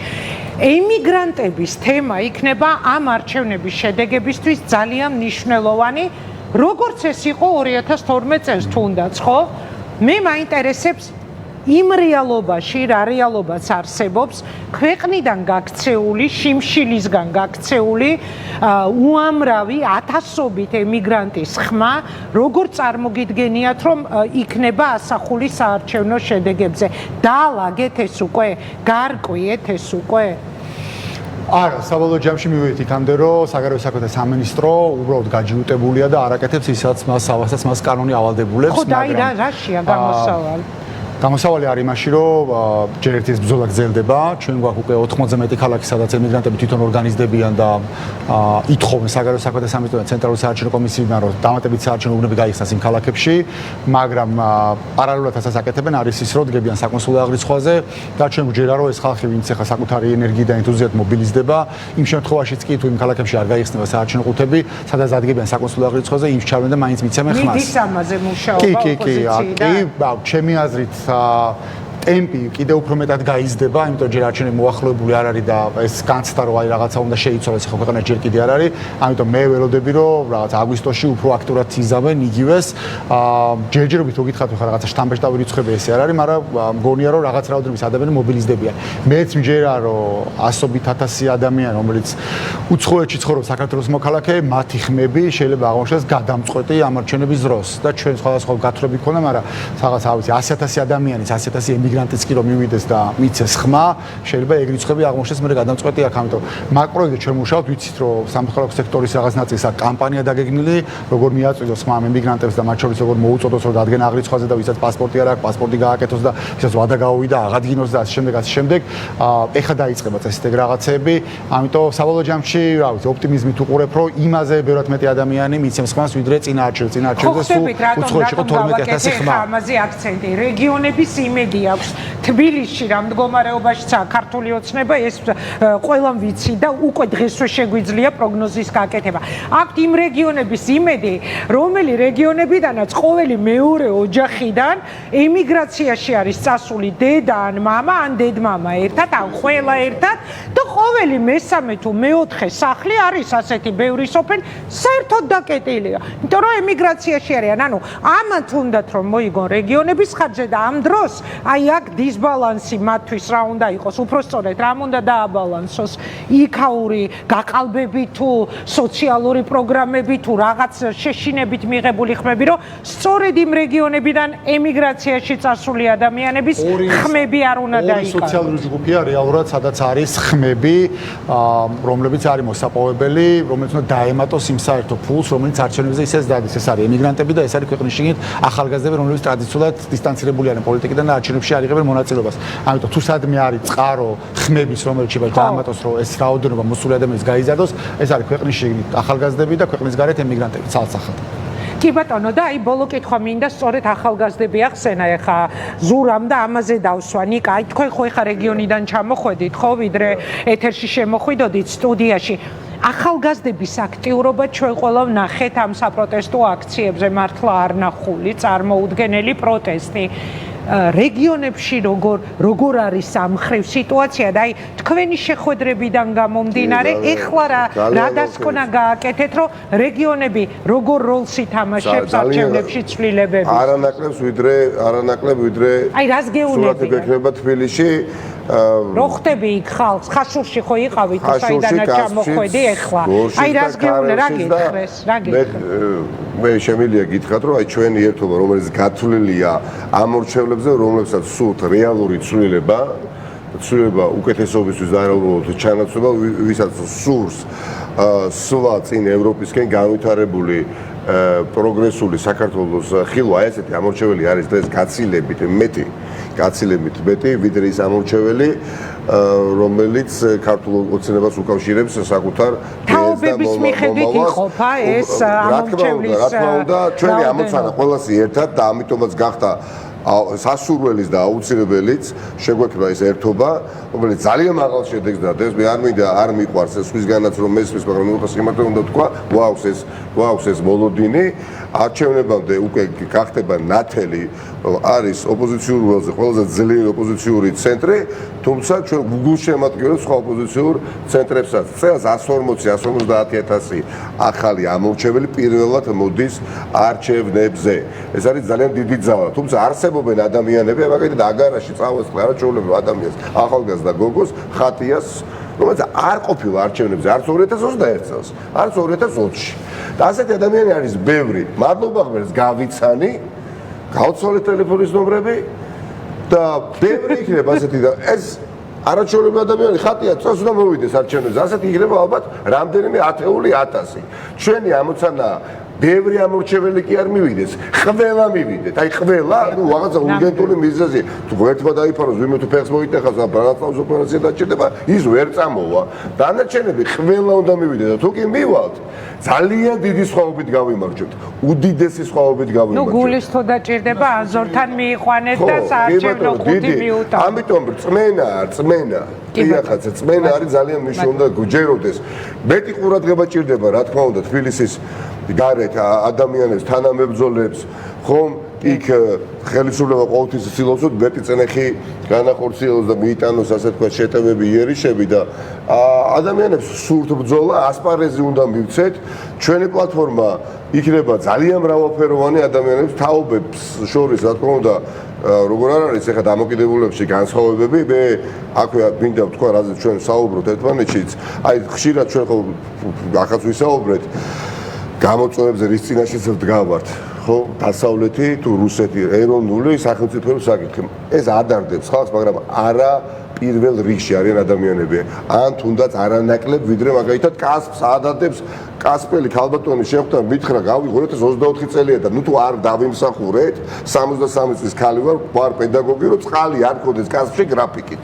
ემიგრანტების თემა იქნება ამ არჩევნების შედეგებისთვის ძალიან მნიშვნელოვანი, როგორც ეს იყო 2012 წელს თუნდაც, ხო? მე მაინტერესებს იმ რეალობაში, რა რეალობაც არსებობს, ქვეყნიდან გაქცეული, შიმშილისგან გაქცეული უამრავი ათასობით ემიგრანტის ხმა, როგორ წარმოგიდგენიათ, რომ იქნება ასახული საარჩევნო შედეგებზე? დაალაგეთ ეს უკვე, გარკვიეთ ეს უკვე? არა, საბოლოო ჯამში მივედით იქამდე, რომ საგარეო საქმეთა სამინისტრო უბრალოდ გაჯიუტებულია და არ აკეთებს ისაც მას კანონი ავალდებულებს, მაგრამ ხო, და რაშია გამოსავალი? გამოსავალი არის იმაში, რომ ჯერ ერთი ეს ბრძოლა გრძელდება, ჩვენ გვაქვს უკვე 80-ზე მეტი ქალაქი, სადაც ემიგრანტები თვითონ ორგანიზდებიან და ითხოვენ საგარეო საქმეთა სამინისტროდან ცენტრალური საარჩევნო კომისიიდან, რომ დამატებით საარჩევნო უბნები გაიხსნას იმ ქალაქებში, მაგრამ პარალელურად ასაც აკეთებენ არის ის, რომ დგებიან საკონსულო აღრიცხვაზე და ჩვენ გვჯერა, რომ ეს ხალხი, ვინც ახლა საკუთარი ენერგიით და ენთუზიაზმით მობილიზდება, იმ შემთხვევაშიც კი თუ იმ ქალაქებში არ გაიხსნება საარჩევნო ყუთები, სადაც დადგებიან საკონსულო აღრიცხვაზე, იმ ჩავენ და მაინც მიცემენ ხმას. მიდის ამაზე მუშაობა ოპოზიციიდან? ჩემი აზრით ტემპი კიდევ უფრო მეტად გაიზრდება, იმიტომ ჯერ არჩევნები მოახლოებული არ არის და ეს განცდა რომ აი რაღაცა უნდა შეიცვალოს, ხო ქვეყანა ჯერ კიდე არ არის, ამიტომ მე ველოდები რომ რაღაც აგვისტოში უფრო აქტიურად იზამენ იგივეს. ჯერჯერობით რო გითხართ ხა რაღაცა შთამბეჭდავი რიცხვები ესე არ არის, მაგრამ მგონია რომ რაღაც რაოდენობის ადამიანი მობილიზდებიან. მეც მჯერა რომ ასობით ათასი ადამიანი, რომელიც უცხოეთში ცხოვრობს საქართველოს მოქალაქე, მათი ხმები შეიძლება აღმოჩნდეს გადამწყვეტი ამ არჩევნების დროს და ჩვენ სხვადასხვა გათხრები ქონდა, მაგრამ რაღაც არ ვიცი 100,000 ადამიანის 100,000 ემიგრანტიც კი რომ მივიდეს და მიცეს ხმა, შეიძლება ეგ რიცხვები აღმოჩნდეს მე გადამწყვეტი აქ, ამიტომ მაკროვიდე ჩვენ მუშაობთ, ვიცით რომ სამხარაკო სექტორის რაღაც ნაწილს აქ კამპანია დაგეგმილი, როგორ მიაწვიდოს ხმა ემიგრანტებს და მათ შორის როგორ მოუწოდოს რომ დადგენ აღრიცხვაზე და ვისაც პასპორტი არ აქვს, პასპორტი გააკეთოს და ვისაც ვადა გაუვიდა, აღადგინოს და ასე შემდეგ. ეხლა დაიწყება წესით ეგ რაღაცეები, ამიტომ საბოლოო ჯამში, რა ვიცი, ოპტიმიზმით უყურებ, რომ იმაზე ბევრად მეტი ადამიანი მიცემს ხმას, ვიდრე წინა არჩევნებზე სულ უცხოეთში იყო 12,000 ხმა. ამაზე აქცენტი, რეგიონების იმედია აქვს. თბილისში რა მდგომარეობაშია ქართული ოცნება, ეს ყველამ ვიცი და უკვე დღესვე შეგვიძლია პროგნოზის გაკეთება. აქვთ იმ რეგიონების იმედი, რომელი რეგიონებიდანაც ყოველი მეორე ოჯახიდან ემიგრაციაში არის წასული დედა ან მამა ან დედმამა ერთად ან ყველა ერთად და ყოველი მესამე თუ მეოთხე სახლი არის ასეთი ბევრი სოფელი საერთოდ დაკეტილია. იმიტომ რომ ემიგრაციაში არიან, ანუ ამათ უნდათ რომ მოიგონ რეგიონების ხარჯზე და ამ დროს აი აქ დისბალანსი მათთვის რა უნდა იყოს, უпростоრად რამ უნდა დააბალანსოს იქაური გაყალბები თუ სოციალური პროგრამები თუ რაღაც შეშინებით მიღებული ხმები, რომ სწორედ იმ რეგიონებიდან ემიგრაციაში წასული ადამიანების ხმები არ უნდა დაიკარგოს. ორი სოციალური ჯგუფია რეალურად, სადაც არის ხმები, რომლებიც არის მოსაპოვებელი, რომელიც უნდა დაემატოს იმ საერთო ფულს, რომელიც არჩევნებზე ისეც დადის. ეს არის ემიგრანტები და ეს არის ქვეყნის შიგნით ახალგაზრდები, რომლებიც ტრადიციულად დისტანცირებული არიან პოლიტიკიდან და არჩევნებში არ იღებენ მონაწილეობას. ამიტომ თუ სადმე არის წყარო ხმების, რომელიც შეიძლება დაამატოს, რომ ეს რაოდენობა მოსული ადამიანის გაიზარდოს, ეს არის ქვეყნის შიგნით ახალგაზრდები და ქვეყნის გარეთ ემიგრანტები ცალსახად. კი ბატონო და აი ბოლო კითხვა მინდა სწორედ ახალგაზრდები ახსენა ეხა ზურამ და ამაზე დავსვა. ნიკა, აი თქვენ ხო ეხა რეგიონიდან ჩამოხვედით ხო, ვიდრე ეთერში შემოხვიდოდით სტუდიაში. ახალგაზრდების აქტიურობა ჩვენ ყველა ვნახეთ ამ საპროტესტო აქციებზე, მართლა არ ნახული წარმოუდგენელი პროტესტი. რეგიონებში როგორ არის ამ ხრივ სიტუაცია და აი თქვენი შეხვედრებიდან გამომდინარე ეხლა რა დასკვნა გააკეთეთ, რომ რეგიონები როგორ როლს ითამაშებს არჩევნებში ცვლილებებში? არანაკლებ ვიდრე აი რას გეუბნები? გექნება თბილისში რო ხტები იქ ხალხს, ხაშურში ხო იყავით, საიდანაც ჩამოხვედი ეხლა. აი რას გეუბნე, რა გითხრეს? მე შემიძლია გითხრათ, რომ აი ჩვენი ერთობა, რომელიც გათვლილია ამ ორჩევლებზე, რომლებსაც სურთ რეალური ცვლილება უკეთესობისთვის და არაუბრალოდ ჩანაცვლება, ვისაც სურს სვლა წინ ევროპისკენ განვითარებული პროგრესული საქართველოს ხილვა, ესეთი ამორჩეველი არის დღეს გაცილებით მეტი, ვიდრე ის ამორჩეველი, რომელიც ქართულ ოცნებას უკავშირებს საკუთარ თაობების მიხედვით იყოფა ეს ამორჩევლის რა თქმა უნდა, ჩვენი ამოცანა ყველასი ერთად და ამიტომაც გახდა სასურველის და აუცილებელიც შეგვექება ეს ერთობა, რომელიც ძალიან მაღალ შედეგს დადებს. მე არ მინდა არ მიყვარს ეს სხვისგანაც რომ მესმის, მაგრამ უბრალოდ სიმართლე უნდა ვთქვა, გვაქვს ეს მოლოდინი, არჩევნებამდე უკვე გახდება ნათელი, არის ოპოზიციურ ველზე ყველაზე ძლიერი ოპოზიციური ცენტრი, თუმცა ჩვენ გულშემატკივრებს სხვა ოპოზიციურ ცენტრებსაც. წელს 140-150,000 ახალი ამორჩეველი პირველად მოდის არჩევნებზე. ეს არის ძალიან დიდი ძალა, თუმცა არსებობენ ადამიანები, მაგალითად აგარაში წავას არაჩვეულებრივ ადამიანს, ახალგაზრდა გოგოს, ხატიას, რომელიც არ ყოფილა არჩევნებზე არც 2021 წელს, არც 2020-ში. და ასეთი ადამიანი არის ბევრი. მადლობა ღმერთს გავიცანი, გავცვალეთ ტელეფონის ნომრები და ბევრი იქნება ასეთი და ეს არაჩვეულებრივი ადამიანი ხატია წელს უნდა მოვიდეს არჩევნებზე. ასეთი იქნება ალბათ რამდენიმე ათეული ათასი. ჩვენი ამოცანა ბევრი ამორჩეველი კი არ მივიდეს, ყველა მივიდეთ. აი ყველა, ну, რაღაცა урგენტული მიზეზი. თუ ერთმა დაიფაროს, ვინმე თუ ფეხს მოიტეხავს, ბრალატავს ოპერაცია დაჭირდება, ის ვერ წამოვა. დანარჩენები ყველა უნდა მივიდეთ და თუ კი მივალთ, ძალიან დიდი სხვაობით გავიმარჯვებთ. უდიდესი სხვაობით გავიმარჯვებთ. ნუ გულის თუ დაჭირდება, აზორთან მიიყვანეთ და საარჩევნო ხუთი მიუტანოთ. ამიტომ წმენა. დიახაც, წმენა არის ძალიან მნიშვნელოვანი და გჯეროდეს. მეტი ყურადღება ჭირდება, რა თქმა უნდა, თბილისის გარეთ ადამიანებს, თანამებრძოლებს, ხომ იქ ხელისუფლება ყოველთვის ცდილობს, რომ მეტი წენეხი განახორციელოს და მიიტანოს, ასე თქვა, შეტევები, იერიშები და ადამიანებს სურთ ბრძოლა, ასპარეზი უნდა მივცეთ. ჩვენი პლატფორმა იქნება ძალიან მრავალფეროვანი ადამიანებს, თაობებს შორის, რა თქმა უნდა, როგორ არ არის ეხლა დამოკიდებულებში განსხვავებები, მე აქვე მინდა ვთქვა, რაზეც ჩვენ საუბრობთ ერთმანეთშიც, აი ხშირად ჩვენ ხო ახაც ვისაუბრეთ გამოწვევებზე რის წინაშეც ვდგავართ, ხო, დასავლეთი თუ რუსეთი, ეროვნული სახელმწიფოების საკითხი. ეს ადარდებს ხალხს, მაგრამ არა პირველ რიგში არიან ადამიანები. ან თუნდაც არანაკლებ, ვიდრე მაგალითად კასპს ადადებს კასპელი ქალბატონი შეხვდა, მითხრა, გავიღო 24 წელია და ნუ თუ არ დავიმსახურეთ, 63 წლის ქალი ვარ პედაგოგი, რომ წყალი არ გქონდეს კასპში გრაფიკით.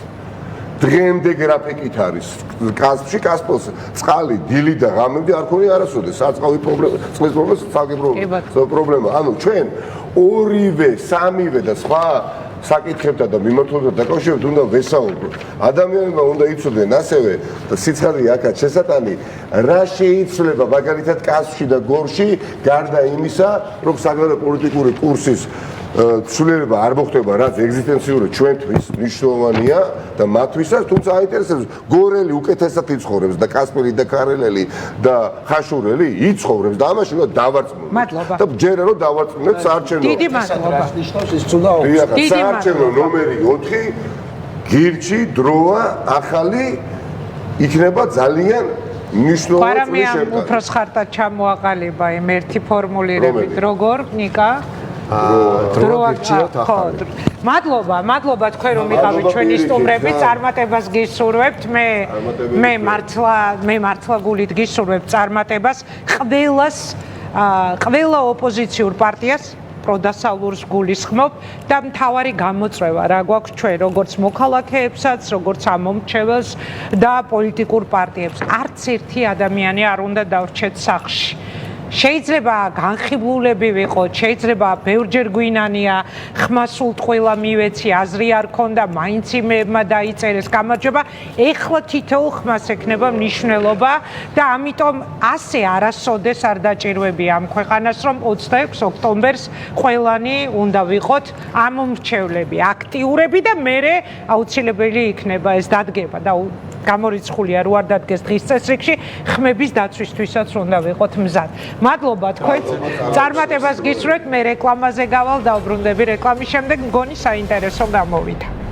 დღემდე გრაფიკით არის კასპში კასპოს წყალი დილი და ღამემდე არ ქონია არასოდეს საწყავი პრობლემა წყლის პრობლემა ცალკე პრობლემა ანუ ჩვენ ორივე სამივე და სხვა საკითხებთან და მიმართულებთან დაკავშირებით უნდა ვესაუბროთ. ადამიანებმა უნდა იცოდნენ ასევე და სიცხადე აქაც შესატანი რა შეიცვლება მაგალითად კასში და გორში გარდა იმისა, რომ საგარეო პოლიტიკური კურსის ცვლილება არ მოხდება, რაც ეგზისტენციურად ჩვენთვის მნიშვნელოვანია და მათთვისაც, თუმცა აინტერესებს გორელი უკეთესად იცხოვრებს და კასპერი და კარელელი და ხაშურელი იცხოვრებს და ამაში უნდა დავარწმუნოთ. მადლობა. და ჯერა რომ დავარწმუნოთ საარჩევნო. დიდი მადლობა. საარჩევნო ნომერი 4 გირჩი დროა ახალი იქნება ძალიან მნიშვნელოვანი პარამია უფროს ხარტად ჩამოაყალიბა იმ ერთი ფორმულირებით როგორ ნიკა მადლობა თქვენ რომ იყავით ჩვენი სტუმრები წარმატებას გისურვებთ მე მართლა გულით გისურვებთ წარმატებას ყველა ოპოზიციურ პარტიას პროდასალურს გულისხმობ და მთავარი გამოწვევა რა გვაქვს ჩვენ როგორც მოქალაქეებსაც როგორც ამომრჩეველს და პოლიტიკურ პარტიებს არც ერთი ადამიანი არ უნდა დავრჩეთ სახლში შეიძლება განხიბლულები ვიყოთ, შეიძლება ბევრჯერ გვინანია, ხმასულთ ყველა მივეცი, აზრი არ ქონდა, მაინც იმებმა დაიწერეს გამარჯობა, ეხლა თითოეულ ხმას ექნება მნიშვნელობა და ამიტომ ასე არასოდეს არ დაჭირვებია ამ ქვეყანას, რომ 26 ოქტომბერს ყველანი უნდა ვიყოთ ამომრჩევლები, აქტიურები და მერე აუცილებელი იქნება ეს დადგება და გამორიცხულია რო არ დადგეს დღის წესრიგში, ხმების დაცვისთვისაც უნდა ვიყოთ მზად. მადლობა თქვენს წარმატებას გისურვებთ მე რეკლამაზე გავალ და უბრუნდები რეკლამის შემდეგ მგონი საინტერესო გამოვიდა